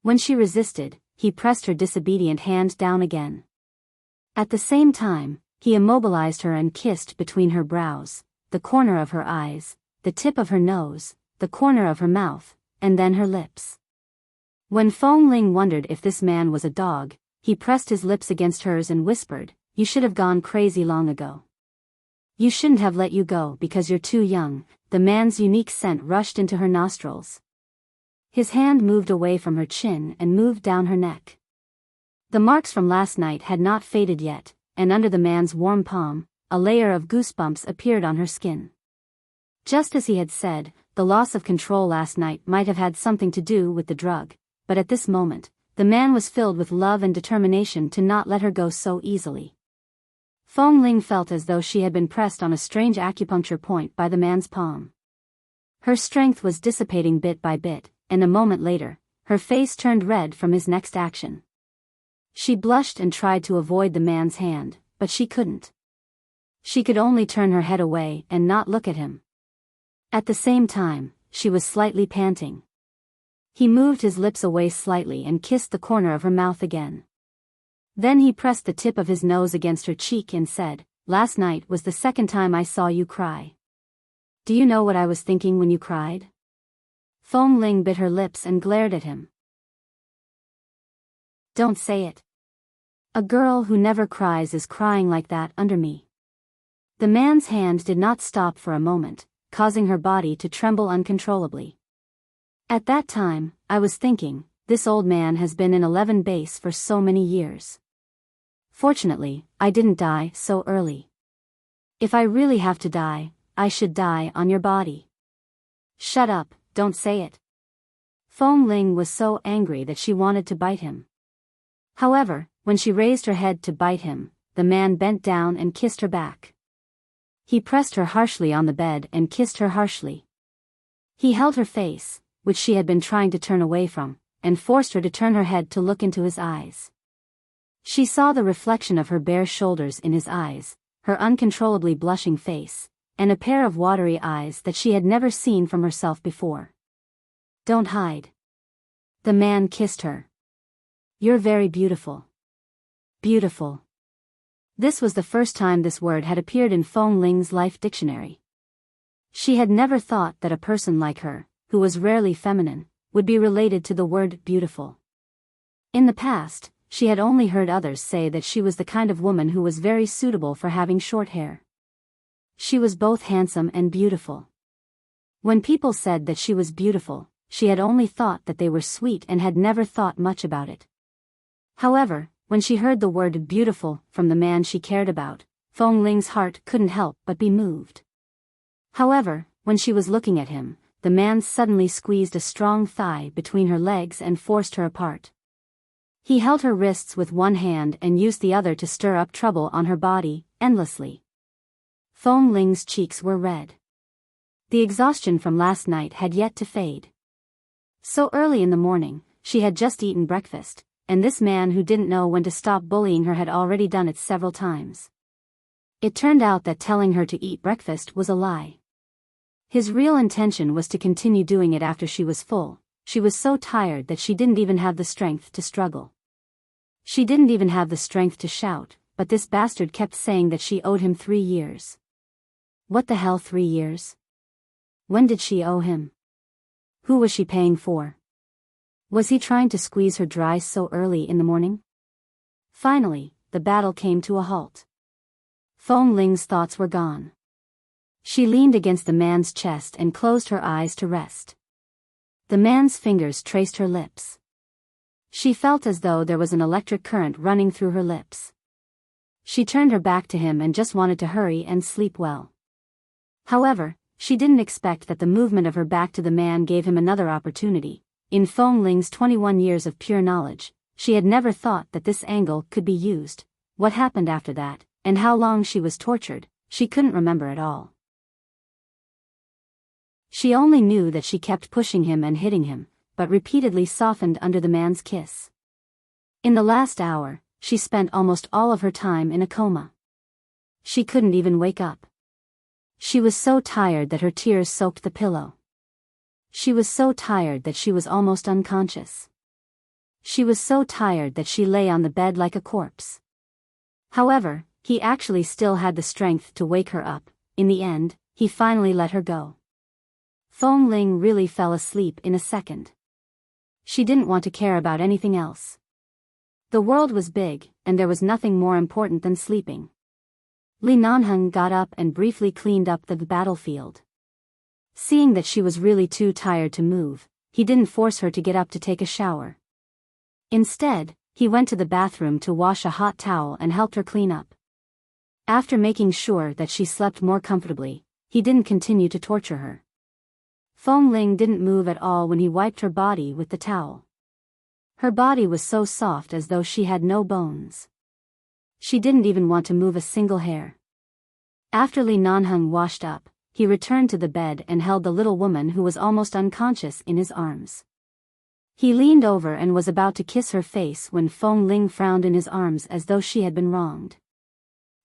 Speaker 1: When she resisted, he pressed her disobedient hand down again. At the same time, he immobilized her and kissed between her brows, the corner of her eyes, the tip of her nose, the corner of her mouth, and then her lips. When Feng Ling wondered if this man was a dog, he pressed his lips against hers and whispered, "You should have gone crazy long ago. You shouldn't have let you go because you're too young." The man's unique scent rushed into her nostrils. His hand moved away from her chin and moved down her neck. The marks from last night had not faded yet, and under the man's warm palm, a layer of goosebumps appeared on her skin. Just as he had said, the loss of control last night might have had something to do with the drug, but at this moment, the man was filled with love and determination to not let her go so easily. Feng Ling felt as though she had been pressed on a strange acupuncture point by the man's palm. Her strength was dissipating bit by bit, and a moment later, her face turned red from his next action. She blushed and tried to avoid the man's hand, but she couldn't. She could only turn her head away and not look at him. At the same time, she was slightly panting. He moved his lips away slightly and kissed the corner of her mouth again. Then he pressed the tip of his nose against her cheek and said, "Last night was the second time I saw you cry. Do you know what I was thinking when you cried?" Feng Ling bit her lips and glared at him. "Don't say it. A girl who never cries is crying like that under me." The man's hand did not stop for a moment, causing her body to tremble uncontrollably. "At that time, I was thinking, this old man has been in 11 base for so many years. Fortunately, I didn't die so early. If I really have to die, I should die on your body." "Shut up, don't say it." Feng Ling was so angry that she wanted to bite him. However, when she raised her head to bite him, the man bent down and kissed her back. He pressed her harshly on the bed and kissed her harshly. He held her face, which she had been trying to turn away from, and forced her to turn her head to look into his eyes. She saw the reflection of her bare shoulders in his eyes, her uncontrollably blushing face, and a pair of watery eyes that she had never seen from herself before. "Don't hide." The man kissed her. "You're very beautiful." Beautiful. This was the first time this word had appeared in Feng Ling's life dictionary. She had never thought that a person like her, who was rarely feminine, would be related to the word beautiful. In the past, she had only heard others say that she was the kind of woman who was very suitable for having short hair. She was both handsome and beautiful. When people said that she was beautiful, she had only thought that they were sweet and had never thought much about it. However, when she heard the word beautiful from the man she cared about, Feng Ling's heart couldn't help but be moved. However, when she was looking at him, the man suddenly squeezed a strong thigh between her legs and forced her apart. He held her wrists with one hand and used the other to stir up trouble on her body, endlessly. Feng Ling's cheeks were red. The exhaustion from last night had yet to fade. So early in the morning, she had just eaten breakfast, and this man who didn't know when to stop bullying her had already done it several times. It turned out that telling her to eat breakfast was a lie. His real intention was to continue doing it after she was full. She was so tired that she didn't even have the strength to struggle. She didn't even have the strength to shout, but this bastard kept saying that she owed him 3 years. What the hell, 3 years? When did she owe him? Who was she paying for? Was he trying to squeeze her dry so early in the morning? Finally, the battle came to a halt. Feng Ling's thoughts were gone. She leaned against the man's chest and closed her eyes to rest. The man's fingers traced her lips. She felt as though there was an electric current running through her lips. She turned her back to him and just wanted to hurry and sleep well. However, she didn't expect that the movement of her back to the man gave him another opportunity. In Feng Ling's 21 years of pure knowledge, she had never thought that this angle could be used. What happened after that, and how long she was tortured, she couldn't remember at all. She only knew that she kept pushing him and hitting him, but repeatedly softened under the man's kiss. In the last hour, she spent almost all of her time in a coma. She couldn't even wake up. She was so tired that her tears soaked the pillow. She was so tired that she was almost unconscious. She was so tired that she lay on the bed like a corpse. However, he actually still had the strength to wake her up. In the end, he finally let her go. Fong Ling really fell asleep in a second. She didn't want to care about anything else. The world was big, and there was nothing more important than sleeping. Li Nanheng got up and briefly cleaned up the battlefield. Seeing that she was really too tired to move, he didn't force her to get up to take a shower. Instead, he went to the bathroom to wash a hot towel and helped her clean up. After making sure that she slept more comfortably, he didn't continue to torture her. Fong Ling didn't move at all when he wiped her body with the towel. Her body was so soft as though she had no bones. She didn't even want to move a single hair. After Li Nanheng washed up, he returned to the bed and held the little woman who was almost unconscious in his arms. He leaned over and was about to kiss her face when Fong Ling frowned in his arms as though she had been wronged.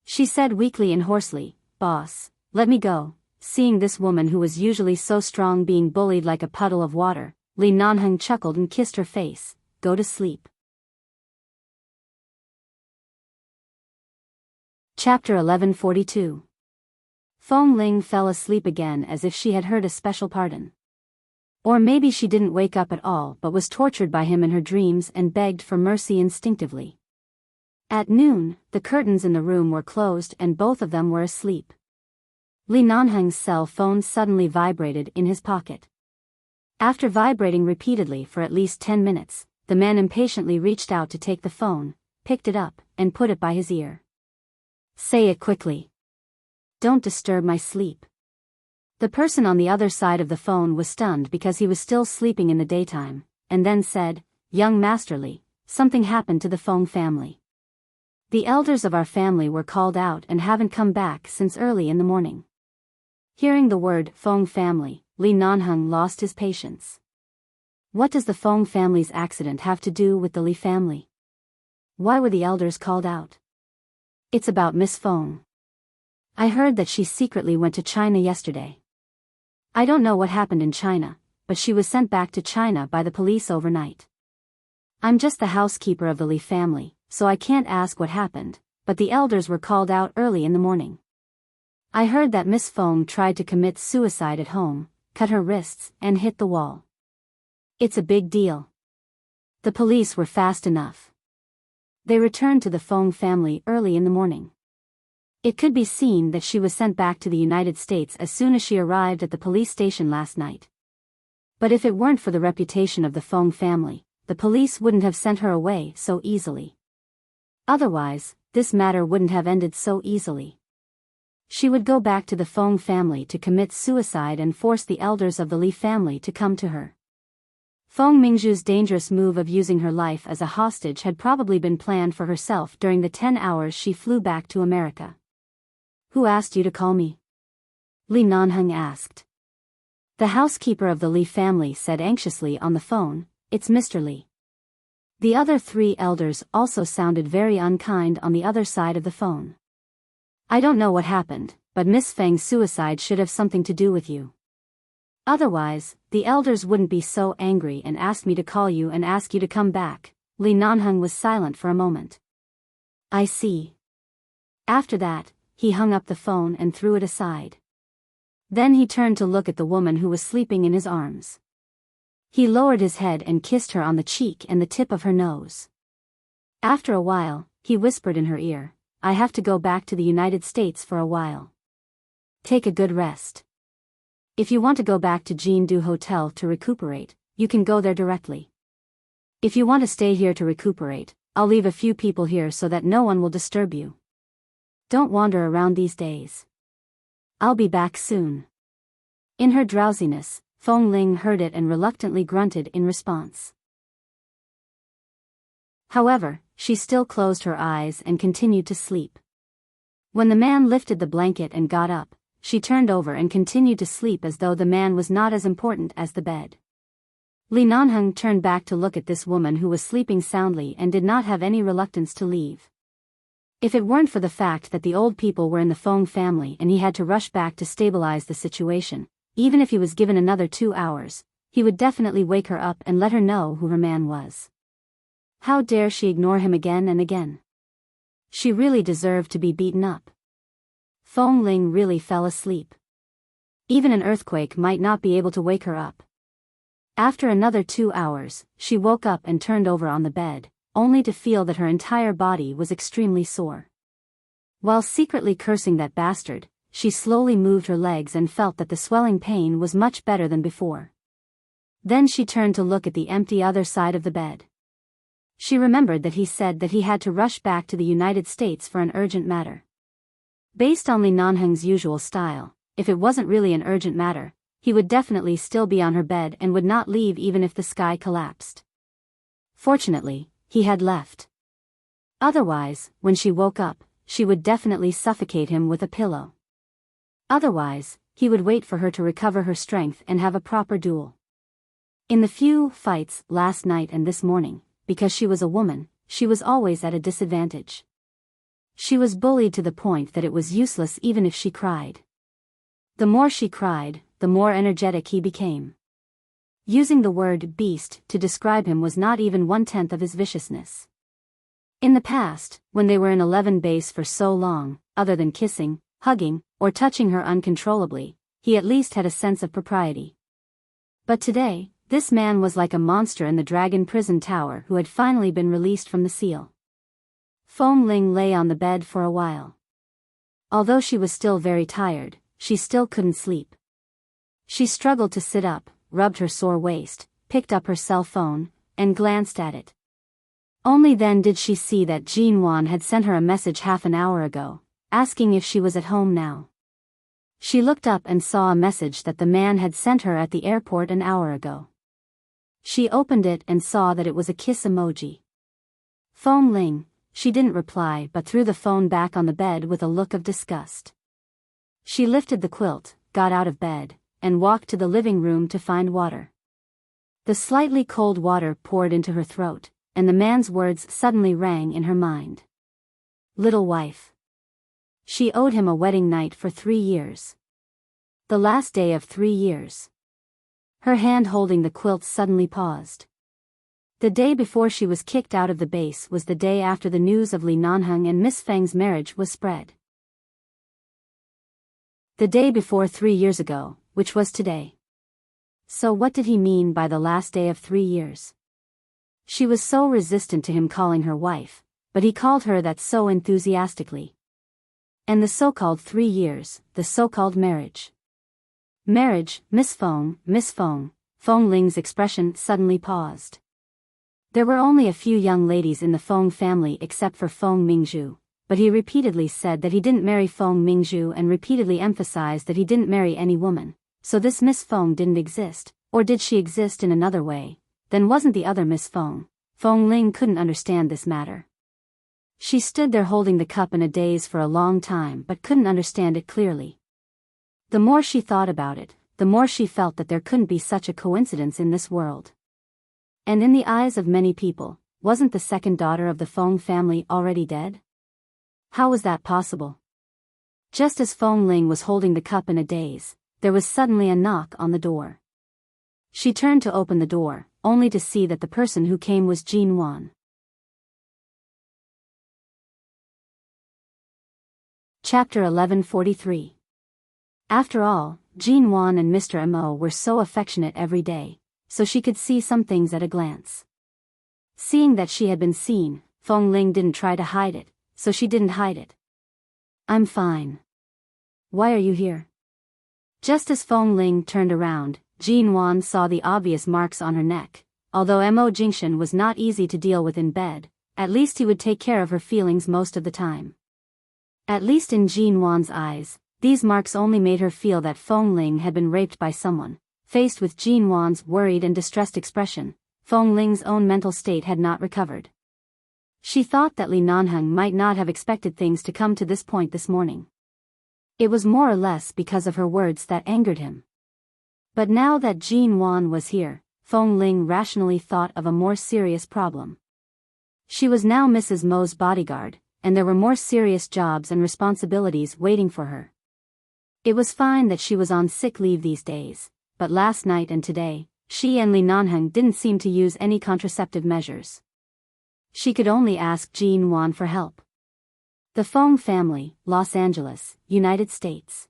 Speaker 1: She said weakly and hoarsely, "Boss, let me go." Seeing this woman who was usually so strong being bullied like a puddle of water, Li Nanheng chuckled and kissed her face. "Go to sleep." Chapter 1142. Fong Ling fell asleep again as if she had heard a special pardon. Or maybe she didn't wake up at all but was tortured by him in her dreams and begged for mercy instinctively. At noon, the curtains in the room were closed and both of them were asleep. Li Nanheng's cell phone suddenly vibrated in his pocket. After vibrating repeatedly for at least 10 minutes, the man impatiently reached out to take the phone, picked it up, and put it by his ear. "Say it quickly. Don't disturb my sleep." The person on the other side of the phone was stunned because he was still sleeping in the daytime, and then said, "Young Master Li, something happened to the Fong family. The elders of our family were called out and haven't come back since early in the morning." Hearing the word Fong family, Li Nanheng lost his patience. What does the Fong family's accident have to do with the Li family? Why were the elders called out? It's about Miss Fong. I heard that she secretly went to China yesterday. I don't know what happened in China, but she was sent back to China by the police overnight. I'm just the housekeeper of the Li family, so I can't ask what happened, but the elders were called out early in the morning. I heard that Miss Fong tried to commit suicide at home, cut her wrists, and hit the wall. It's a big deal. The police were fast enough. They returned to the Fong family early in the morning. It could be seen that she was sent back to the United States as soon as she arrived at the police station last night. But if it weren't for the reputation of the Fong family, the police wouldn't have sent her away so easily. Otherwise, this matter wouldn't have ended so easily. She would go back to the Fong family to commit suicide and force the elders of the Li family to come to her. Fong Mingzhu's dangerous move of using her life as a hostage had probably been planned for herself during the 10 hours she flew back to America. "Who asked you to call me?" Li Nanheng asked. The housekeeper of the Li family said anxiously on the phone, "It's Mr. Li." The other 3 elders also sounded very unkind on the other side of the phone. "I don't know what happened, but Miss Feng's suicide should have something to do with you. Otherwise, the elders wouldn't be so angry and ask me to call you and ask you to come back." Li Nanheng was silent for a moment. "I see." After that, he hung up the phone and threw it aside. Then he turned to look at the woman who was sleeping in his arms. He lowered his head and kissed her on the cheek and the tip of her nose. After a while, he whispered in her ear, "I have to go back to the United States for a while. Take a good rest. If you want to go back to Jindu Hotel to recuperate, you can go there directly. If you want to stay here to recuperate, I'll leave a few people here so that no one will disturb you. Don't wander around these days. I'll be back soon." In her drowsiness, Fong Ling heard it and reluctantly grunted in response. However, she still closed her eyes and continued to sleep. When the man lifted the blanket and got up, she turned over and continued to sleep as though the man was not as important as the bed. Li Nanheng turned back to look at this woman who was sleeping soundly and did not have any reluctance to leave. If it weren't for the fact that the old people were in the Feng family and he had to rush back to stabilize the situation, even if he was given another 2 hours, he would definitely wake her up and let her know who her man was. How dare she ignore him again and again? She really deserved to be beaten up. Feng Ling really fell asleep. Even an earthquake might not be able to wake her up. After another 2 hours, she woke up and turned over on the bed, only to feel that her entire body was extremely sore. While secretly cursing that bastard, she slowly moved her legs and felt that the swelling pain was much better than before. Then she turned to look at the empty other side of the bed. She remembered that he said that he had to rush back to the United States for an urgent matter. Based on Li Nanheng's usual style, if it wasn't really an urgent matter, he would definitely still be on her bed and would not leave even if the sky collapsed. Fortunately, he had left. Otherwise, when she woke up, she would definitely suffocate him with a pillow. Otherwise, he would wait for her to recover her strength and have a proper duel. In the few fights last night and this morning, because she was a woman, she was always at a disadvantage. She was bullied to the point that it was useless even if she cried. The more she cried, the more energetic he became. Using the word beast to describe him was not even 1/10 of his viciousness. In the past, when they were in 11 base for so long, other than kissing, hugging, or touching her uncontrollably, he at least had a sense of propriety. But today, this man was like a monster in the dragon prison tower who had finally been released from the seal. Feng Ling lay on the bed for a while. Although she was still very tired, she still couldn't sleep. She struggled to sit up, rubbed her sore waist, picked up her cell phone, and glanced at it. Only then did she see that Jean Wan had sent her a message half an hour ago, asking if she was at home now. She looked up and saw a message that the man had sent her at the airport an hour ago. She opened it and saw that it was a kiss emoji. Feng Ling, she didn't reply but threw the phone back on the bed with a look of disgust. She lifted the quilt, got out of bed, and walked to the living room to find water. The slightly cold water poured into her throat, and the man's words suddenly rang in her mind. Little wife. She owed him a wedding night for 3 years. The last day of 3 years. Her hand holding the quilt suddenly paused. The day before she was kicked out of the base was the day after the news of Li Nanheng and Miss Feng's marriage was spread. The day before 3 years ago, which was today. So what did he mean by the last day of 3 years? She was so resistant to him calling her wife, but he called her that so enthusiastically. And the so-called 3 years, the so-called marriage. Marriage, Miss Feng, Feng Ling's expression suddenly paused. There were only a few young ladies in the Feng family except for Feng Mingzhu, but he repeatedly said that he didn't marry Feng Mingzhu and repeatedly emphasized that he didn't marry any woman, so this Miss Feng didn't exist, or did she exist in another way? Then wasn't the other Miss Feng? Feng Ling couldn't understand this matter. She stood there holding the cup in a daze for a long time but couldn't understand it clearly. The more she thought about it, the more she felt that there couldn't be such a coincidence in this world. And in the eyes of many people, wasn't the second daughter of the Feng family already dead? How was that possible? Just as Feng Ling was holding the cup in a daze, there was suddenly a knock on the door. She turned to open the door, only to see that the person who came was Jean Wan. Chapter 1143. After all, Jean Wan and Mr. Mo were so affectionate every day, so she could see some things at a glance. Seeing that she had been seen, Feng Ling didn't try to hide it, so she didn't hide it. I'm fine. Why are you here? Just as Feng Ling turned around, Jean Wan saw the obvious marks on her neck. Although Mo Jingshan was not easy to deal with in bed, at least he would take care of her feelings most of the time. At least in Jean Wan's eyes, these marks only made her feel that Feng Ling had been raped by someone. Faced with Jean Wan's worried and distressed expression, Feng Ling's own mental state had not recovered. She thought that Li Nanheng might not have expected things to come to this point this morning. It was more or less because of her words that angered him. But now that Jean Wan was here, Fong Ling rationally thought of a more serious problem. She was now Mrs. Mo's bodyguard, and there were more serious jobs and responsibilities waiting for her. It was fine that she was on sick leave these days, but last night and today, she and Li Nanheng didn't seem to use any contraceptive measures. She could only ask Jean Wan for help. The Fong family, Los Angeles, United States.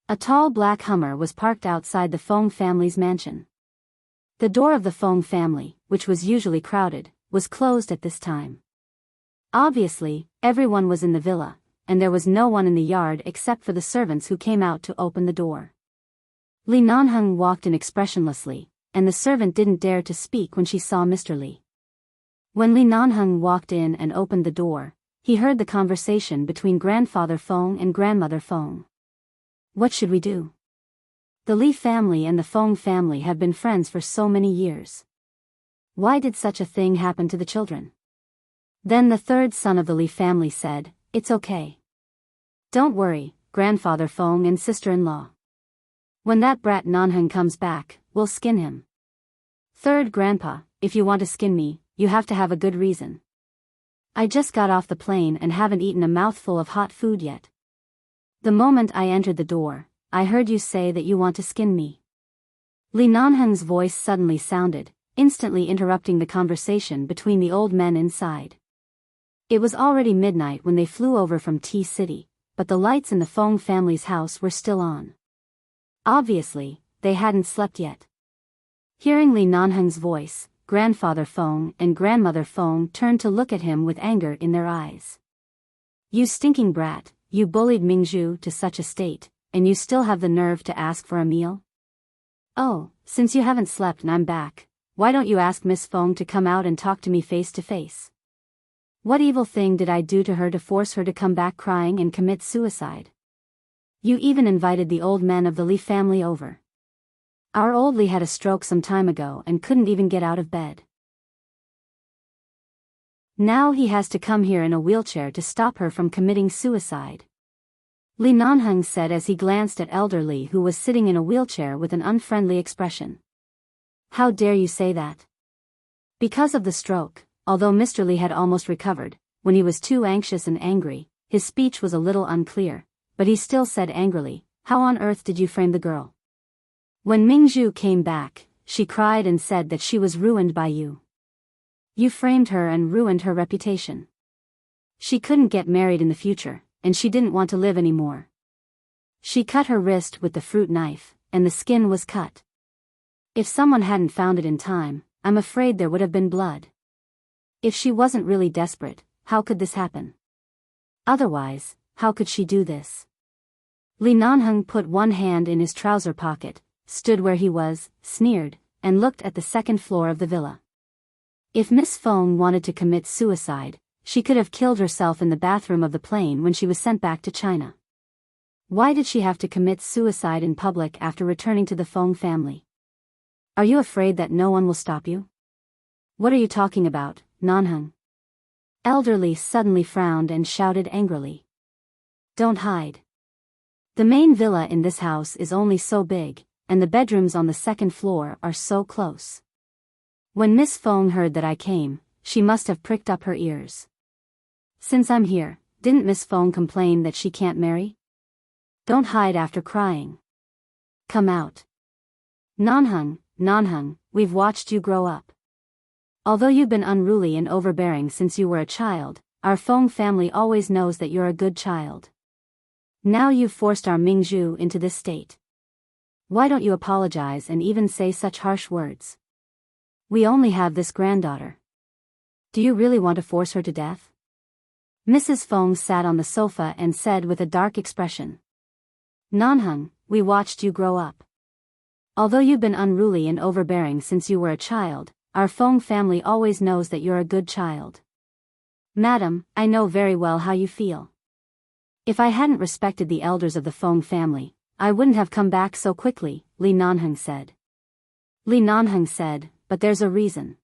Speaker 1: A tall black Hummer was parked outside the Fong family's mansion. The door of the Fong family, which was usually crowded, was closed at this time. Obviously, everyone was in the villa, and there was no one in the yard except for the servants who came out to open the door. Li Nanheng walked in expressionlessly, and the servant didn't dare to speak when she saw Mr. Li. When Li Nanheng walked in and opened the door, he heard the conversation between Grandfather Fong and Grandmother Fong. What should we do? The Li family and the Fong family have been friends for so many years. Why did such a thing happen to the children? Then the third son of the Li family said, "It's okay. Don't worry, Grandfather Fong and sister-in-law. When that brat Nanheng comes back, we'll skin him." "Third Grandpa, if you want to skin me, you have to have a good reason. I just got off the plane and haven't eaten a mouthful of hot food yet. The moment I entered the door, I heard you say that you want to skin me." Li Nanheng's voice suddenly sounded, instantly interrupting the conversation between the old men inside. It was already midnight when they flew over from T-City, but the lights in the Fong family's house were still on. Obviously, they hadn't slept yet. Hearing Li Nanheng's voice, Grandfather Fong and Grandmother Fong turned to look at him with anger in their eyes. "You stinking brat, you bullied Mingzhu to such a state, and you still have the nerve to ask for a meal? Oh, since you haven't slept and I'm back, why don't you ask Miss Fong to come out and talk to me face to face? What evil thing did I do to her to force her to come back crying and commit suicide? You even invited the old men of the Li family over. Our old Li had a stroke some time ago and couldn't even get out of bed. Now he has to come here in a wheelchair to stop her from committing suicide." Li Nanheng said as he glanced at Elder Li, who was sitting in a wheelchair with an unfriendly expression. "How dare you say that?" Because of the stroke, although Mr. Li had almost recovered, when he was too anxious and angry, his speech was a little unclear, but he still said angrily, "How on earth did you frame the girl? When Mingzhu came back, she cried and said that she was ruined by you. You framed her and ruined her reputation. She couldn't get married in the future, and she didn't want to live anymore. She cut her wrist with the fruit knife, and the skin was cut. If someone hadn't found it in time, I'm afraid there would have been blood. If she wasn't really desperate, how could this happen? Otherwise, how could she do this?" Li Nanheng put one hand in his trouser pocket, stood where he was, sneered, and looked at the second floor of the villa. If Miss Fong wanted to commit suicide, she could have killed herself in the bathroom of the plane when she was sent back to China. Why did she have to commit suicide in public after returning to the Fong family? Are you afraid that no one will stop you? What are you talking about, Nanheng? Elder Li suddenly frowned and shouted angrily. "Don't hide. The main villa in this house is only so big, and the bedrooms on the second floor are so close. When Miss Fong heard that I came, she must have pricked up her ears. Since I'm here, didn't Miss Fong complain that she can't marry? Don't hide after crying. Come out. Nanheng, we've watched you grow up. Although you've been unruly and overbearing since you were a child, our Fong family always knows that you're a good child. Now you've forced our Mingzhu into this state. Why don't you apologize and even say such harsh words? We only have this granddaughter. Do you really want to force her to death?" Mrs. Fong sat on the sofa and said with a dark expression. "Nanheng, we watched you grow up. Although you've been unruly and overbearing since you were a child, our Fong family always knows that you're a good child. Madam, I know very well how you feel. If I hadn't respected the elders of the Fong family, I wouldn't have come back so quickly," Li Nanheng said. Li Nanheng said, "But there's a reason.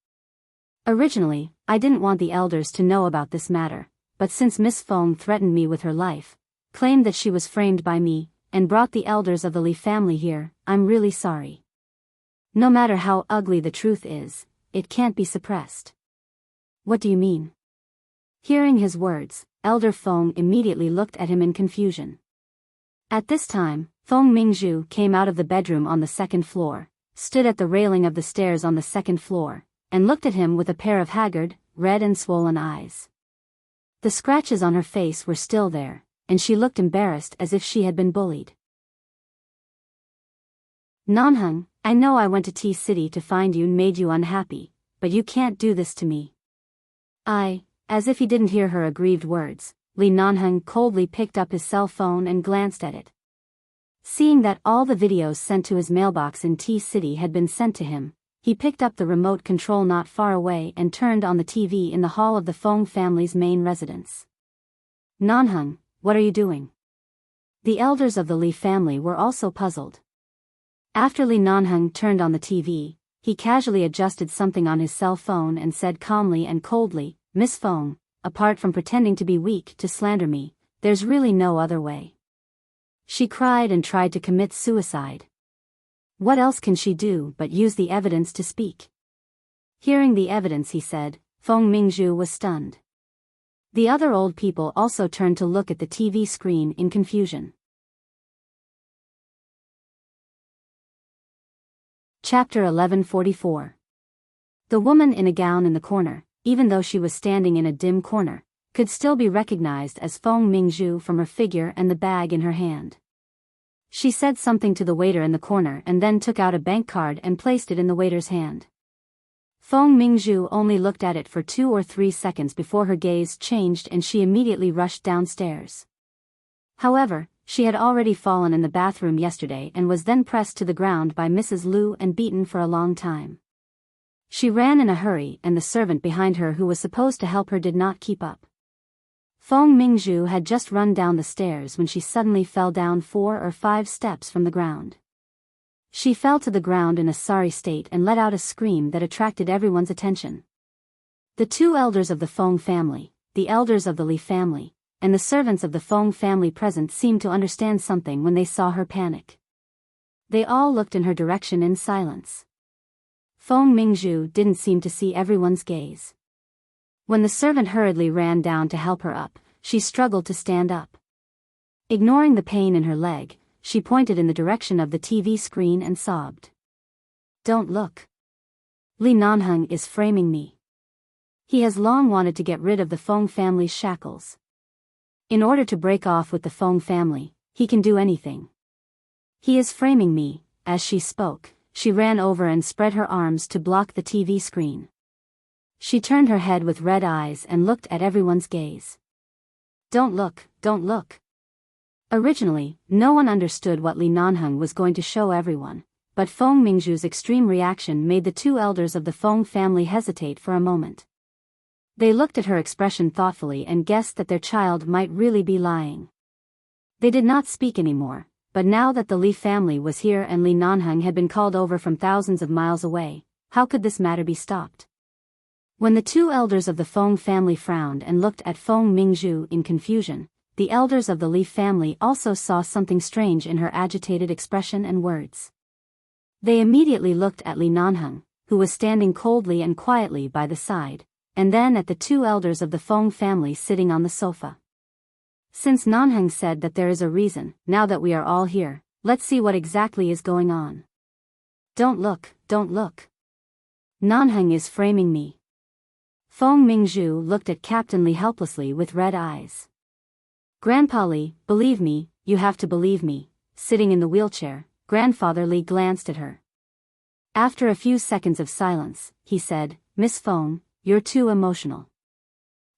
Speaker 1: Originally, I didn't want the elders to know about this matter, but since Miss Fong threatened me with her life, claimed that she was framed by me, and brought the elders of the Li family here, I'm really sorry. No matter how ugly the truth is, it can't be suppressed. What do you mean? Hearing his words, Elder Feng immediately looked at him in confusion. At this time, Feng Mingzhu came out of the bedroom on the second floor, stood at the railing of the stairs on the second floor, and looked at him with a pair of haggard, red and swollen eyes. The scratches on her face were still there, and she looked embarrassed as if she had been bullied. Nanheng, I know I went to Tea City to find you and made you unhappy, but you can't do this to me. As if he didn't hear her aggrieved words, Li Nanheng coldly picked up his cell phone and glanced at it. Seeing that all the videos sent to his mailbox in Tea City had been sent to him, he picked up the remote control not far away and turned on the TV in the hall of the Feng family's main residence. Nanheng, what are you doing? The elders of the Li family were also puzzled. After Li Nanheng turned on the TV, he casually adjusted something on his cell phone and said calmly and coldly, Miss Feng, apart from pretending to be weak to slander me, there's really no other way. She cried and tried to commit suicide. What else can she do but use the evidence to speak? Hearing the evidence, he said, Feng Mingzhu was stunned. The other old people also turned to look at the TV screen in confusion. Chapter 1144. The woman in a gown in the corner, even though she was standing in a dim corner, could still be recognized as Feng Mingzhu from her figure and the bag in her hand. She said something to the waiter in the corner and then took out a bank card and placed it in the waiter's hand. Feng Mingzhu only looked at it for 2 or 3 seconds before her gaze changed and she immediately rushed downstairs. However, she had already fallen in the bathroom yesterday and was then pressed to the ground by Mrs. Liu and beaten for a long time. She ran in a hurry and the servant behind her who was supposed to help her did not keep up. Feng Mingzhu had just run down the stairs when she suddenly fell down 4 or 5 steps from the ground. She fell to the ground in a sorry state and let out a scream that attracted everyone's attention. The 2 elders of the Feng family, the elders of the Li family, and the servants of the Feng family present seemed to understand something when they saw her panic. They all looked in her direction in silence. Feng Mingzhu didn't seem to see everyone's gaze. When the servant hurriedly ran down to help her up, she struggled to stand up. Ignoring the pain in her leg, she pointed in the direction of the TV screen and sobbed. Don't look. Li Nanheng is framing me. He has long wanted to get rid of the Feng family's shackles. In order to break off with the Feng family, he can do anything. He is framing me. As she spoke, she ran over and spread her arms to block the TV screen. She turned her head with red eyes and looked at everyone's gaze. Don't look, don't look. Originally, no one understood what Li Nanheng was going to show everyone, but Feng Mingzhu's extreme reaction made the 2 elders of the Feng family hesitate for a moment. They looked at her expression thoughtfully and guessed that their child might really be lying. They did not speak anymore, but now that the Li family was here and Li Nanheng had been called over from thousands of miles away, how could this matter be stopped? When the 2 elders of the Feng family frowned and looked at Feng Mingzhu in confusion, the elders of the Li family also saw something strange in her agitated expression and words. They immediately looked at Li Nanheng, who was standing coldly and quietly by the side, and then at the 2 elders of the Feng family sitting on the sofa. Since Nanheng said that there is a reason, now that we are all here, let's see what exactly is going on. Don't look, don't look. Nanheng is framing me. Feng Mingzhu looked at Captain Li helplessly with red eyes. Grandpa Li, believe me, you have to believe me. Sitting in the wheelchair, Grandfather Li glanced at her. After a few seconds of silence, he said, Miss Feng, you're too emotional.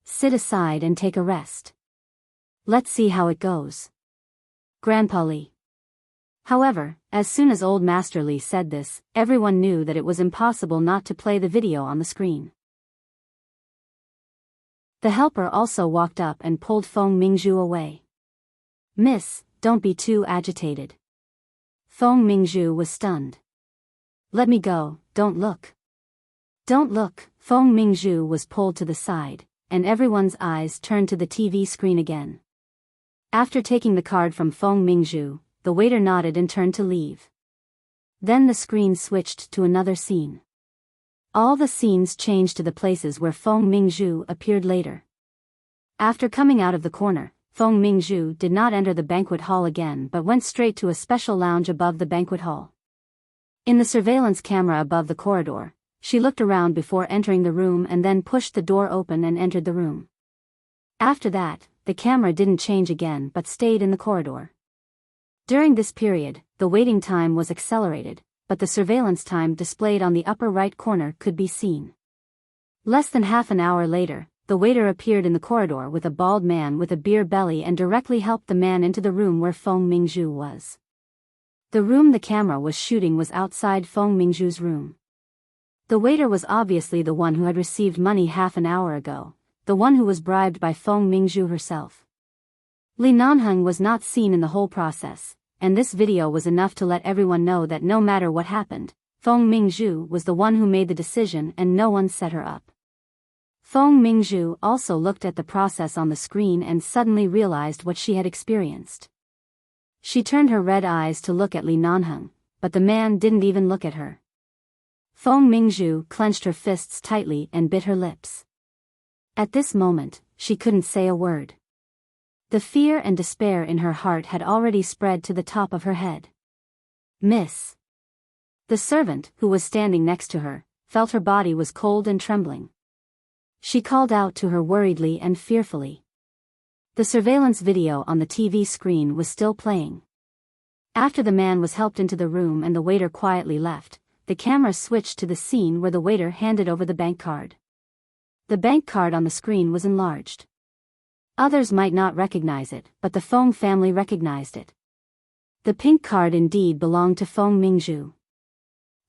Speaker 1: Sit aside and take a rest. Let's see how it goes. Grandpa Li. However, as soon as Old Master Li said this, everyone knew that it was impossible not to play the video on the screen. The helper also walked up and pulled Feng Mingzhu away. Miss, don't be too agitated. Feng Mingzhu was stunned. Let me go, don't look. Don't look. Feng Mingzhu was pulled to the side, and everyone's eyes turned to the TV screen again. After taking the card from Feng Mingzhu, the waiter nodded and turned to leave. Then the screen switched to another scene. All the scenes changed to the places where Feng Mingzhu appeared later. After coming out of the corner, Feng Mingzhu did not enter the banquet hall again but went straight to a special lounge above the banquet hall. In the surveillance camera above the corridor, she looked around before entering the room and then pushed the door open and entered the room. After that, the camera didn't change again but stayed in the corridor. During this period, the waiting time was accelerated, but the surveillance time displayed on the upper right corner could be seen. Less than half an hour later, the waiter appeared in the corridor with a bald man with a beer belly and directly helped the man into the room where Feng Mingzhu was. The room the camera was shooting was outside Feng Mingzhu's room. The waiter was obviously the one who had received money half an hour ago, the one who was bribed by Feng Mingzhu herself. Li Nanheng was not seen in the whole process, and this video was enough to let everyone know that no matter what happened, Feng Mingzhu was the one who made the decision and no one set her up. Feng Mingzhu also looked at the process on the screen and suddenly realized what she had experienced. She turned her red eyes to look at Li Nanheng, but the man didn't even look at her. Feng Mingzhu clenched her fists tightly and bit her lips. At this moment, she couldn't say a word. The fear and despair in her heart had already spread to the top of her head. "Miss." The servant, who was standing next to her, felt her body was cold and trembling. She called out to her worriedly and fearfully. The surveillance video on the TV screen was still playing. After the man was helped into the room and the waiter quietly left, the camera switched to the scene where the waiter handed over the bank card. The bank card on the screen was enlarged. Others might not recognize it, but the Feng family recognized it. The pink card indeed belonged to Feng Mingzhu.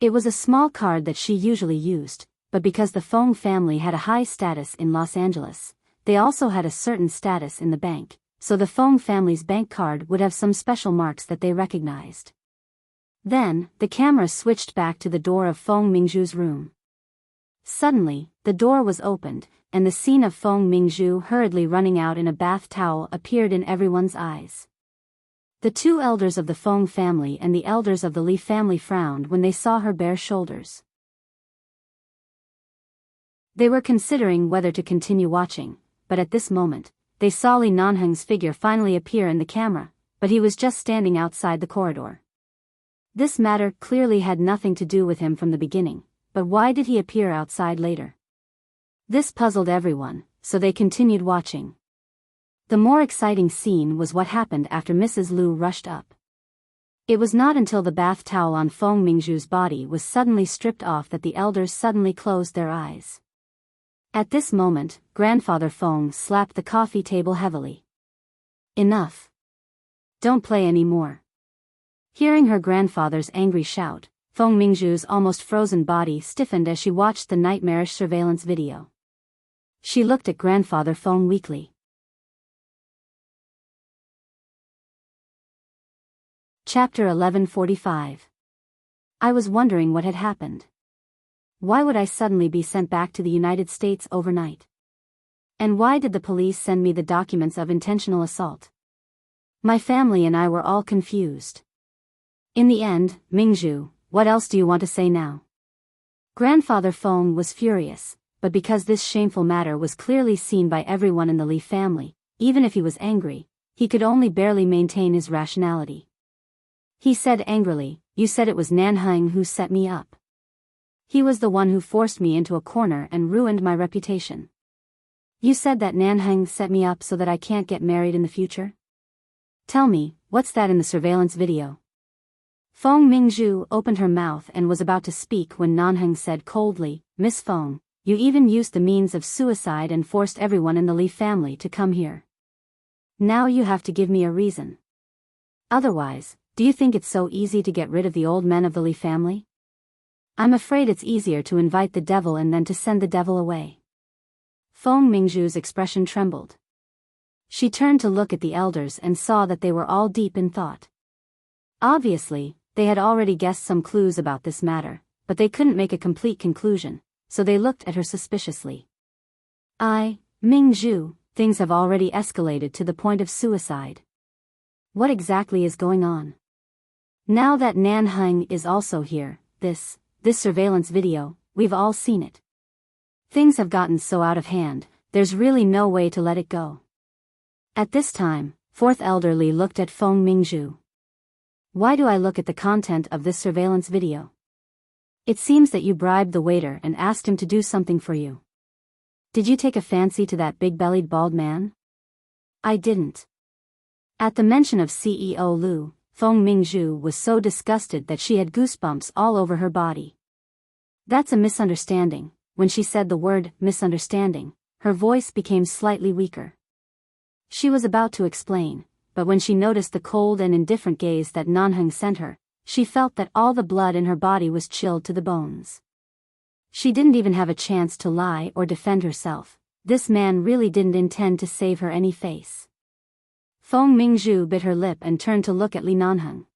Speaker 1: It was a small card that she usually used, but because the Feng family had a high status in Los Angeles, they also had a certain status in the bank, so the Feng family's bank card would have some special marks that they recognized. Then, the camera switched back to the door of Feng Mingzhu's room. Suddenly, the door was opened, and the scene of Feng Mingzhu hurriedly running out in a bath towel appeared in everyone's eyes. The two elders of the Feng family and the elders of the Li family frowned when they saw her bare shoulders. They were considering whether to continue watching, but at this moment, they saw Li Nanheng's figure finally appear in the camera, but he was just standing outside the corridor. This matter clearly had nothing to do with him from the beginning, but why did he appear outside later? This puzzled everyone, so they continued watching. The more exciting scene was what happened after Mrs. Liu rushed up. It was not until the bath towel on Feng Mingzhu's body was suddenly stripped off that the elders suddenly closed their eyes. At this moment, Grandfather Feng slapped the coffee table heavily. "Enough. Don't play any more." Hearing her grandfather's angry shout, Feng Mingzhu's almost frozen body stiffened as she watched the nightmarish surveillance video. She looked at Grandfather Feng weakly. Chapter 1145. I was wondering what had happened. Why would I suddenly be sent back to the United States overnight? And why did the police send me the documents of intentional assault? My family and I were all confused. In the end, Mingzhu, what else do you want to say now? Grandfather Feng was furious, but because this shameful matter was clearly seen by everyone in the Li family, even if he was angry, he could only barely maintain his rationality. He said angrily, "You said it was Nanheng who set me up. He was the one who forced me into a corner and ruined my reputation. You said that Nanheng set me up so that I can't get married in the future? Tell me, what's that in the surveillance video?" Feng Mingzhu opened her mouth and was about to speak when Nanheng said coldly, "Miss Feng, you even used the means of suicide and forced everyone in the Li family to come here. Now you have to give me a reason. Otherwise, do you think it's so easy to get rid of the old men of the Li family? I'm afraid it's easier to invite the devil and then to send the devil away." Feng Mingzhu's expression trembled. She turned to look at the elders and saw that they were all deep in thought. Obviously, they had already guessed some clues about this matter, but they couldn't make a complete conclusion, so they looked at her suspiciously. Mingzhu, things have already escalated to the point of suicide. What exactly is going on?" Now that Nan Heng is also here, this surveillance video, we've all seen it. Things have gotten so out of hand, there's really no way to let it go. At this time, fourth elderly looked at Feng Mingzhu. Why do I look at the content of this surveillance video? It seems that you bribed the waiter and asked him to do something for you. Did you take a fancy to that big-bellied bald man? I didn't. At the mention of CEO Lu, Feng Mingzhu was so disgusted that she had goosebumps all over her body. That's a misunderstanding. When she said the word misunderstanding, her voice became slightly weaker. She was about to explain, but when she noticed the cold and indifferent gaze that Nanheng sent her, she felt that all the blood in her body was chilled to the bones. She didn't even have a chance to lie or defend herself. This man really didn't intend to save her any face. Feng Mingzhu bit her lip and turned to look at Li Nanheng.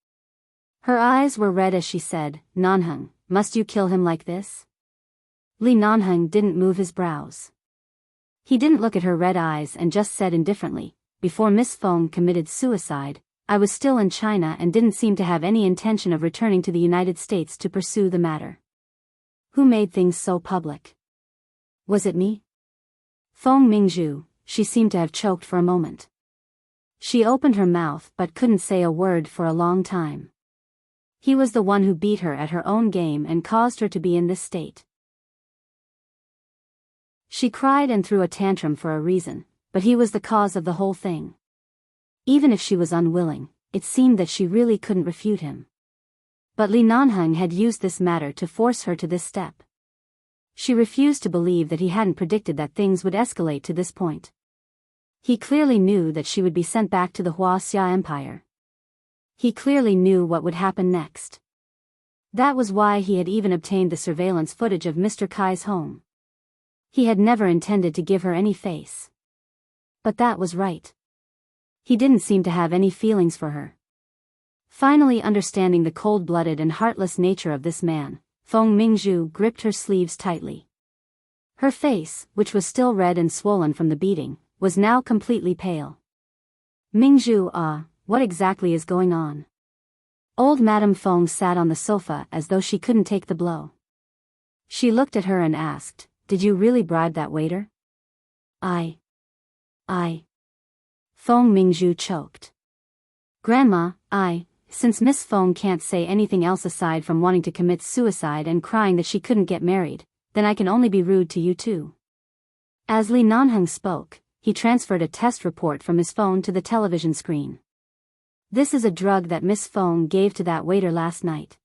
Speaker 1: Her eyes were red as she said, Nanheng, must you kill him like this? Li Nanheng didn't move his brows. He didn't look at her red eyes and just said indifferently, before Miss Feng committed suicide, I was still in China and didn't seem to have any intention of returning to the United States to pursue the matter. Who made things so public? Was it me? Feng Mingzhu, she seemed to have choked for a moment. She opened her mouth but couldn't say a word for a long time. He was the one who beat her at her own game and caused her to be in this state. She cried and threw a tantrum for a reason, but he was the cause of the whole thing. Even if she was unwilling, it seemed that she really couldn't refute him. But Li Nanheng had used this matter to force her to this step. She refused to believe that he hadn't predicted that things would escalate to this point. He clearly knew that she would be sent back to the Huaxia Empire. He clearly knew what would happen next. That was why he had even obtained the surveillance footage of Mr. Kai's home. He had never intended to give her any face. But that was right. He didn't seem to have any feelings for her. Finally understanding the cold-blooded and heartless nature of this man, Feng Mingzhu gripped her sleeves tightly. Her face, which was still red and swollen from the beating, was now completely pale. Mingzhu, what exactly is going on? Old Madame Feng sat on the sofa as though she couldn't take the blow. She looked at her and asked, did you really bribe that waiter? I. Feng Mingzhu choked. Grandma, since Miss Feng can't say anything else aside from wanting to commit suicide and crying that she couldn't get married, then I can only be rude to you too. As Li Nanheng spoke, he transferred a test report from his phone to the television screen. This is a drug that Miss Feng gave to that waiter last night.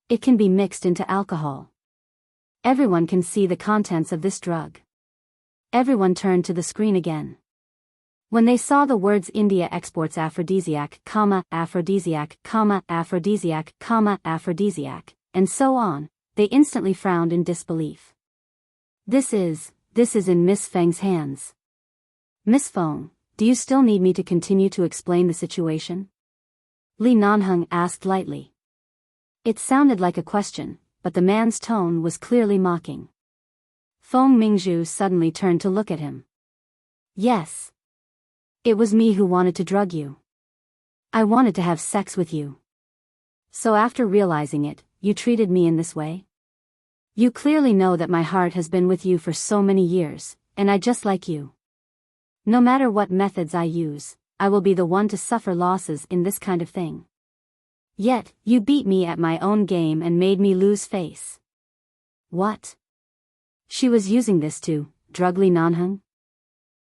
Speaker 1: It can be mixed into alcohol. Everyone can see the contents of this drug. Everyone turned to the screen again. When they saw the words India exports aphrodisiac, aphrodisiac, aphrodisiac, aphrodisiac, and so on, they instantly frowned in disbelief. This is in Miss Feng's hands. Miss Feng, do you still need me to continue to explain the situation? Li Nanheng asked lightly. It sounded like a question, but the man's tone was clearly mocking. Feng Mingzhu suddenly turned to look at him. Yes. It was me who wanted to drug you. I wanted to have sex with you. So after realizing it, you treated me in this way? You clearly know that my heart has been with you for so many years, and I just like you. No matter what methods I use, I will be the one to suffer losses in this kind of thing. Yet, you beat me at my own game and made me lose face. What? She was using this to drug Li Nanheng?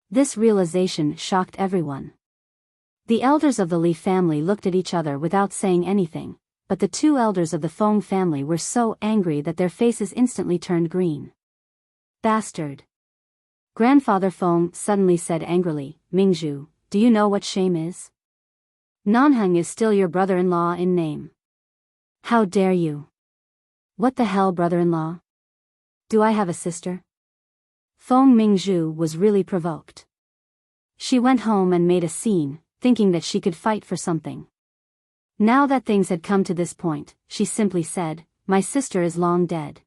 Speaker 1: This realization shocked everyone. The elders of the Li family looked at each other without saying anything, but the two elders of the Feng family were so angry that their faces instantly turned green. Bastard! Grandfather Feng suddenly said angrily, Mingzhu, do you know what shame is? Nanheng is still your brother-in-law in name. How dare you? What the hell, brother-in-law? Do I have a sister? Feng Mingzhu was really provoked. She went home and made a scene, thinking that she could fight for something. Now that things had come to this point, she simply said, my sister is long dead.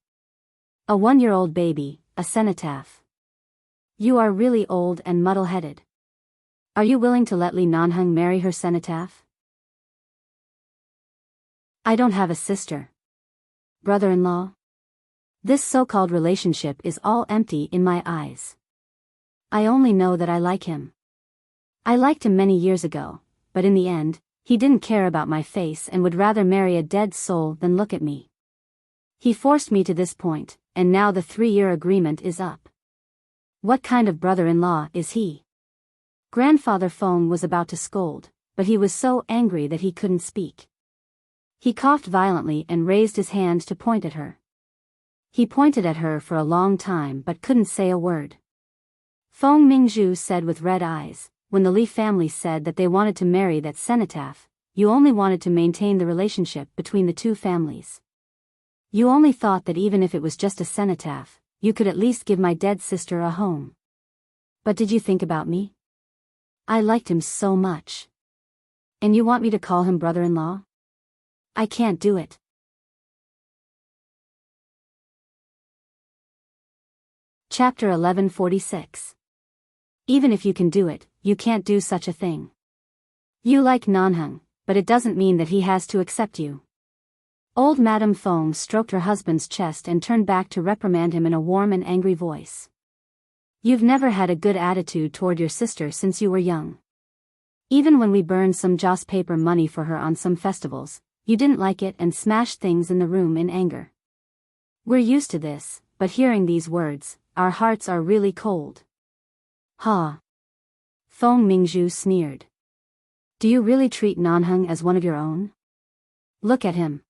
Speaker 1: A 1-year-old baby, a cenotaph. You are really old and muddle-headed. Are you willing to let Li Nanheng marry her cenotaph? I don't have a sister. Brother-in-law? This so-called relationship is all empty in my eyes. I only know that I like him. I liked him many years ago, but in the end, he didn't care about my face and would rather marry a dead soul than look at me. He forced me to this point, and now the 3-year agreement is up. What kind of brother-in-law is he? Grandfather Feng was about to scold, but he was so angry that he couldn't speak. He coughed violently and raised his hand to point at her. He pointed at her for a long time but couldn't say a word. Feng Mingzhu said with red eyes, when the Li family said that they wanted to marry that cenotaph, you only wanted to maintain the relationship between the two families. You only thought that even if it was just a cenotaph, you could at least give my dead sister a home. But did you think about me? I liked him so much. And you want me to call him brother-in-law? I can't do it. Chapter 1146. Even if you can do it, you can't do such a thing. You like Nanheng, but it doesn't mean that he has to accept you. Old Madame Feng stroked her husband's chest and turned back to reprimand him in a warm and angry voice. You've never had a good attitude toward your sister since you were young. Even when we burned some joss paper money for her on some festivals, you didn't like it and smashed things in the room in anger. We're used to this, but hearing these words, our hearts are really cold. Ha! Feng Mingzhu sneered. Do you really treat Nanheng as one of your own? Look at him.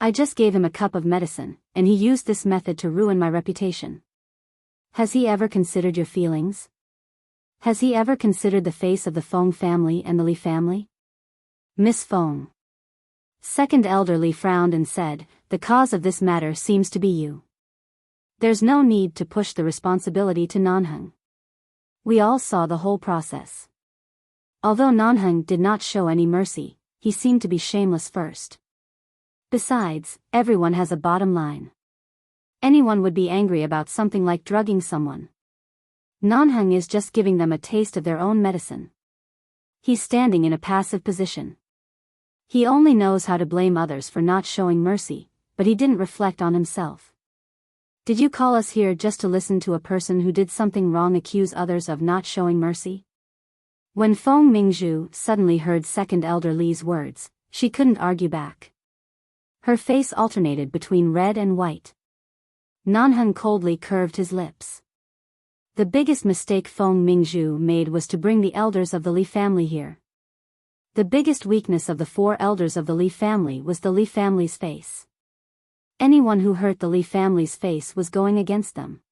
Speaker 1: I just gave him a cup of medicine, and he used this method to ruin my reputation. Has he ever considered your feelings? Has he ever considered the face of the Feng family and the Li family? Miss Feng. Second elder Li frowned and said, the cause of this matter seems to be you. There's no need to push the responsibility to Nanheng. We all saw the whole process. Although Nanheng did not show any mercy, he seemed to be shameless first. Besides, everyone has a bottom line. Anyone would be angry about something like drugging someone. Nanheng is just giving them a taste of their own medicine. He's standing in a passive position. He only knows how to blame others for not showing mercy, but he didn't reflect on himself. Did you call us here just to listen to a person who did something wrong accuse others of not showing mercy? When Feng Mingzhu suddenly heard Second Elder Li's words, she couldn't argue back. Her face alternated between red and white. Nanheng coldly curved his lips. The biggest mistake Feng Mingzhu made was to bring the elders of the Li family here. The biggest weakness of the 4 elders of the Li family was the Li family's face. Anyone who hurt the Li family's face was going against them.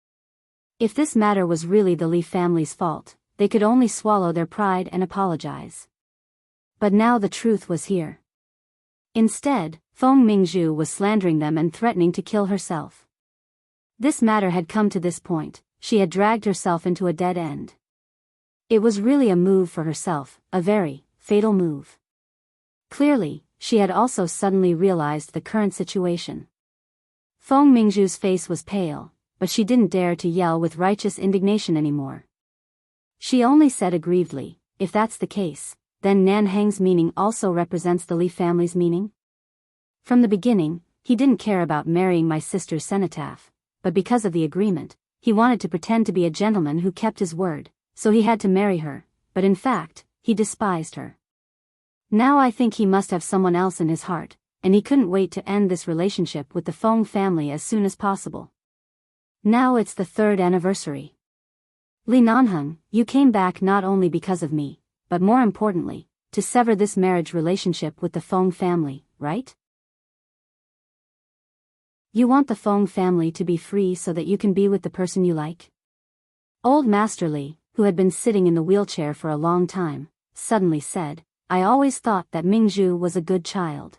Speaker 1: If this matter was really the Li family's fault, they could only swallow their pride and apologize. But now the truth was here. Instead, Feng Mingzhu was slandering them and threatening to kill herself. This matter had come to this point, she had dragged herself into a dead end. It was really a move for herself, a very fatal move. Clearly, she had also suddenly realized the current situation. Feng Mingzhu's face was pale, but she didn't dare to yell with righteous indignation anymore. She only said aggrievedly, if that's the case, then Nanheng's meaning also represents the Li family's meaning? From the beginning, he didn't care about marrying my sister's cenotaph, but because of the agreement, he wanted to pretend to be a gentleman who kept his word, so he had to marry her, but in fact, he despised her. Now I think he must have someone else in his heart, and he couldn't wait to end this relationship with the Feng family as soon as possible. Now it's the 3rd anniversary. Li Nanheng, you came back not only because of me, but more importantly, to sever this marriage relationship with the Feng family, right? You want the Feng family to be free so that you can be with the person you like? Old Master Li, who had been sitting in the wheelchair for a long time, suddenly said, I always thought that Mingzhu was a good child.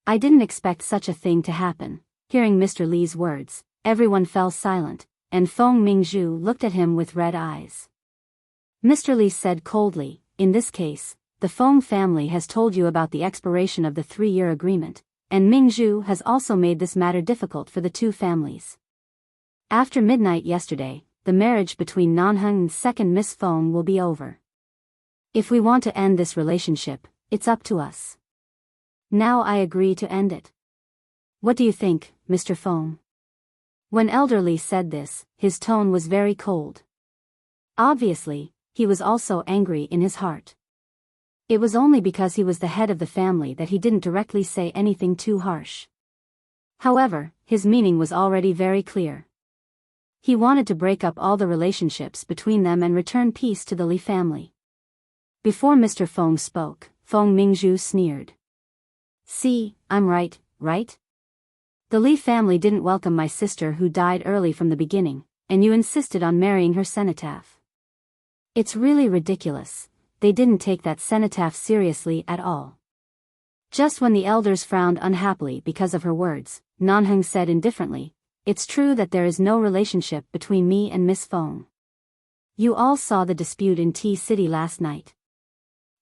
Speaker 1: I didn't expect such a thing to happen. Hearing Mr. Li's words, everyone fell silent, and Feng Mingzhu looked at him with red eyes. Mr. Li said coldly, in this case, the Feng family has told you about the expiration of the 3-year agreement, and Mingzhu has also made this matter difficult for the 2 families. After midnight yesterday, the marriage between Nanheng and second Miss Feng will be over. If we want to end this relationship, it's up to us. Now I agree to end it. What do you think, Mr. Feng? When Elder Li said this, his tone was very cold. Obviously, he was also angry in his heart. It was only because he was the head of the family that he didn't directly say anything too harsh. However, his meaning was already very clear. He wanted to break up all the relationships between them and return peace to the Li family. Before Mr. Feng spoke, Feng Mingzhu sneered. See, I'm right, right? The Li family didn't welcome my sister who died early from the beginning, and you insisted on marrying her cenotaph. It's really ridiculous, they didn't take that cenotaph seriously at all. Just when the elders frowned unhappily because of her words, Nanheng said indifferently, it's true that there is no relationship between me and Miss Feng. You all saw the dispute in Tea City last night.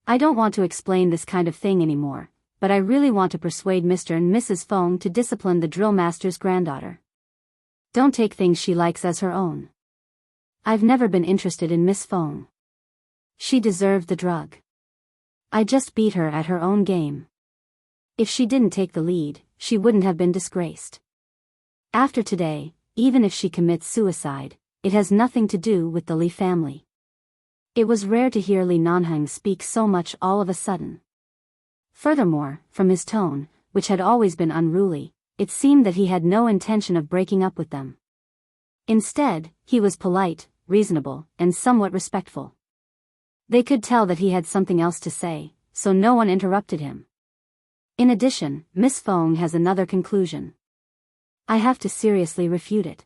Speaker 1: I don't want to explain this kind of thing anymore, but I really want to persuade Mr. and Mrs. Feng to discipline the drill master's granddaughter. Don't take things she likes as her own. I've never been interested in Miss Feng. She deserved the drug. I just beat her at her own game. If she didn't take the lead, she wouldn't have been disgraced. After today, even if she commits suicide, it has nothing to do with the Li family. It was rare to hear Li Nanheng speak so much all of a sudden. Furthermore, from his tone, which had always been unruly, it seemed that he had no intention of breaking up with them. Instead, he was polite, reasonable, and somewhat respectful. They could tell that he had something else to say, so no one interrupted him. In addition, Miss Feng has another conclusion. I have to seriously refute it.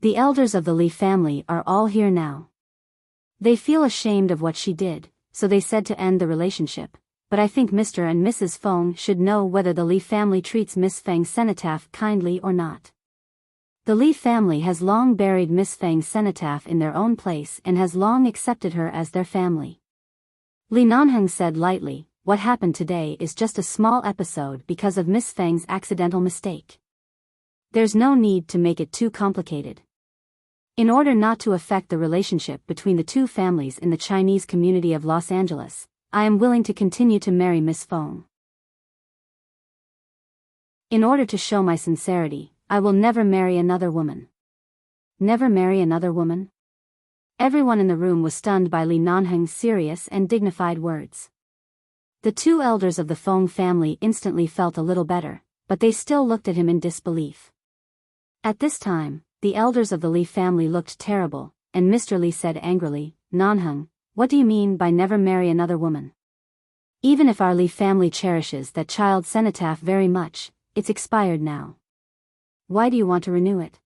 Speaker 1: The elders of the Li family are all here now. They feel ashamed of what she did, so they said to end the relationship, but I think Mr. and Mrs. Feng should know whether the Li family treats Miss Feng's cenotaph kindly or not. The Li family has long buried Miss Feng's cenotaph in their own place and has long accepted her as their family. Li Nanheng said lightly, what happened today is just a small episode because of Miss Feng's accidental mistake. There's no need to make it too complicated. In order not to affect the relationship between the two families in the Chinese community of Los Angeles, I am willing to continue to marry Miss Feng. In order to show my sincerity, I will never marry another woman. Never marry another woman? Everyone in the room was stunned by Li Nanheng's serious and dignified words. The two elders of the Feng family instantly felt a little better, but they still looked at him in disbelief. At this time, the elders of the Li family looked terrible, and Mr. Li said angrily, Nanheng, what do you mean by never marry another woman? Even if our Li family cherishes that child cenotaph very much, it's expired now. Why do you want to renew it?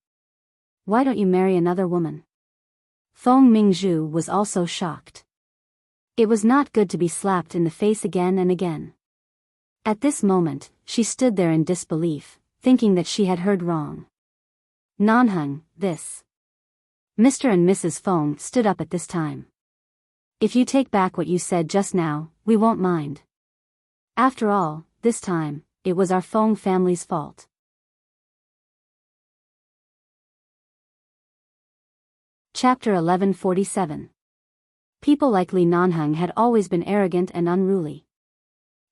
Speaker 1: Why don't you marry another woman? Feng Mingzhu was also shocked. It was not good to be slapped in the face again and again. At this moment, she stood there in disbelief, thinking that she had heard wrong. Nanheng, this. Mr. and Mrs. Feng stood up at this time. If you take back what you said just now, we won't mind. After all, this time, it was our Feng family's fault. Chapter 1147. People like Li Nanheng had always been arrogant and unruly.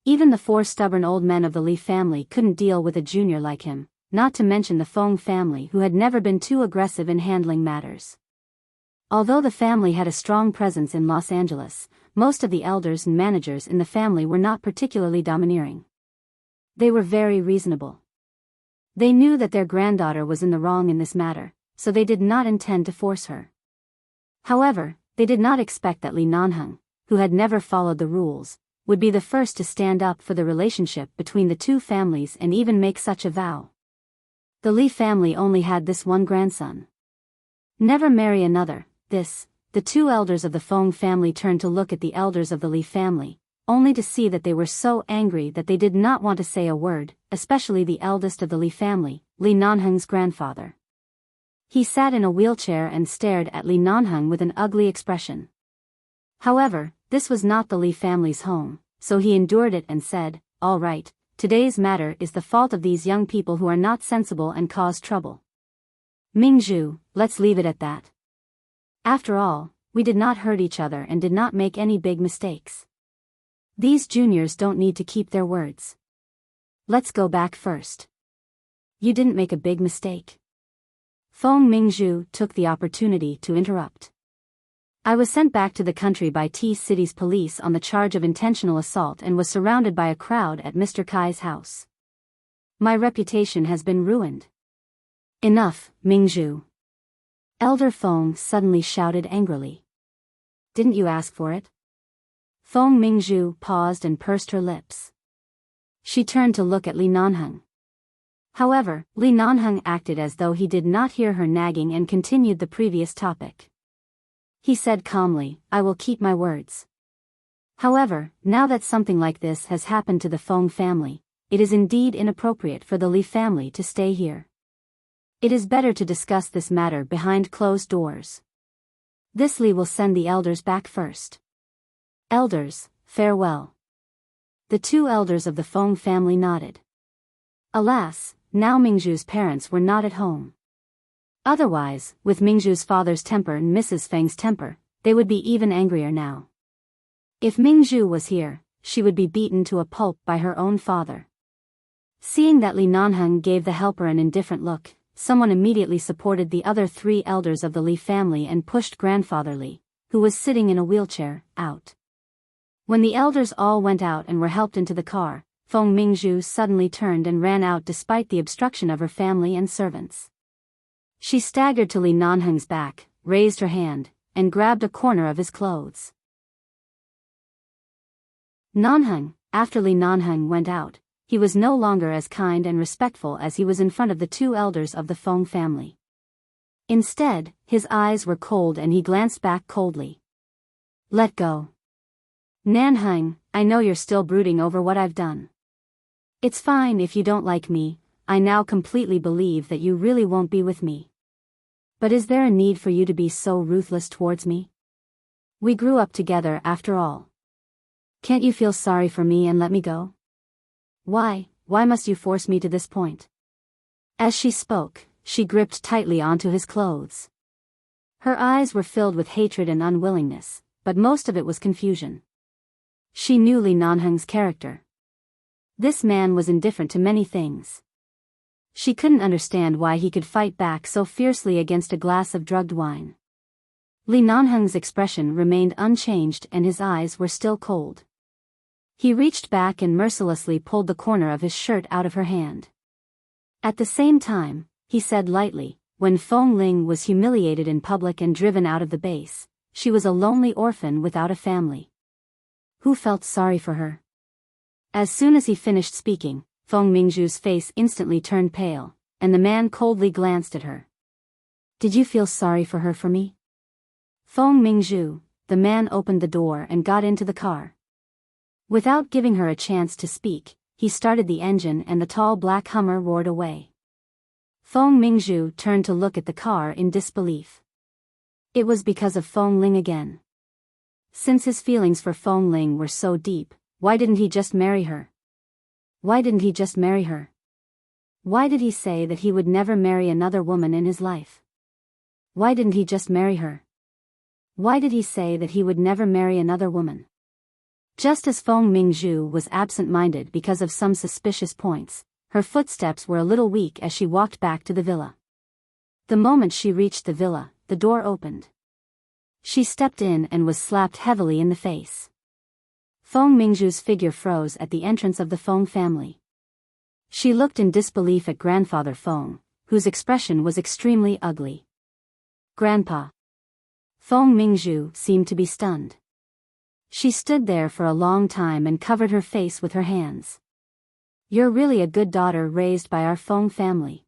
Speaker 1: Even the four stubborn old men of the Li family couldn't deal with a junior like him, not to mention the Feng family who had never been too aggressive in handling matters. Although the family had a strong presence in Los Angeles, most of the elders and managers in the family were not particularly domineering. They were very reasonable. They knew that their granddaughter was in the wrong in this matter, so they did not intend to force her. However, they did not expect that Li Nanheng, who had never followed the rules, would be the first to stand up for the relationship between the two families and even make such a vow. The Li family only had this one grandson. Never marry another. The two elders of the Feng family turned to look at the elders of the Li family, only to see that they were so angry that they did not want to say a word, especially the eldest of the Li family, Li Nanheng's grandfather. He sat in a wheelchair and stared at Li Nanheng with an ugly expression. However, this was not the Li family's home, so he endured it and said, all right, today's matter is the fault of these young people who are not sensible and cause trouble. Mingzhu, let's leave it at that. After all, we did not hurt each other and did not make any big mistakes. These juniors don't need to keep their words. Let's go back first. You didn't make a big mistake. Feng Mingzhu took the opportunity to interrupt. I was sent back to the country by T-City's police on the charge of intentional assault and was surrounded by a crowd at Mr. Kai's house. My reputation has been ruined. Enough, Mingzhu. Elder Feng suddenly shouted angrily. Didn't you ask for it? Feng Mingzhu paused and pursed her lips. She turned to look at Li Nanheng. However, Li Nanheng acted as though he did not hear her nagging and continued the previous topic. He said calmly, I will keep my words. However, now that something like this has happened to the Feng family, it is indeed inappropriate for the Li family to stay here. It is better to discuss this matter behind closed doors. This Li will send the elders back first. Elders, farewell. The two elders of the Feng family nodded. Alas, now Mingzhu's parents were not at home. Otherwise, with Mingzhu's father's temper and Mrs. Feng's temper, they would be even angrier now. If Mingzhu was here, she would be beaten to a pulp by her own father. Seeing that Li Nanheng gave the helper an indifferent look, someone immediately supported the other three elders of the Li family and pushed grandfather Li, who was sitting in a wheelchair, out. When the elders all went out and were helped into the car, Feng Mingzhu suddenly turned and ran out despite the obstruction of her family and servants. She staggered to Li Nanheng's back, raised her hand, and grabbed a corner of his clothes. Nanheng, after Li Nanheng went out, he was no longer as kind and respectful as he was in front of the two elders of the Feng family. Instead, his eyes were cold and he glanced back coldly. Let go. Nanheng, I know you're still brooding over what I've done. It's fine if you don't like me, I now completely believe that you really won't be with me. But is there a need for you to be so ruthless towards me? We grew up together after all. Can't you feel sorry for me and let me go? Why must you force me to this point? As she spoke, she gripped tightly onto his clothes. Her eyes were filled with hatred and unwillingness, but most of it was confusion. She knew Li Nanheng's character. This man was indifferent to many things. She couldn't understand why he could fight back so fiercely against a glass of drugged wine. Li Nanheng's expression remained unchanged and his eyes were still cold. He reached back and mercilessly pulled the corner of his shirt out of her hand. At the same time, he said lightly, when Feng Ling was humiliated in public and driven out of the base, she was a lonely orphan without a family. Who felt sorry for her? As soon as he finished speaking, Feng Mingzhu's face instantly turned pale, and the man coldly glanced at her. Did you feel sorry for her for me? Feng Mingzhu, the man opened the door and got into the car. Without giving her a chance to speak, he started the engine and the tall black Hummer roared away. Feng Mingzhu turned to look at the car in disbelief. It was because of Feng Ling again. Since his feelings for Feng Ling were so deep, why didn't he just marry her? Why didn't he just marry her? Why did he say that he would never marry another woman in his life? Why didn't he just marry her? Why did he say that he would never marry another woman? Just as Feng Mingzhu was absent-minded because of some suspicious points, her footsteps were a little weak as she walked back to the villa. The moment she reached the villa, the door opened. She stepped in and was slapped heavily in the face. Feng Mingzhu's figure froze at the entrance of the Feng family. She looked in disbelief at grandfather Feng, whose expression was extremely ugly. Grandpa. Feng Mingzhu seemed to be stunned. She stood there for a long time and covered her face with her hands. You're really a good daughter raised by our Feng family.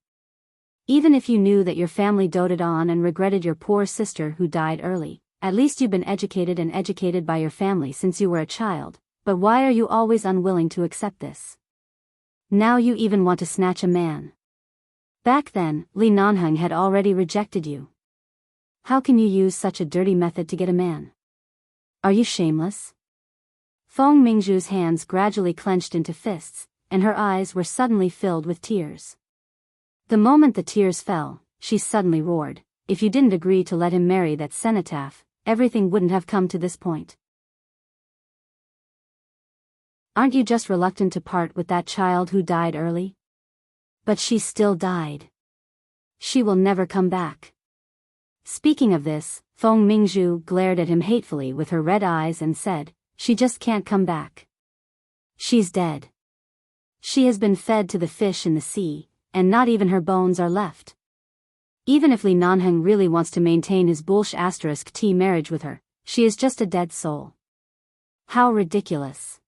Speaker 1: Even if you knew that your family doted on and regretted your poor sister who died early, at least you've been educated by your family since you were a child, but why are you always unwilling to accept this? Now you even want to snatch a man. Back then, Li Nanheng had already rejected you. How can you use such a dirty method to get a man? Are you shameless? Feng Mingzhu's hands gradually clenched into fists, and her eyes were suddenly filled with tears. The moment the tears fell, she suddenly roared, if you didn't agree to let him marry that cenotaph, everything wouldn't have come to this point. Aren't you just reluctant to part with that child who died early? But she still died. She will never come back. Speaking of this, Feng Mingzhu glared at him hatefully with her red eyes and said, she just can't come back. She's dead. She has been fed to the fish in the sea, and not even her bones are left. Even if Li Nanheng really wants to maintain his *T marriage with her, she is just a dead soul. How ridiculous.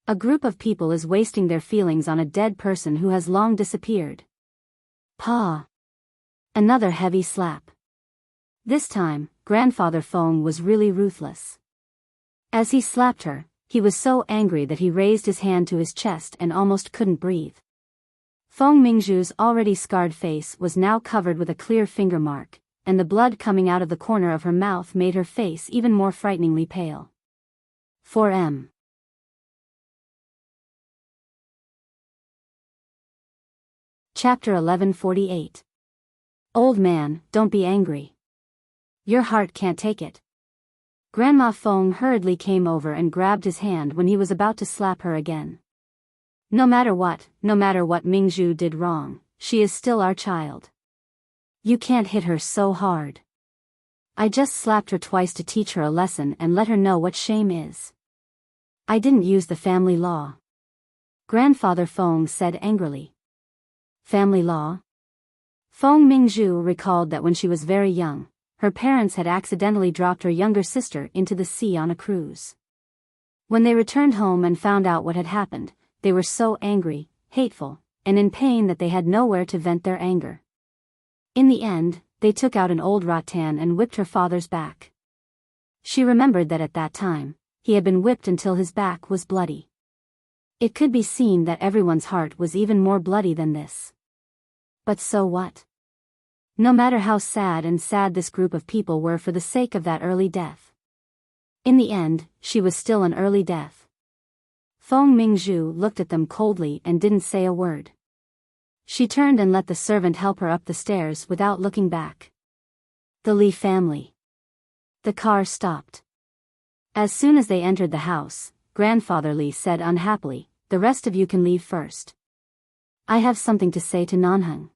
Speaker 1: A group of people is wasting their feelings on a dead person who has long disappeared. Pa. Another heavy slap. This time, Grandfather Feng was really ruthless. As he slapped her, he was so angry that he raised his hand to his chest and almost couldn't breathe. Feng Mingzhu's already scarred face was now covered with a clear finger mark, and the blood coming out of the corner of her mouth made her face even more frighteningly pale. 4M. Chapter 1148. Old man, don't be angry. Your heart can't take it. Grandma Feng hurriedly came over and grabbed his hand when he was about to slap her again. No matter what Mingzhu did wrong, she is still our child. You can't hit her so hard. I just slapped her twice to teach her a lesson and let her know what shame is. I didn't use the family law. Grandfather Feng said angrily. Family law? Feng Mingzhu recalled that when she was very young, her parents had accidentally dropped her younger sister into the sea on a cruise. When they returned home and found out what had happened, they were so angry, hateful, and in pain that they had nowhere to vent their anger. In the end, they took out an old rattan and whipped her father's back. She remembered that at that time, he had been whipped until his back was bloody. It could be seen that everyone's heart was even more bloody than this. But so what? No matter how sad this group of people were for the sake of that early death. In the end, she was still an early death. Feng Mingzhu looked at them coldly and didn't say a word. She turned and let the servant help her up the stairs without looking back. The Li family. The car stopped. As soon as they entered the house, Grandfather Li said unhappily, the rest of you can leave first. I have something to say to Nanheng.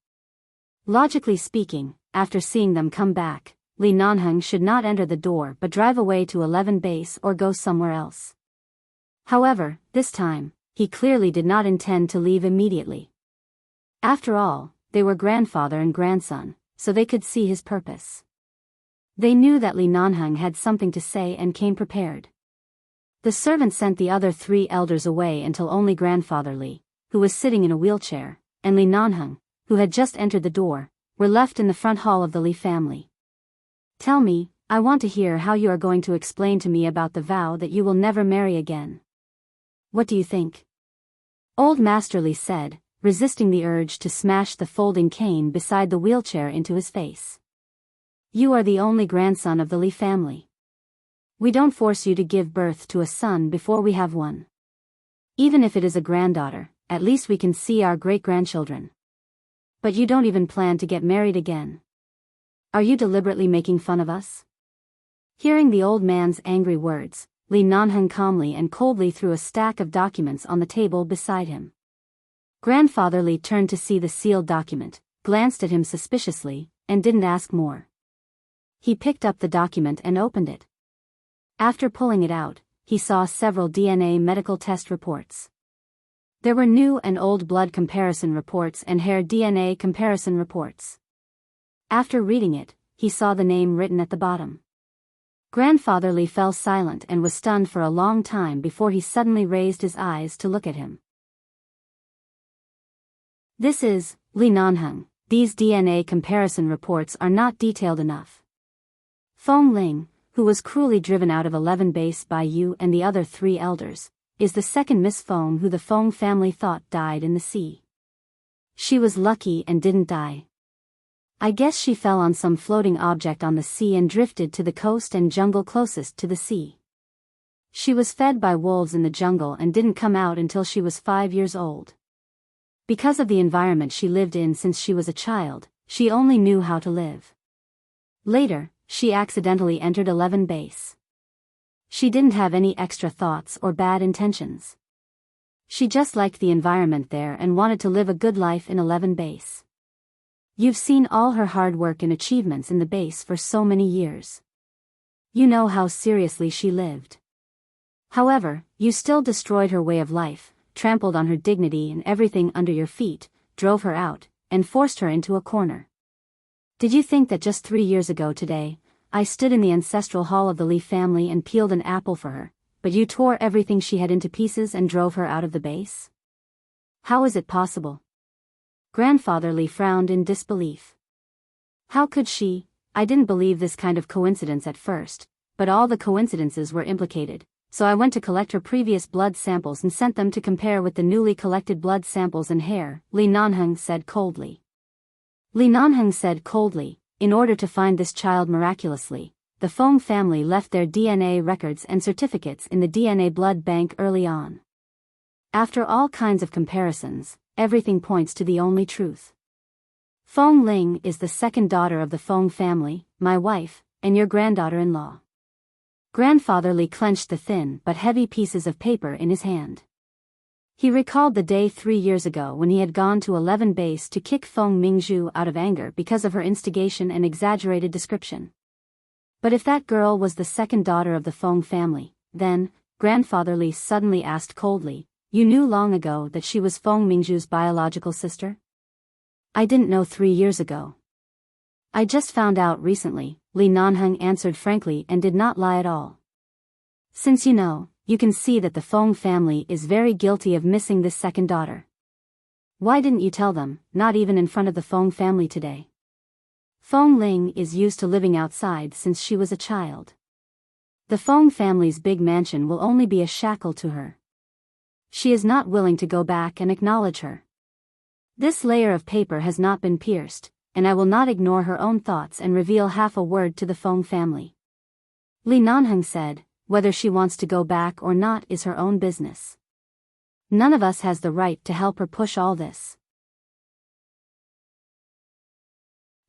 Speaker 1: Logically speaking, after seeing them come back, Li Nanheng should not enter the door but drive away to 11 base or go somewhere else. However, this time, he clearly did not intend to leave immediately. After all, they were grandfather and grandson, so they could see his purpose. They knew that Li Nanheng had something to say and came prepared. The servant sent the other 3 elders away until only Grandfather Li, who was sitting in a wheelchair, and Li Nanheng, who had just entered the door, were left in the front hall of the Li family. Tell me, I want to hear how you are going to explain to me about the vow that you will never marry again. What do you think? Old Master Li said, resisting the urge to smash the folding cane beside the wheelchair into his face. You are the only grandson of the Li family. We don't force you to give birth to a son before we have one. Even if it is a granddaughter, at least we can see our great-grandchildren. But you don't even plan to get married again. Are you deliberately making fun of us? Hearing the old man's angry words, Li Nanheng calmly and coldly threw a stack of documents on the table beside him. Grandfather Li turned to see the sealed document, glanced at him suspiciously, and didn't ask more. He picked up the document and opened it. After pulling it out, he saw several DNA medical test reports. There were new and old blood comparison reports and hair DNA comparison reports. After reading it, he saw the name written at the bottom. Grandfather Li fell silent and was stunned for a long time before he suddenly raised his eyes to look at him. This is, Li Nanheng, these DNA comparison reports are not detailed enough. Feng Ling, who was cruelly driven out of 11 base by you and the other 3 elders, is the second Miss Feng who the Feng family thought died in the sea. She was lucky and didn't die. I guess she fell on some floating object on the sea and drifted to the coast and jungle closest to the sea. She was fed by wolves in the jungle and didn't come out until she was 5 years old. Because of the environment she lived in since she was a child, she only knew how to live. Later, she accidentally entered 11 base. She didn't have any extra thoughts or bad intentions. She just liked the environment there and wanted to live a good life in 11 base. You've seen all her hard work and achievements in the base for so many years. You know how seriously she lived. However, you still destroyed her way of life, trampled on her dignity and everything under your feet, drove her out, and forced her into a corner. Did you think that just 3 years ago today, I stood in the ancestral hall of the Lee family and peeled an apple for her, but you tore everything she had into pieces and drove her out of the base? How is it possible? Grandfather Lee frowned in disbelief. How could she? I didn't believe this kind of coincidence at first, but all the coincidences were implicated, so I went to collect her previous blood samples and sent them to compare with the newly collected blood samples and hair, Lee Nanheng said coldly. Lee Nanheng said coldly, in order to find this child miraculously, the Feng family left their DNA records and certificates in the DNA blood bank early on. After all kinds of comparisons, everything points to the only truth. Feng Ling is the second daughter of the Feng family, my wife, and your granddaughter-in-law. Grandfather Lee clenched the thin but heavy pieces of paper in his hand. He recalled the day 3 years ago when he had gone to 11 base to kick Feng Mingzhu out of anger because of her instigation and exaggerated description. But if that girl was the second daughter of the Feng family, then, Grandfather Lee suddenly asked coldly, you knew long ago that she was Feng Mingzhu's biological sister? I didn't know 3 years ago. I just found out recently, Li Nanheng answered frankly and did not lie at all. Since you know, you can see that the Feng family is very guilty of missing this second daughter. Why didn't you tell them, not even in front of the Feng family today? Feng Ling is used to living outside since she was a child. The Feng family's big mansion will only be a shackle to her. She is not willing to go back and acknowledge her. This layer of paper has not been pierced, and I will not ignore her own thoughts and reveal half a word to the Feng family. Li Nanheng said, whether she wants to go back or not is her own business. None of us has the right to help her push all this.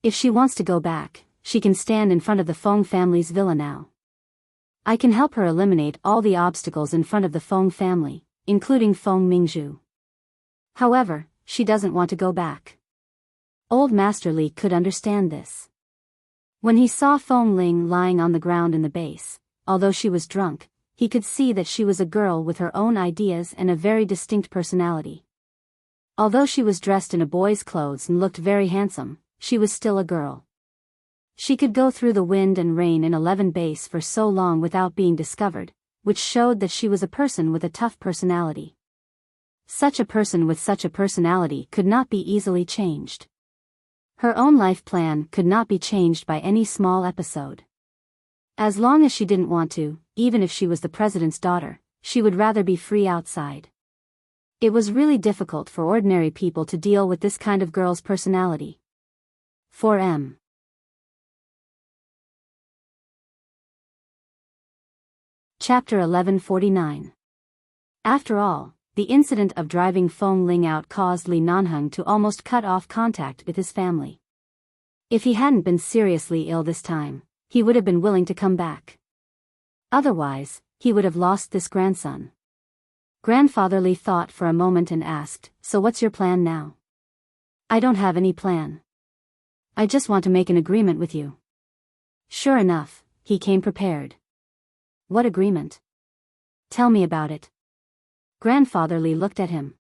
Speaker 1: If she wants to go back, she can stand in front of the Feng family's villa now. I can help her eliminate all the obstacles in front of the Feng family, including Feng Mingzhu. However, she doesn't want to go back. Old Master Li could understand this. When he saw Feng Ling lying on the ground in the base, although she was drunk, he could see that she was a girl with her own ideas and a very distinct personality. Although she was dressed in a boy's clothes and looked very handsome, she was still a girl. She could go through the wind and rain in 11 base for so long without being discovered, which showed that she was a person with a tough personality. Such a person with such a personality could not be easily changed. Her own life plan could not be changed by any small episode. As long as she didn't want to, even if she was the president's daughter, she would rather be free outside. It was really difficult for ordinary people to deal with this kind of girl's personality. 4M. Chapter 1149. After all, the incident of driving Feng Ling out caused Li Nanheng to almost cut off contact with his family. If he hadn't been seriously ill this time, he would have been willing to come back. Otherwise, he would have lost this grandson. Grandfather Li thought for a moment and asked, so what's your plan now? I don't have any plan. I just want to make an agreement with you. Sure enough, he came prepared. What agreement? Tell me about it. Grandfather Li looked at him.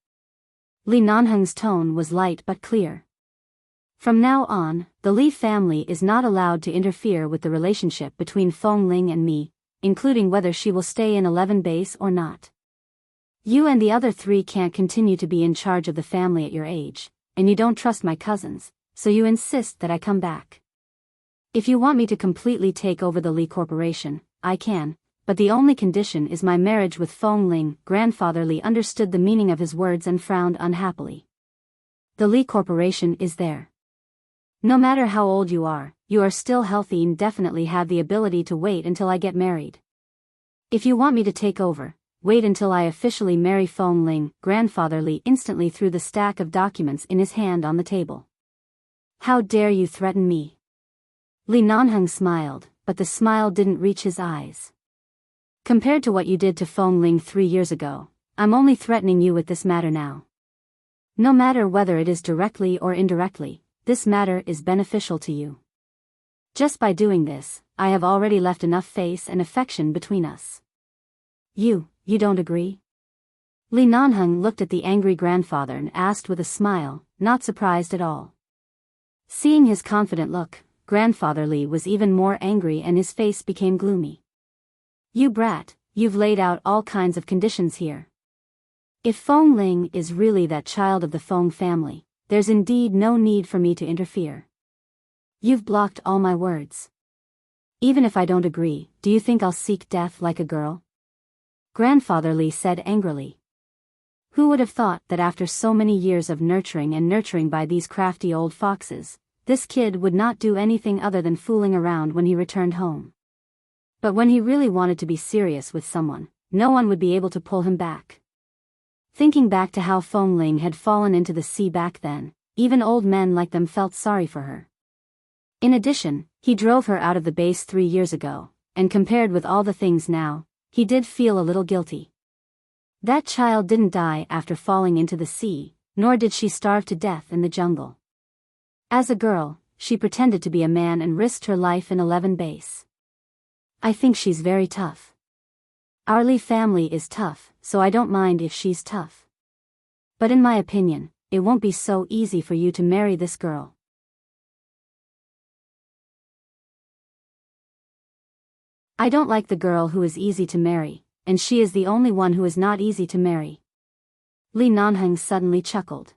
Speaker 1: Li Nanheng's tone was light but clear. From now on, the Li family is not allowed to interfere with the relationship between Feng Ling and me, including whether she will stay in 11 base or not. You and the other 3 can't continue to be in charge of the family at your age, and you don't trust my cousins, so you insist that I come back. If you want me to completely take over the Li Corporation, I can, but the only condition is my marriage with Feng Ling. Grandfather Li understood the meaning of his words and frowned unhappily. The Li Corporation is there. No matter how old you are still healthy and definitely have the ability to wait until I get married. If you want me to take over, wait until I officially marry Feng Ling. Grandfather Li instantly threw the stack of documents in his hand on the table. How dare you threaten me? Li Nanheng smiled, but the smile didn't reach his eyes. Compared to what you did to Feng Ling 3 years ago, I'm only threatening you with this matter now. No matter whether it is directly or indirectly, this matter is beneficial to you. Just by doing this, I have already left enough face and affection between us. You don't agree? Li Nanheng looked at the angry grandfather and asked with a smile, not surprised at all. Seeing his confident look, Grandfather Li was even more angry and his face became gloomy. You brat, you've laid out all kinds of conditions here. If Feng Ling is really that child of the Feng family, there's indeed no need for me to interfere. You've blocked all my words. Even if I don't agree, do you think I'll seek death like a girl? Grandfather Li said angrily. Who would have thought that after so many years of nurturing by these crafty old foxes, this kid would not do anything other than fooling around when he returned home. But when he really wanted to be serious with someone, no one would be able to pull him back. Thinking back to how Feng Ling had fallen into the sea back then, even old men like them felt sorry for her. In addition, he drove her out of the base 3 years ago, and compared with all the things now, he did feel a little guilty. That child didn't die after falling into the sea, nor did she starve to death in the jungle. As a girl, she pretended to be a man and risked her life in 11 base. I think she's very tough. Our Li family is tough, so I don't mind if she's tough. But in my opinion, it won't be so easy for you to marry this girl. I don't like the girl who is easy to marry, and she is the only one who is not easy to marry. Li Nanheng suddenly chuckled.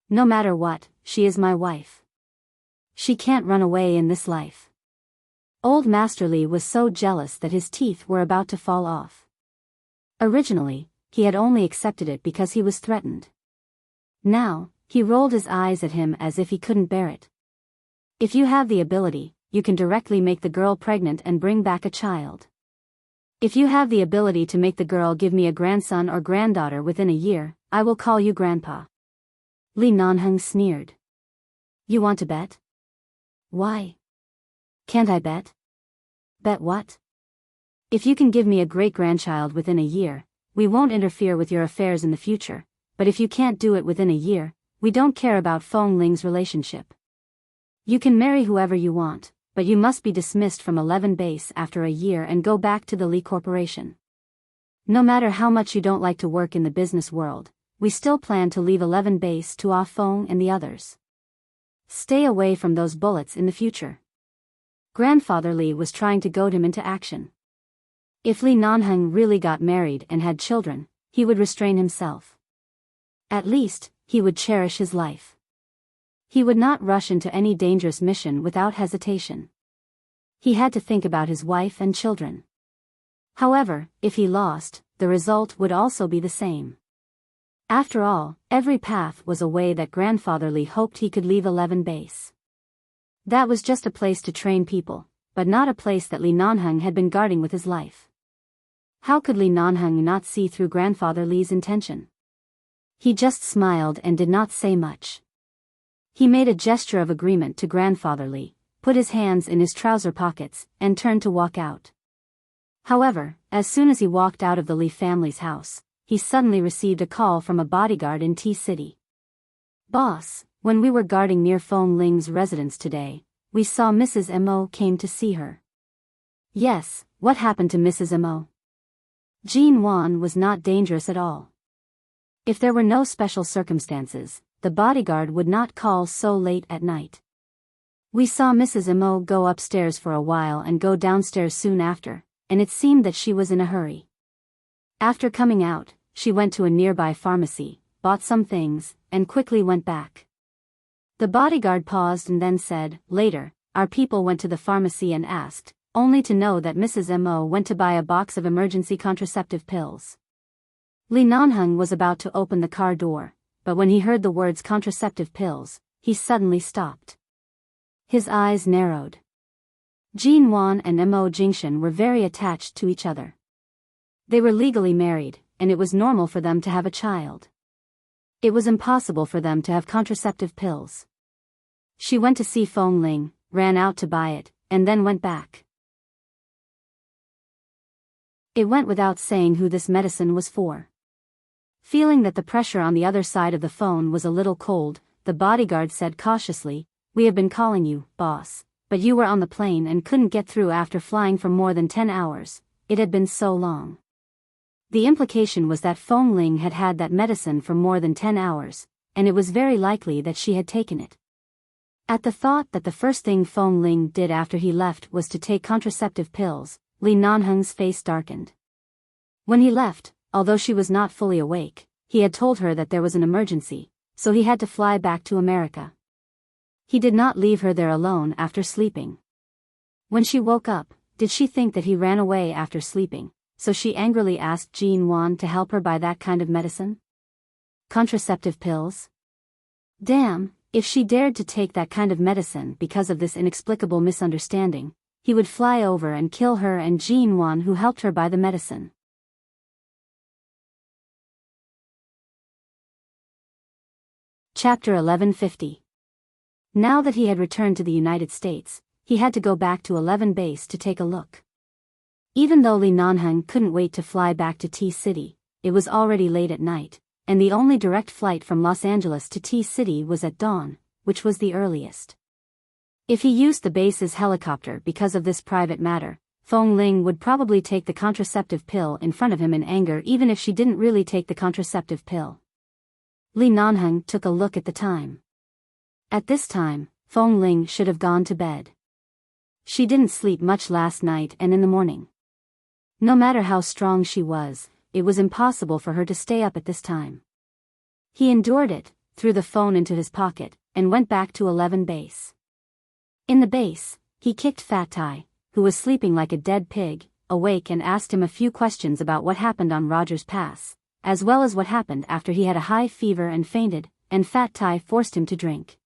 Speaker 1: No matter what, she is my wife. She can't run away in this life. Old Master Li was so jealous that his teeth were about to fall off. Originally, he had only accepted it because he was threatened. Now, he rolled his eyes at him as if he couldn't bear it. If you have the ability, you can directly make the girl pregnant and bring back a child. If you have the ability to make the girl give me a grandson or granddaughter within a year, I will call you grandpa. Li Nanheng sneered. You want to bet? Why? Can't I bet? Bet what? If you can give me a great-grandchild within a year, we won't interfere with your affairs in the future, but if you can't do it within a year, we don't care about Feng Ling's relationship. You can marry whoever you want, but you must be dismissed from 11 base after a year and go back to the Li Corporation. No matter how much you don't like to work in the business world, we still plan to leave 11 base to Ah Feng and the others. Stay away from those bullets in the future. Grandfather Li was trying to goad him into action. If Li Nanheng really got married and had children, he would restrain himself. At least, he would cherish his life. He would not rush into any dangerous mission without hesitation. He had to think about his wife and children. However, if he lost, the result would also be the same. After all, every path was a way that Grandfather Li hoped he could leave 11 base. That was just a place to train people, but not a place that Li Nanheng had been guarding with his life. How could Li Nanheng not see through Grandfather Li's intention? He just smiled and did not say much. He made a gesture of agreement to Grandfather Li, put his hands in his trouser pockets, and turned to walk out. However, as soon as he walked out of the Li family's house, he suddenly received a call from a bodyguard in T-City. Boss, when we were guarding near Feng Ling's residence today, we saw Mrs. Mo came to see her. Yes, what happened to Mrs. Mo? Jean Wan was not dangerous at all. If there were no special circumstances, the bodyguard would not call so late at night. We saw Mrs. Mo go upstairs for a while and go downstairs soon after, and it seemed that she was in a hurry. After coming out, she went to a nearby pharmacy, bought some things, and quickly went back. The bodyguard paused and then said, later, our people went to the pharmacy and asked, only to know that Mrs. Mo went to buy a box of emergency contraceptive pills. Li Nanheng was about to open the car door, but when he heard the words contraceptive pills, he suddenly stopped. His eyes narrowed. Jean Wan and Mo Jingshan were very attached to each other. They were legally married, and it was normal for them to have a child. It was impossible for them to have contraceptive pills. She went to see Feng Ling, ran out to buy it, and then went back. It went without saying who this medicine was for. Feeling that the pressure on the other side of the phone was a little cold, the bodyguard said cautiously, "We have been calling you, boss, but you were on the plane and couldn't get through after flying for more than 10 hours. It had been so long." The implication was that Fong Ling had had that medicine for more than 10 hours, and it was very likely that she had taken it. At the thought that the first thing Fong Ling did after he left was to take contraceptive pills, Li Nanheng's face darkened. When he left, although she was not fully awake, he had told her that there was an emergency, so he had to fly back to America. He did not leave her there alone after sleeping. When she woke up, did she think that he ran away after sleeping, so she angrily asked Jean Wan to help her buy that kind of medicine? Contraceptive pills? Damn, if she dared to take that kind of medicine because of this inexplicable misunderstanding, he would fly over and kill her and Jean Wan who helped her buy the medicine. Chapter 1150. Now that he had returned to the United States, he had to go back to 11 Base to take a look. Even though Li Nanheng couldn't wait to fly back to T-City, it was already late at night, and the only direct flight from Los Angeles to T-City was at dawn, which was the earliest. If he used the base's helicopter because of this private matter, Fong Ling would probably take the contraceptive pill in front of him in anger even if she didn't really take the contraceptive pill. Li Nanheng took a look at the time. At this time, Fong Ling should have gone to bed. She didn't sleep much last night and in the morning. No matter how strong she was, it was impossible for her to stay up at this time. He endured it, threw the phone into his pocket, and went back to 11 Base. In the base, he kicked Fat Tai, who was sleeping like a dead pig, awake and asked him a few questions about what happened on Rogers Pass, as well as what happened after he had a high fever and fainted, and Fat Tai forced him to drink.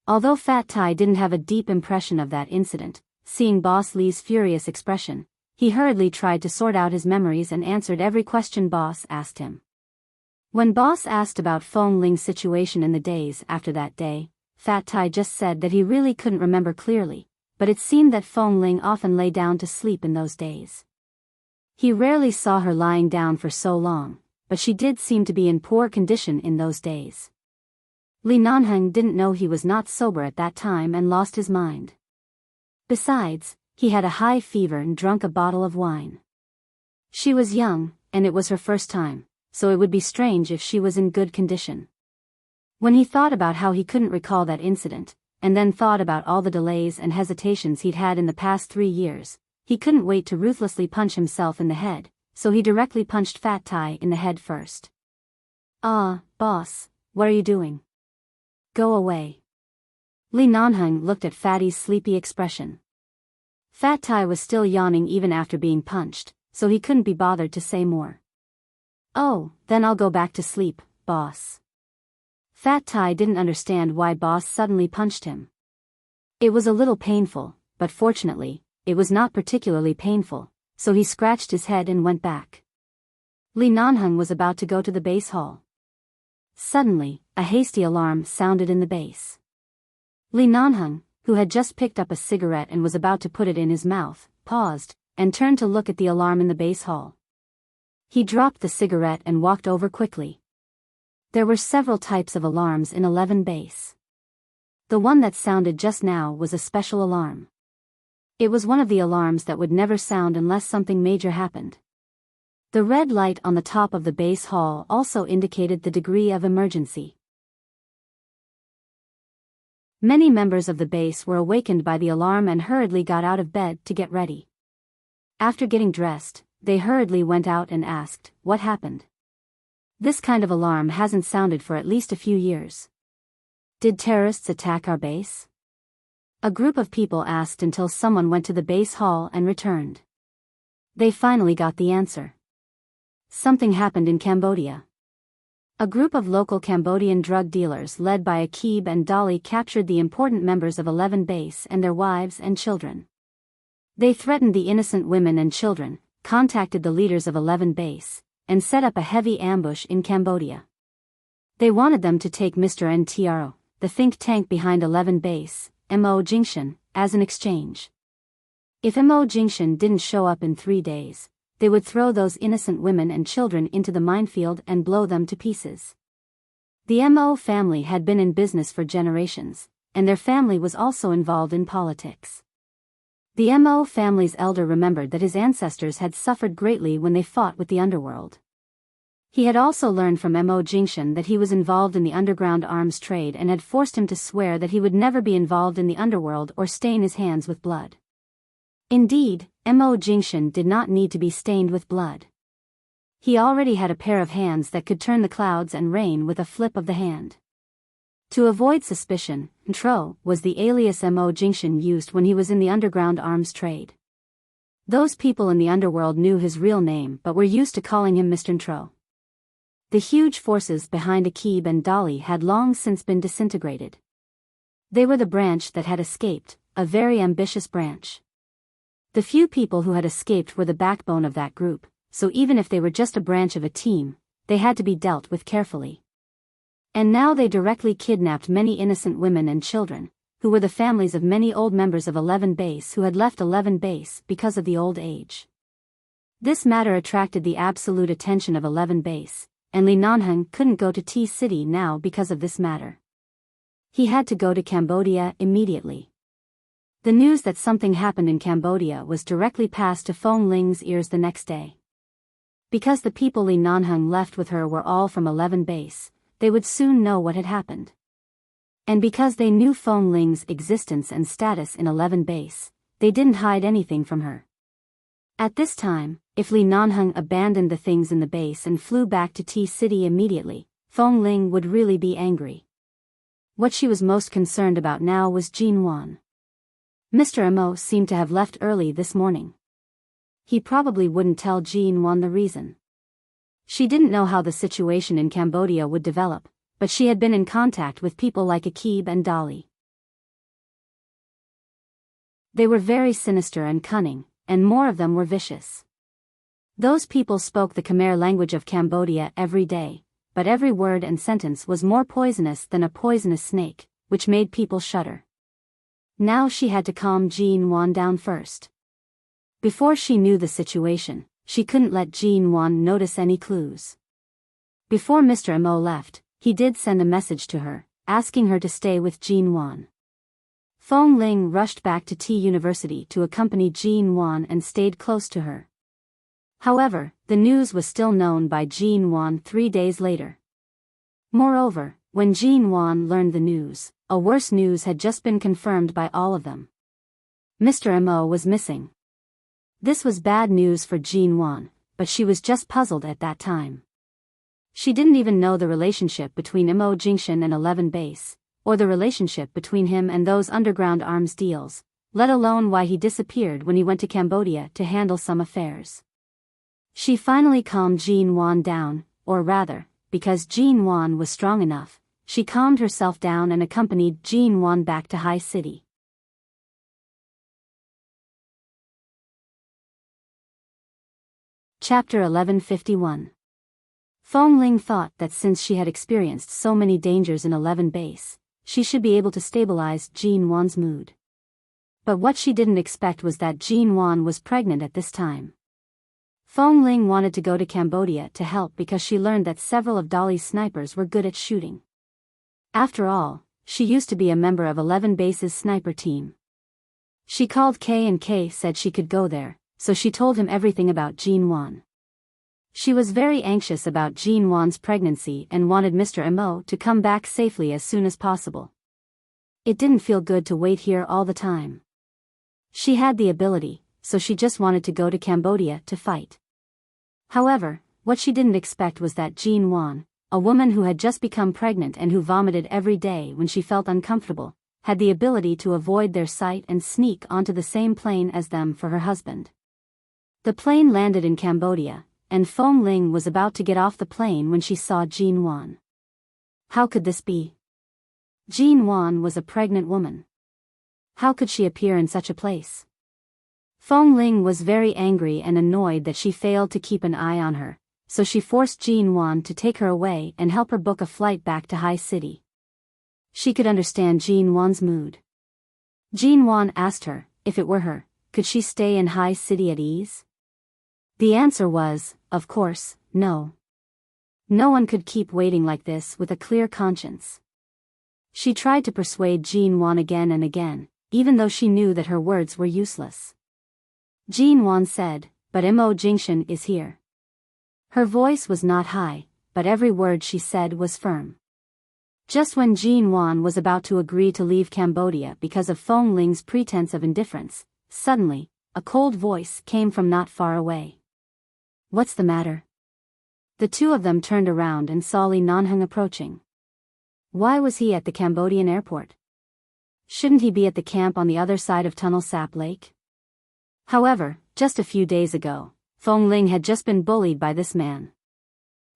Speaker 1: Although Fat Tai didn't have a deep impression of that incident, seeing Boss Li's furious expression, he hurriedly tried to sort out his memories and answered every question Boss asked him. When Boss asked about Fong Ling's situation in the days after that day, Fat Tai just said that he really couldn't remember clearly, but it seemed that Fong Ling often lay down to sleep in those days. He rarely saw her lying down for so long, but she did seem to be in poor condition in those days. Li Nanheng didn't know he was not sober at that time and lost his mind. Besides, he had a high fever and drank a bottle of wine. She was young, and it was her first time, so it would be strange if she was in good condition. When he thought about how he couldn't recall that incident, and then thought about all the delays and hesitations he'd had in the past 3 years, he couldn't wait to ruthlessly punch himself in the head, so he directly punched Fat Tai in the head first. "Ah, boss, what are you doing? Go away." Li Nanheng looked at Fatty's sleepy expression. Fat Tai was still yawning even after being punched, so he couldn't be bothered to say more. "Oh, then I'll go back to sleep, boss." Fat Tai didn't understand why Boss suddenly punched him. It was a little painful, but fortunately, it was not particularly painful, so he scratched his head and went back. Li Nanheng was about to go to the base hall. Suddenly, a hasty alarm sounded in the base. Li Nanheng, who had just picked up a cigarette and was about to put it in his mouth, paused, and turned to look at the alarm in the base hall. He dropped the cigarette and walked over quickly. There were several types of alarms in 11 Base. The one that sounded just now was a special alarm. It was one of the alarms that would never sound unless something major happened. The red light on the top of the base hall also indicated the degree of emergency. Many members of the base were awakened by the alarm and hurriedly got out of bed to get ready. After getting dressed, they hurriedly went out and asked, "What happened? This kind of alarm hasn't sounded for at least a few years. Did terrorists attack our base?" A group of people asked until someone went to the base hall and returned. They finally got the answer. Something happened in Cambodia. A group of local Cambodian drug dealers led by Akib and Dolly captured the important members of 11 Base and their wives and children. They threatened the innocent women and children, contacted the leaders of 11 Base, and set up a heavy ambush in Cambodia. They wanted them to take Mr. NTRO, the think tank behind 11 Base, Mo Jingshan, as an exchange. If Mo Jingshan didn't show up in 3 days, they would throw those innocent women and children into the minefield and blow them to pieces. The Mo family had been in business for generations, and their family was also involved in politics. The Mo family's elder remembered that his ancestors had suffered greatly when they fought with the underworld. He had also learned from Mo Jingshan that he was involved in the underground arms trade and had forced him to swear that he would never be involved in the underworld or stain his hands with blood. Indeed, Mo Jingshan did not need to be stained with blood. He already had a pair of hands that could turn the clouds and rain with a flip of the hand. To avoid suspicion, Ntro was the alias Mo Jingshan used when he was in the underground arms trade. Those people in the underworld knew his real name but were used to calling him Mr. Ntro. The huge forces behind Akib and Dali had long since been disintegrated. They were the branch that had escaped, a very ambitious branch. The few people who had escaped were the backbone of that group, so even if they were just a branch of a team, they had to be dealt with carefully. And now they directly kidnapped many innocent women and children, who were the families of many old members of 11 Base who had left 11 Base because of the old age. This matter attracted the absolute attention of 11 Base, and Li Nanheng couldn't go to T-City now because of this matter. He had to go to Cambodia immediately. The news that something happened in Cambodia was directly passed to Fong Ling's ears the next day. Because the people Li Nanheng left with her were all from 11 Base, they would soon know what had happened. And because they knew Fong Ling's existence and status in 11 Base, they didn't hide anything from her. At this time, if Li Nanheng abandoned the things in the base and flew back to T-City immediately, Fong Ling would really be angry. What she was most concerned about now was Jin Wan. Mr. Mo seemed to have left early this morning. He probably wouldn't tell Jin Wan the reason. She didn't know how the situation in Cambodia would develop, but she had been in contact with people like Akib and Dali. They were very sinister and cunning, and more of them were vicious. Those people spoke the Khmer language of Cambodia every day, but every word and sentence was more poisonous than a poisonous snake, which made people shudder. Now she had to calm Jin Wan down first. Before she knew the situation, she couldn't let Jin Wan notice any clues. Before Mr. Mo left, he did send a message to her, asking her to stay with Jin Wan. Fong Ling rushed back to T University to accompany Jin Wan and stayed close to her. However, the news was still known by Jin Wan 3 days later. Moreover, when Jin Wan learned the news, a worse news had just been confirmed by all of them. Mr. Mo was missing. This was bad news for Jin Wan, but she was just puzzled at that time. She didn't even know the relationship between Mo Jingshan and 11 Base, or the relationship between him and those underground arms deals, let alone why he disappeared when he went to Cambodia to handle some affairs. She finally calmed Jin Wan down, or rather, because Jin Wan was strong enough, she calmed herself down and accompanied Jin Wan back to High City. Chapter 1151. Fong Ling thought that since she had experienced so many dangers in 11 Base, she should be able to stabilize Jin Wan's mood. But what she didn't expect was that Jin Wan was pregnant at this time. Fong Ling wanted to go to Cambodia to help because she learned that several of Dali's snipers were good at shooting. After all, she used to be a member of 11 Base's sniper team. She called Kay and Kay said she could go there, so she told him everything about Jin Wan. She was very anxious about Jin Wan's pregnancy and wanted Mr. Mo to come back safely as soon as possible. It didn't feel good to wait here all the time. She had the ability, so she just wanted to go to Cambodia to fight. However, what she didn't expect was that Jin Wan, a woman who had just become pregnant and who vomited every day when she felt uncomfortable, had the ability to avoid their sight and sneak onto the same plane as them for her husband. The plane landed in Cambodia, and Fong Ling was about to get off the plane when she saw Jin Wan. How could this be? Jin Wan was a pregnant woman. How could she appear in such a place? Fong Ling was very angry and annoyed that she failed to keep an eye on her, so she forced Jin Wan to take her away and help her book a flight back to High City. She could understand Jin Wan's mood. Jin Wan asked her, if it were her, could she stay in High City at ease? The answer was, of course, no. No one could keep waiting like this with a clear conscience. She tried to persuade Jean Wan again and again, even though she knew that her words were useless. Jean Wan said, "But Mo Jingshan is here." Her voice was not high, but every word she said was firm. Just when Jean Wan was about to agree to leave Cambodia because of Fong Ling's pretense of indifference, suddenly, a cold voice came from not far away. "What's the matter?" The two of them turned around and saw Li Nanheng approaching. Why was he at the Cambodian airport? Shouldn't he be at the camp on the other side of Tunnel Sap Lake? However, just a few days ago, Fong Ling had just been bullied by this man.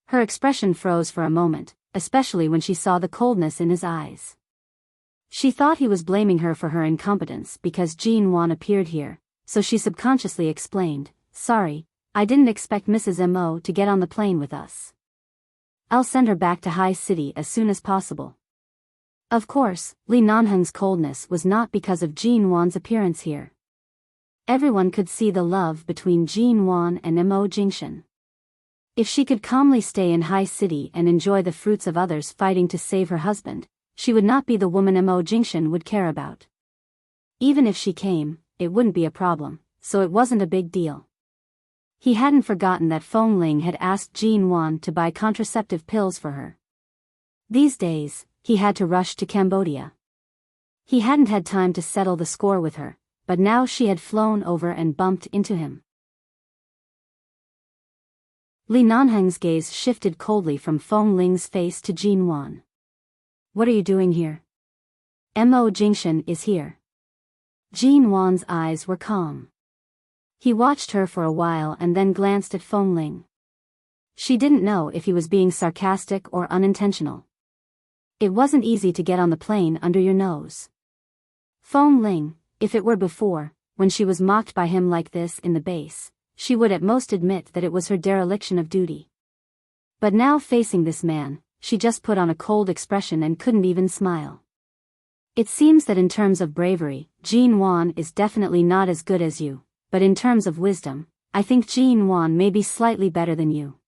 Speaker 1: Her expression froze for a moment, especially when she saw the coldness in his eyes. She thought he was blaming her for her incompetence because Jean Wan appeared here, so she subconsciously explained, "Sorry, I didn't expect Mrs. Mo to get on the plane with us. I'll send her back to High City as soon as possible." Of course, Li Nanheng's coldness was not because of Jean Wan's appearance here. Everyone could see the love between Jean Wan and Mo Jingshan. If she could calmly stay in High City and enjoy the fruits of others fighting to save her husband, she would not be the woman Mo Jingshan would care about. Even if she came, it wouldn't be a problem, so it wasn't a big deal. He hadn't forgotten that Fong Ling had asked Jean Wan to buy contraceptive pills for her. These days, he had to rush to Cambodia. He hadn't had time to settle the score with her, but now she had flown over and bumped into him. Li Nanheng's gaze shifted coldly from Fong Ling's face to Jean Wan. "What are you doing here?" "Mo Jingshan is here." Jean Wan's eyes were calm. He watched her for a while and then glanced at Fong Ling. She didn't know if he was being sarcastic or unintentional. "It wasn't easy to get on the plane under your nose." Fong Ling, if it were before, when she was mocked by him like this in the base, she would at most admit that it was her dereliction of duty. But now facing this man, she just put on a cold expression and couldn't even smile. "It seems that in terms of bravery, Jean Wan is definitely not as good as you, but in terms of wisdom, I think Jean Wan may be slightly better than you."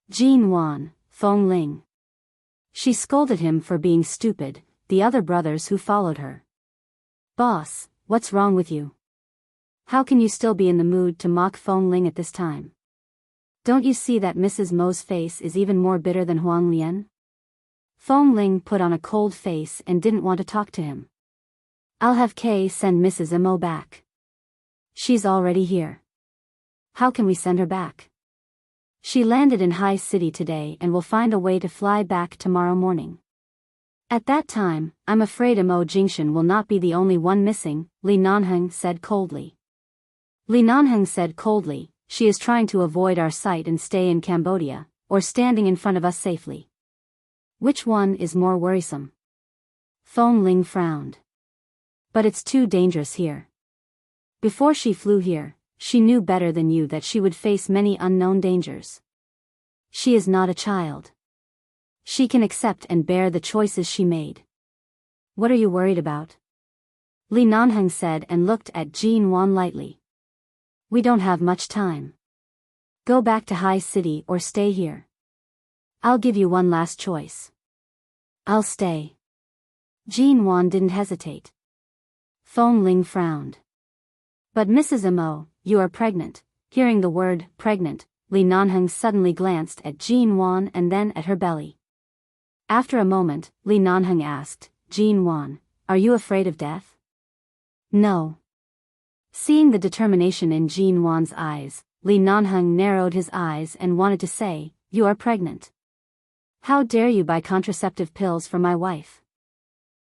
Speaker 1: Jean Wan, Fong Ling. She scolded him for being stupid, the other brothers who followed her. "Boss, what's wrong with you? How can you still be in the mood to mock Fong Ling at this time? Don't you see that Mrs. Mo's face is even more bitter than Huang Lian?" Fong Ling put on a cold face and didn't want to talk to him. "I'll have Kay send Mrs. Mo back." "She's already here." "How can we send her back?" "She landed in High City today and will find a way to fly back tomorrow morning. At that time, I'm afraid Mo Jingshan will not be the only one missing," Li Nanheng said coldly. Li Nanheng said coldly, "She is trying to avoid our sight and stay in Cambodia, or standing in front of us safely. Which one is more worrisome?" Fong Ling frowned. "But it's too dangerous here. Before she flew here, she knew better than you that she would face many unknown dangers. She is not a child. She can accept and bear the choices she made. What are you worried about?" Li Nanheng said and looked at Jean Wan lightly. "We don't have much time. Go back to High City or stay here. I'll give you one last choice." "I'll stay." Jean Wan didn't hesitate. Fong Ling frowned. "But Mrs. Mo, you are pregnant." Hearing the word pregnant, Li Nanheng suddenly glanced at Jean Wan and then at her belly. After a moment, Li Nanheng asked, "Jean Wan, are you afraid of death?" "No." Seeing the determination in Jean Wan's eyes, Li Nanheng narrowed his eyes and wanted to say, "You are pregnant. How dare you buy contraceptive pills for my wife?"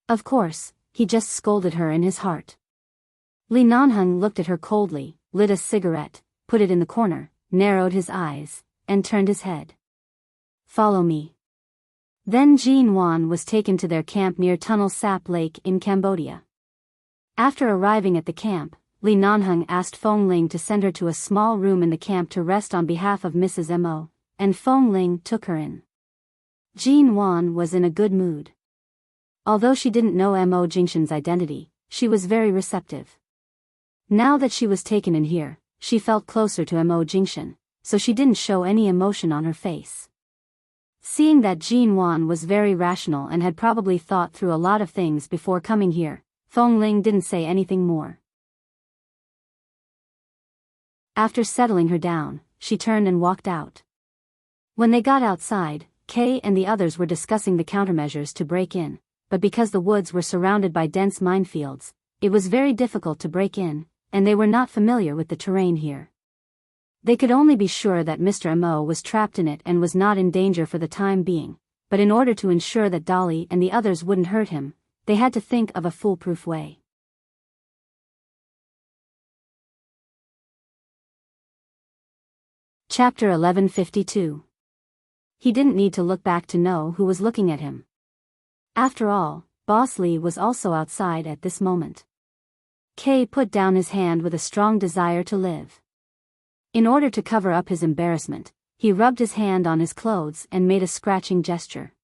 Speaker 1: Of course, he just scolded her in his heart. Li Nanheng looked at her coldly, lit a cigarette, put it in the corner, narrowed his eyes, and turned his head. "Follow me." Then Jean Wan was taken to their camp near Tunnel Sap Lake in Cambodia. After arriving at the camp, Li Nanheng asked Fong Ling to send her to a small room in the camp to rest on behalf of Mrs. Mo, and Fong Ling took her in. Jean Wan was in a good mood. Although she didn't know Mo Jingshan's identity, she was very receptive. Now that she was taken in here, she felt closer to Mo Jingxian, so she didn't show any emotion on her face. Seeing that Jin Wan was very rational and had probably thought through a lot of things before coming here, Feng Ling didn't say anything more. After settling her down, she turned and walked out. When they got outside, Kay and the others were discussing the countermeasures to break in, but because the woods were surrounded by dense minefields, it was very difficult to break in, and they were not familiar with the terrain here. They could only be sure that Mr. Mo was trapped in it and was not in danger for the time being, but in order to ensure that Dolly and the others wouldn't hurt him, they had to think of a foolproof way. Chapter 1152. He didn't need to look back to know who was looking at him. After all, Boss Lee was also outside at this moment. Kay put down his hand with a strong desire to live. In order to cover up his embarrassment, he rubbed his hand on his clothes and made a scratching gesture.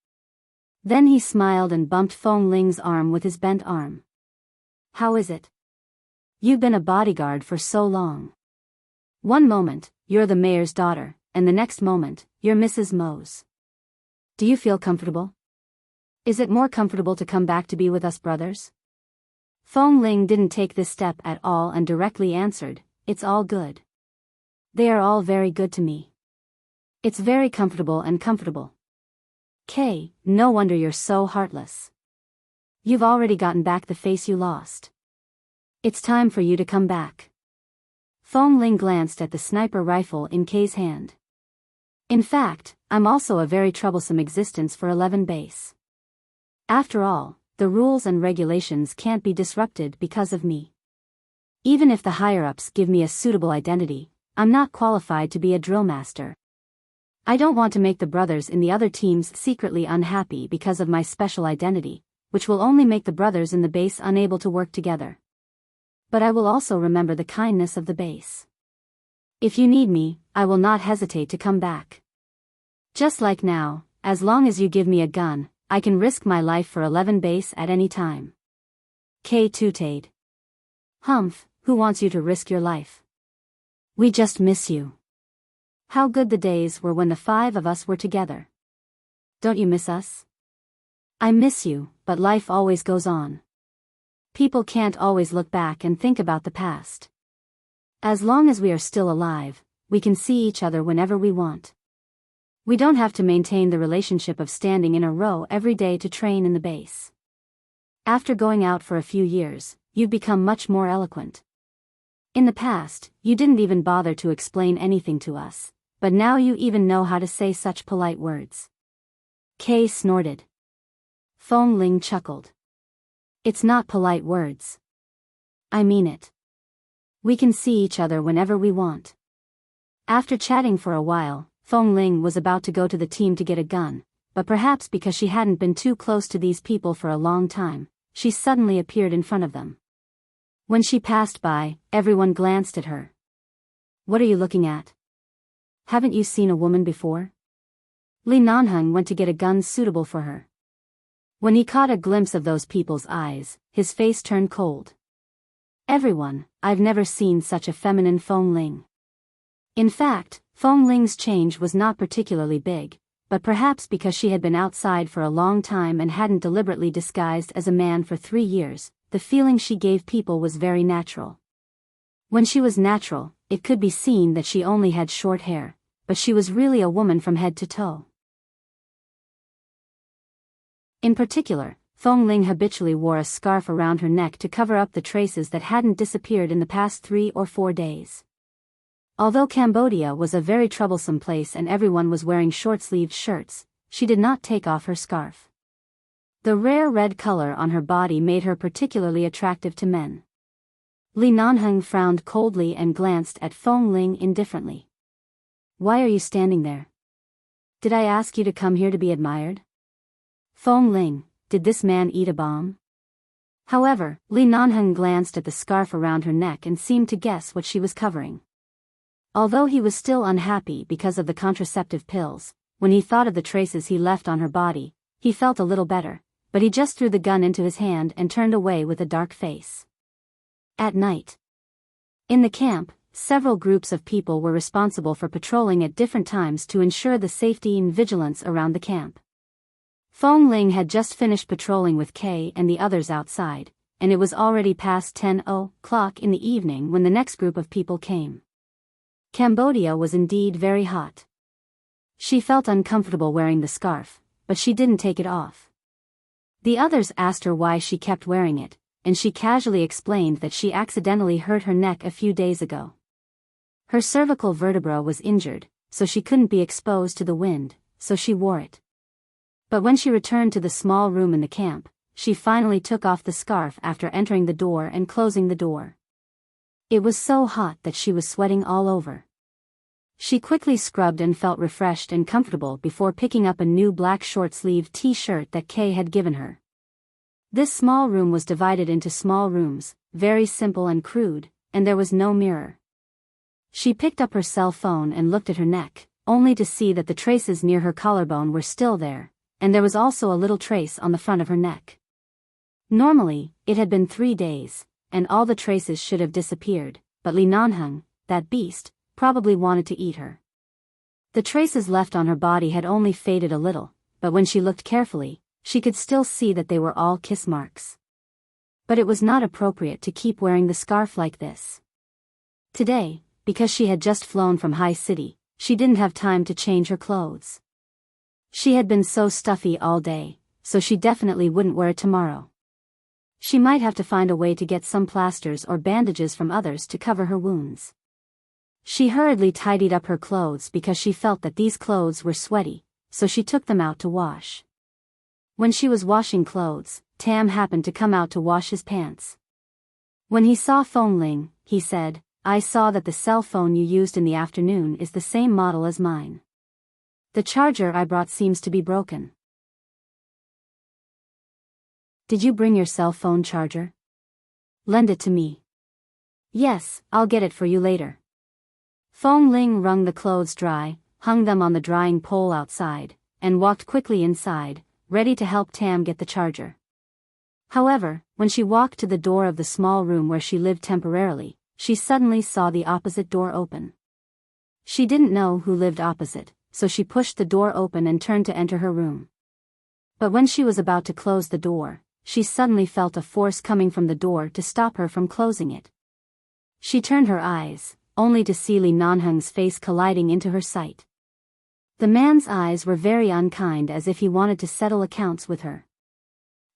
Speaker 1: Then he smiled and bumped Feng Ling's arm with his bent arm. "How is it? You've been a bodyguard for so long. One moment, you're the mayor's daughter, and the next moment, you're Mrs. Mo's. Do you feel comfortable? Is it more comfortable to come back to be with us brothers?" Feng Ling didn't take this step at all and directly answered, "It's all good. They are all very good to me. It's very comfortable and comfortable." "Kay, no wonder you're so heartless. You've already gotten back the face you lost. It's time for you to come back." Feng Ling glanced at the sniper rifle in Kay's hand. "In fact, I'm also a very troublesome existence for 11 base. After all, the rules and regulations can't be disrupted because of me. Even if the higher-ups give me a suitable identity, I'm not qualified to be a drill master. I don't want to make the brothers in the other teams secretly unhappy because of my special identity, which will only make the brothers in the base unable to work together. But I will also remember the kindness of the base. If you need me, I will not hesitate to come back. Just like now, as long as you give me a gun, I can risk my life for 11 base at any time." Kay tooted. "Humph, who wants you to risk your life? We just miss you. How good the days were when the 5 of us were together. Don't you miss us?" "I miss you, but life always goes on. People can't always look back and think about the past. As long as we are still alive, we can see each other whenever we want. We don't have to maintain the relationship of standing in a row every day to train in the base. After going out for a few years, you've become much more eloquent. In the past, you didn't even bother to explain anything to us, but now you even know how to say such polite words." Kay snorted. Feng Ling chuckled. "It's not polite words. I mean it. We can see each other whenever we want." After chatting for a while, Feng Ling was about to go to the team to get a gun, but perhaps because she hadn't been too close to these people for a long time, she suddenly appeared in front of them. When she passed by, everyone glanced at her. "What are you looking at? Haven't you seen a woman before?" Li Nanheng went to get a gun suitable for her. When he caught a glimpse of those people's eyes, his face turned cold. "Everyone, I've never seen such a feminine Feng Ling." In fact, Feng Ling's change was not particularly big, but perhaps because she had been outside for a long time and hadn't deliberately disguised as a man for 3 years, the feeling she gave people was very natural. When she was natural, it could be seen that she only had short hair, but she was really a woman from head to toe. In particular, Feng Ling habitually wore a scarf around her neck to cover up the traces that hadn't disappeared in the past 3 or 4 days. Although Cambodia was a very troublesome place and everyone was wearing short-sleeved shirts, she did not take off her scarf. The rare red color on her body made her particularly attractive to men. Li Nanheng frowned coldly and glanced at Feng Ling indifferently. "Why are you standing there? Did I ask you to come here to be admired? Feng Ling, did this man eat a bomb?" However, Li Nanheng glanced at the scarf around her neck and seemed to guess what she was covering. Although he was still unhappy because of the contraceptive pills, when he thought of the traces he left on her body, he felt a little better, but he just threw the gun into his hand and turned away with a dark face. At night. In the camp, several groups of people were responsible for patrolling at different times to ensure the safety and vigilance around the camp. Fong Ling had just finished patrolling with Kay and the others outside, and it was already past 10:00 in the evening when the next group of people came. Cambodia was indeed very hot. She felt uncomfortable wearing the scarf, but she didn't take it off. The others asked her why she kept wearing it, and she casually explained that she accidentally hurt her neck a few days ago. Her cervical vertebra was injured, so she couldn't be exposed to the wind, so she wore it. But when she returned to the small room in the camp, she finally took off the scarf after entering the door and closing the door. It was so hot that she was sweating all over. She quickly scrubbed and felt refreshed and comfortable before picking up a new black short-sleeved t-shirt that Kay had given her. This small room was divided into small rooms, very simple and crude, and there was no mirror. She picked up her cell phone and looked at her neck, only to see that the traces near her collarbone were still there, and there was also a little trace on the front of her neck. Normally, it had been 3 days, and all the traces should have disappeared, but Li Nanheng, that beast, probably wanted to eat her. The traces left on her body had only faded a little, but when she looked carefully, she could still see that they were all kiss marks. But it was not appropriate to keep wearing the scarf like this. Today, because she had just flown from High City, she didn't have time to change her clothes. She had been so stuffy all day, so she definitely wouldn't wear it tomorrow. She might have to find a way to get some plasters or bandages from others to cover her wounds. She hurriedly tidied up her clothes because she felt that these clothes were sweaty, so she took them out to wash. When she was washing clothes, Tam happened to come out to wash his pants. When he saw Fong Ling, he said, "I saw that the cell phone you used in the afternoon is the same model as mine. The charger I brought seems to be broken. Did you bring your cell phone charger? Lend it to me." "Yes, I'll get it for you later." Fong Ling wrung the clothes dry, hung them on the drying pole outside, and walked quickly inside, ready to help Tam get the charger. However, when she walked to the door of the small room where she lived temporarily, she suddenly saw the opposite door open. She didn't know who lived opposite, so she pushed the door open and turned to enter her room. But when she was about to close the door, she suddenly felt a force coming from the door to stop her from closing it. She turned her eyes, only to see Li Nanheng's face colliding into her sight. The man's eyes were very unkind, as if he wanted to settle accounts with her.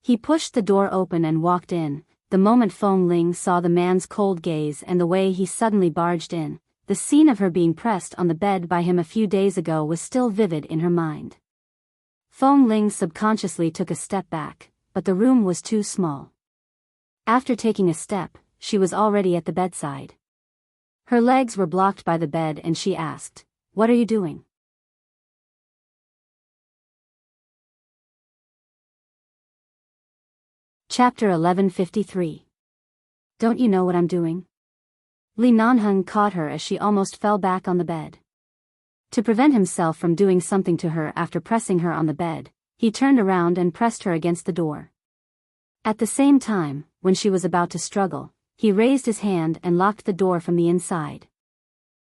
Speaker 1: He pushed the door open and walked in. The moment Fong Ling saw the man's cold gaze and the way he suddenly barged in, the scene of her being pressed on the bed by him a few days ago was still vivid in her mind. Fong Ling subconsciously took a step back, but the room was too small. After taking a step, she was already at the bedside. Her legs were blocked by the bed and she asked, "What are you doing?" Chapter 1153. Don't you know what I'm doing? Li Nanheng caught her as she almost fell back on the bed. To prevent himself from doing something to her after pressing her on the bed, he turned around and pressed her against the door. At the same time, when she was about to struggle, he raised his hand and locked the door from the inside.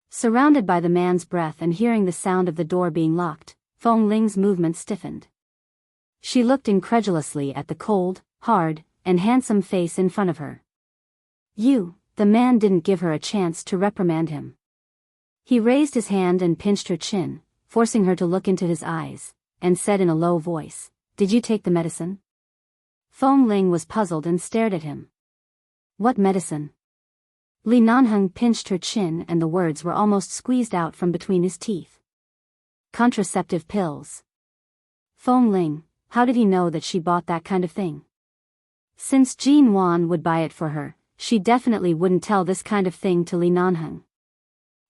Speaker 1: Surrounded by the man's breath and hearing the sound of the door being locked, Fong Ling's movement stiffened. She looked incredulously at the cold, hard, and handsome face in front of her. The man didn't give her a chance to reprimand him. He raised his hand and pinched her chin, forcing her to look into his eyes, and said in a low voice, "Did you take the medicine?" Fong Ling was puzzled and stared at him. "What medicine?" Li Nanheng pinched her chin and the words were almost squeezed out from between his teeth. "Contraceptive pills." Fong Ling, how did he know that she bought that kind of thing? Since Jean Wan would buy it for her, she definitely wouldn't tell this kind of thing to Li Nanheng.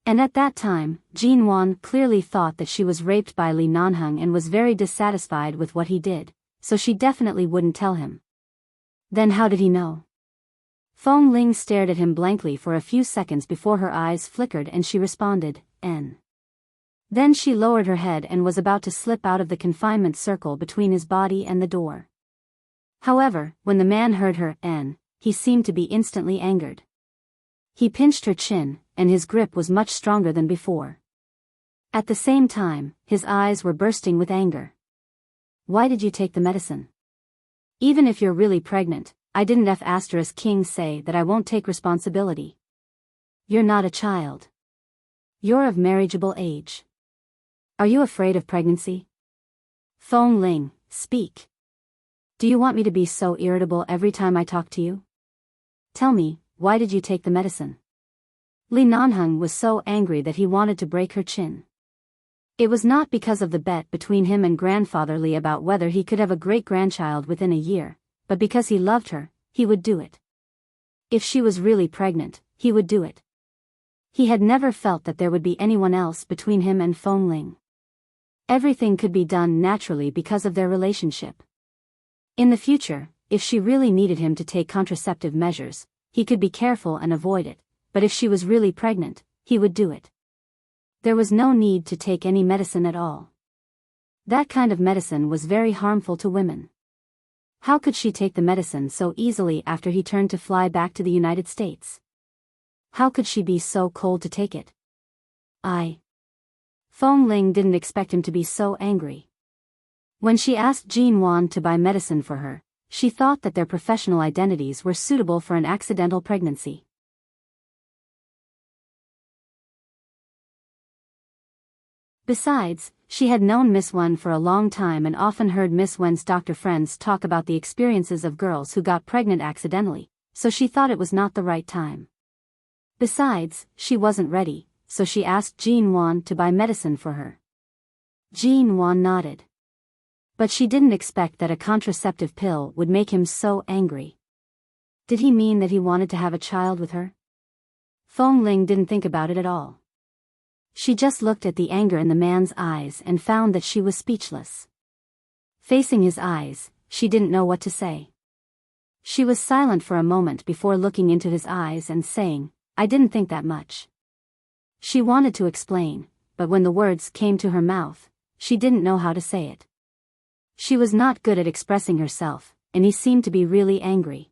Speaker 1: And at that time, Jean Wan clearly thought that she was raped by Li Nanheng and was very dissatisfied with what he did, so she definitely wouldn't tell him. Then how did he know? Fong Ling stared at him blankly for a few seconds before her eyes flickered and she responded, "N." Then she lowered her head and was about to slip out of the confinement circle between his body and the door. However, when the man heard her "N," he seemed to be instantly angered. He pinched her chin, and his grip was much stronger than before. At the same time, his eyes were bursting with anger. Why did you take the medicine? Even if you're really pregnant, I didn't King say that I won't take responsibility. You're not a child. You're of marriageable age. Are you afraid of pregnancy? Feng Ling, speak. Do you want me to be so irritable every time I talk to you? Tell me, why did you take the medicine? Li Nanheng was so angry that he wanted to break her chin. It was not because of the bet between him and grandfather Li about whether he could have a great-grandchild within a year, but because he loved her, he would do it. If she was really pregnant, he would do it. He had never felt that there would be anyone else between him and Feng Ling. Everything could be done naturally because of their relationship. In the future, if she really needed him to take contraceptive measures, he could be careful and avoid it, but if she was really pregnant, he would do it. There was no need to take any medicine at all. That kind of medicine was very harmful to women. How could she take the medicine so easily after he turned to fly back to the United States? How could she be so cold to take it? Feng Ling didn't expect him to be so angry. When she asked Jean Wan to buy medicine for her, she thought that their professional identities were suitable for an accidental pregnancy. Besides, she had known Miss Wen for a long time and often heard Miss Wen's doctor friends talk about the experiences of girls who got pregnant accidentally, so she thought it was not the right time. Besides, she wasn't ready, so she asked Jean Wan to buy medicine for her. Jean Wan nodded. But she didn't expect that a contraceptive pill would make him so angry. Did he mean that he wanted to have a child with her? Feng Ling didn't think about it at all. She just looked at the anger in the man's eyes and found that she was speechless. Facing his eyes, she didn't know what to say. She was silent for a moment before looking into his eyes and saying, I didn't think that much. She wanted to explain, but when the words came to her mouth, she didn't know how to say it. She was not good at expressing herself, and he seemed to be really angry.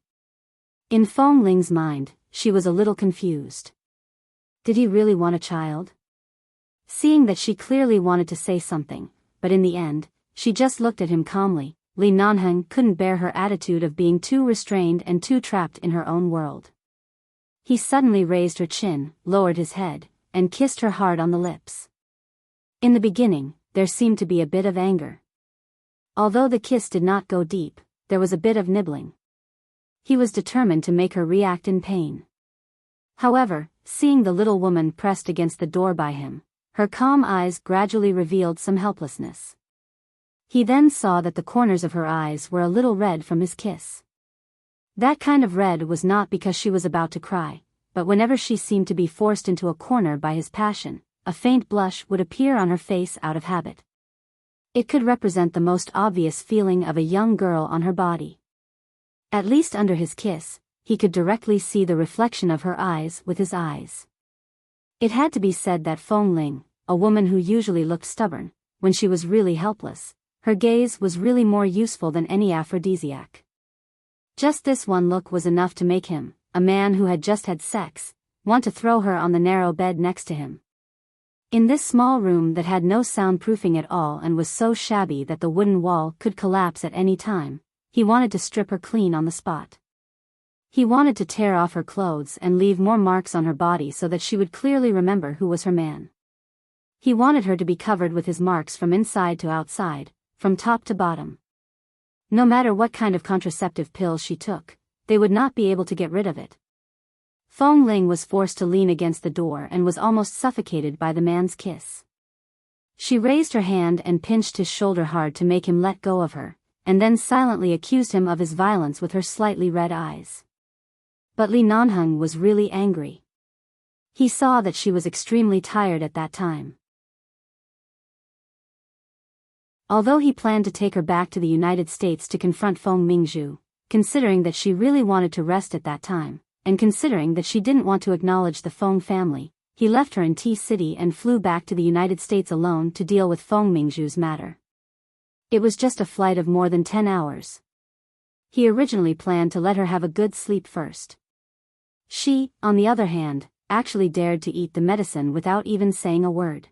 Speaker 1: In Feng Ling's mind, she was a little confused. Did he really want a child? Seeing that she clearly wanted to say something, but in the end, she just looked at him calmly, Li Nanheng couldn't bear her attitude of being too restrained and too trapped in her own world. He suddenly raised her chin, lowered his head, and kissed her hard on the lips. In the beginning, there seemed to be a bit of anger. Although the kiss did not go deep, there was a bit of nibbling. He was determined to make her react in pain. However, seeing the little woman pressed against the door by him, her calm eyes gradually revealed some helplessness. He then saw that the corners of her eyes were a little red from his kiss. That kind of red was not because she was about to cry, but whenever she seemed to be forced into a corner by his passion, a faint blush would appear on her face out of habit. It could represent the most obvious feeling of a young girl on her body. At least under his kiss, he could directly see the reflection of her eyes with his eyes. It had to be said that Feng Ling, a woman who usually looked stubborn, when she was really helpless, her gaze was really more useful than any aphrodisiac. Just this one look was enough to make him, a man who had just had sex, want to throw her on the narrow bed next to him. In this small room that had no soundproofing at all and was so shabby that the wooden wall could collapse at any time, he wanted to strip her clean on the spot. He wanted to tear off her clothes and leave more marks on her body so that she would clearly remember who was her man. He wanted her to be covered with his marks from inside to outside, from top to bottom. No matter what kind of contraceptive pill she took, they would not be able to get rid of it. Feng Ling was forced to lean against the door and was almost suffocated by the man's kiss. She raised her hand and pinched his shoulder hard to make him let go of her, and then silently accused him of his violence with her slightly red eyes. But Li Nanheng was really angry. He saw that she was extremely tired at that time. Although he planned to take her back to the United States to confront Feng Mingzhu, considering that she really wanted to rest at that time, and considering that she didn't want to acknowledge the Feng family, he left her in T-City and flew back to the United States alone to deal with Feng Mingzhu's matter. It was just a flight of more than 10 hours. He originally planned to let her have a good sleep first. She, on the other hand, actually dared to eat the medicine without even saying a word.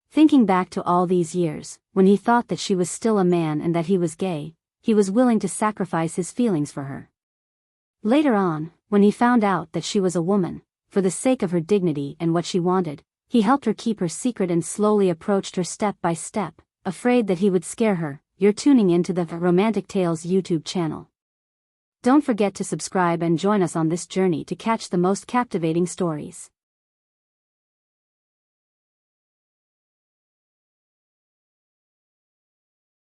Speaker 1: Thinking back to all these years, when he thought that she was still a man and that he was gay, he was willing to sacrifice his feelings for her. Later on, when he found out that she was a woman, for the sake of her dignity and what she wanted, he helped her keep her secret and slowly approached her step by step, afraid that he would scare her. You're tuning into the Romantic Tales YouTube channel. Don't forget to subscribe and join us on this journey to catch the most captivating stories.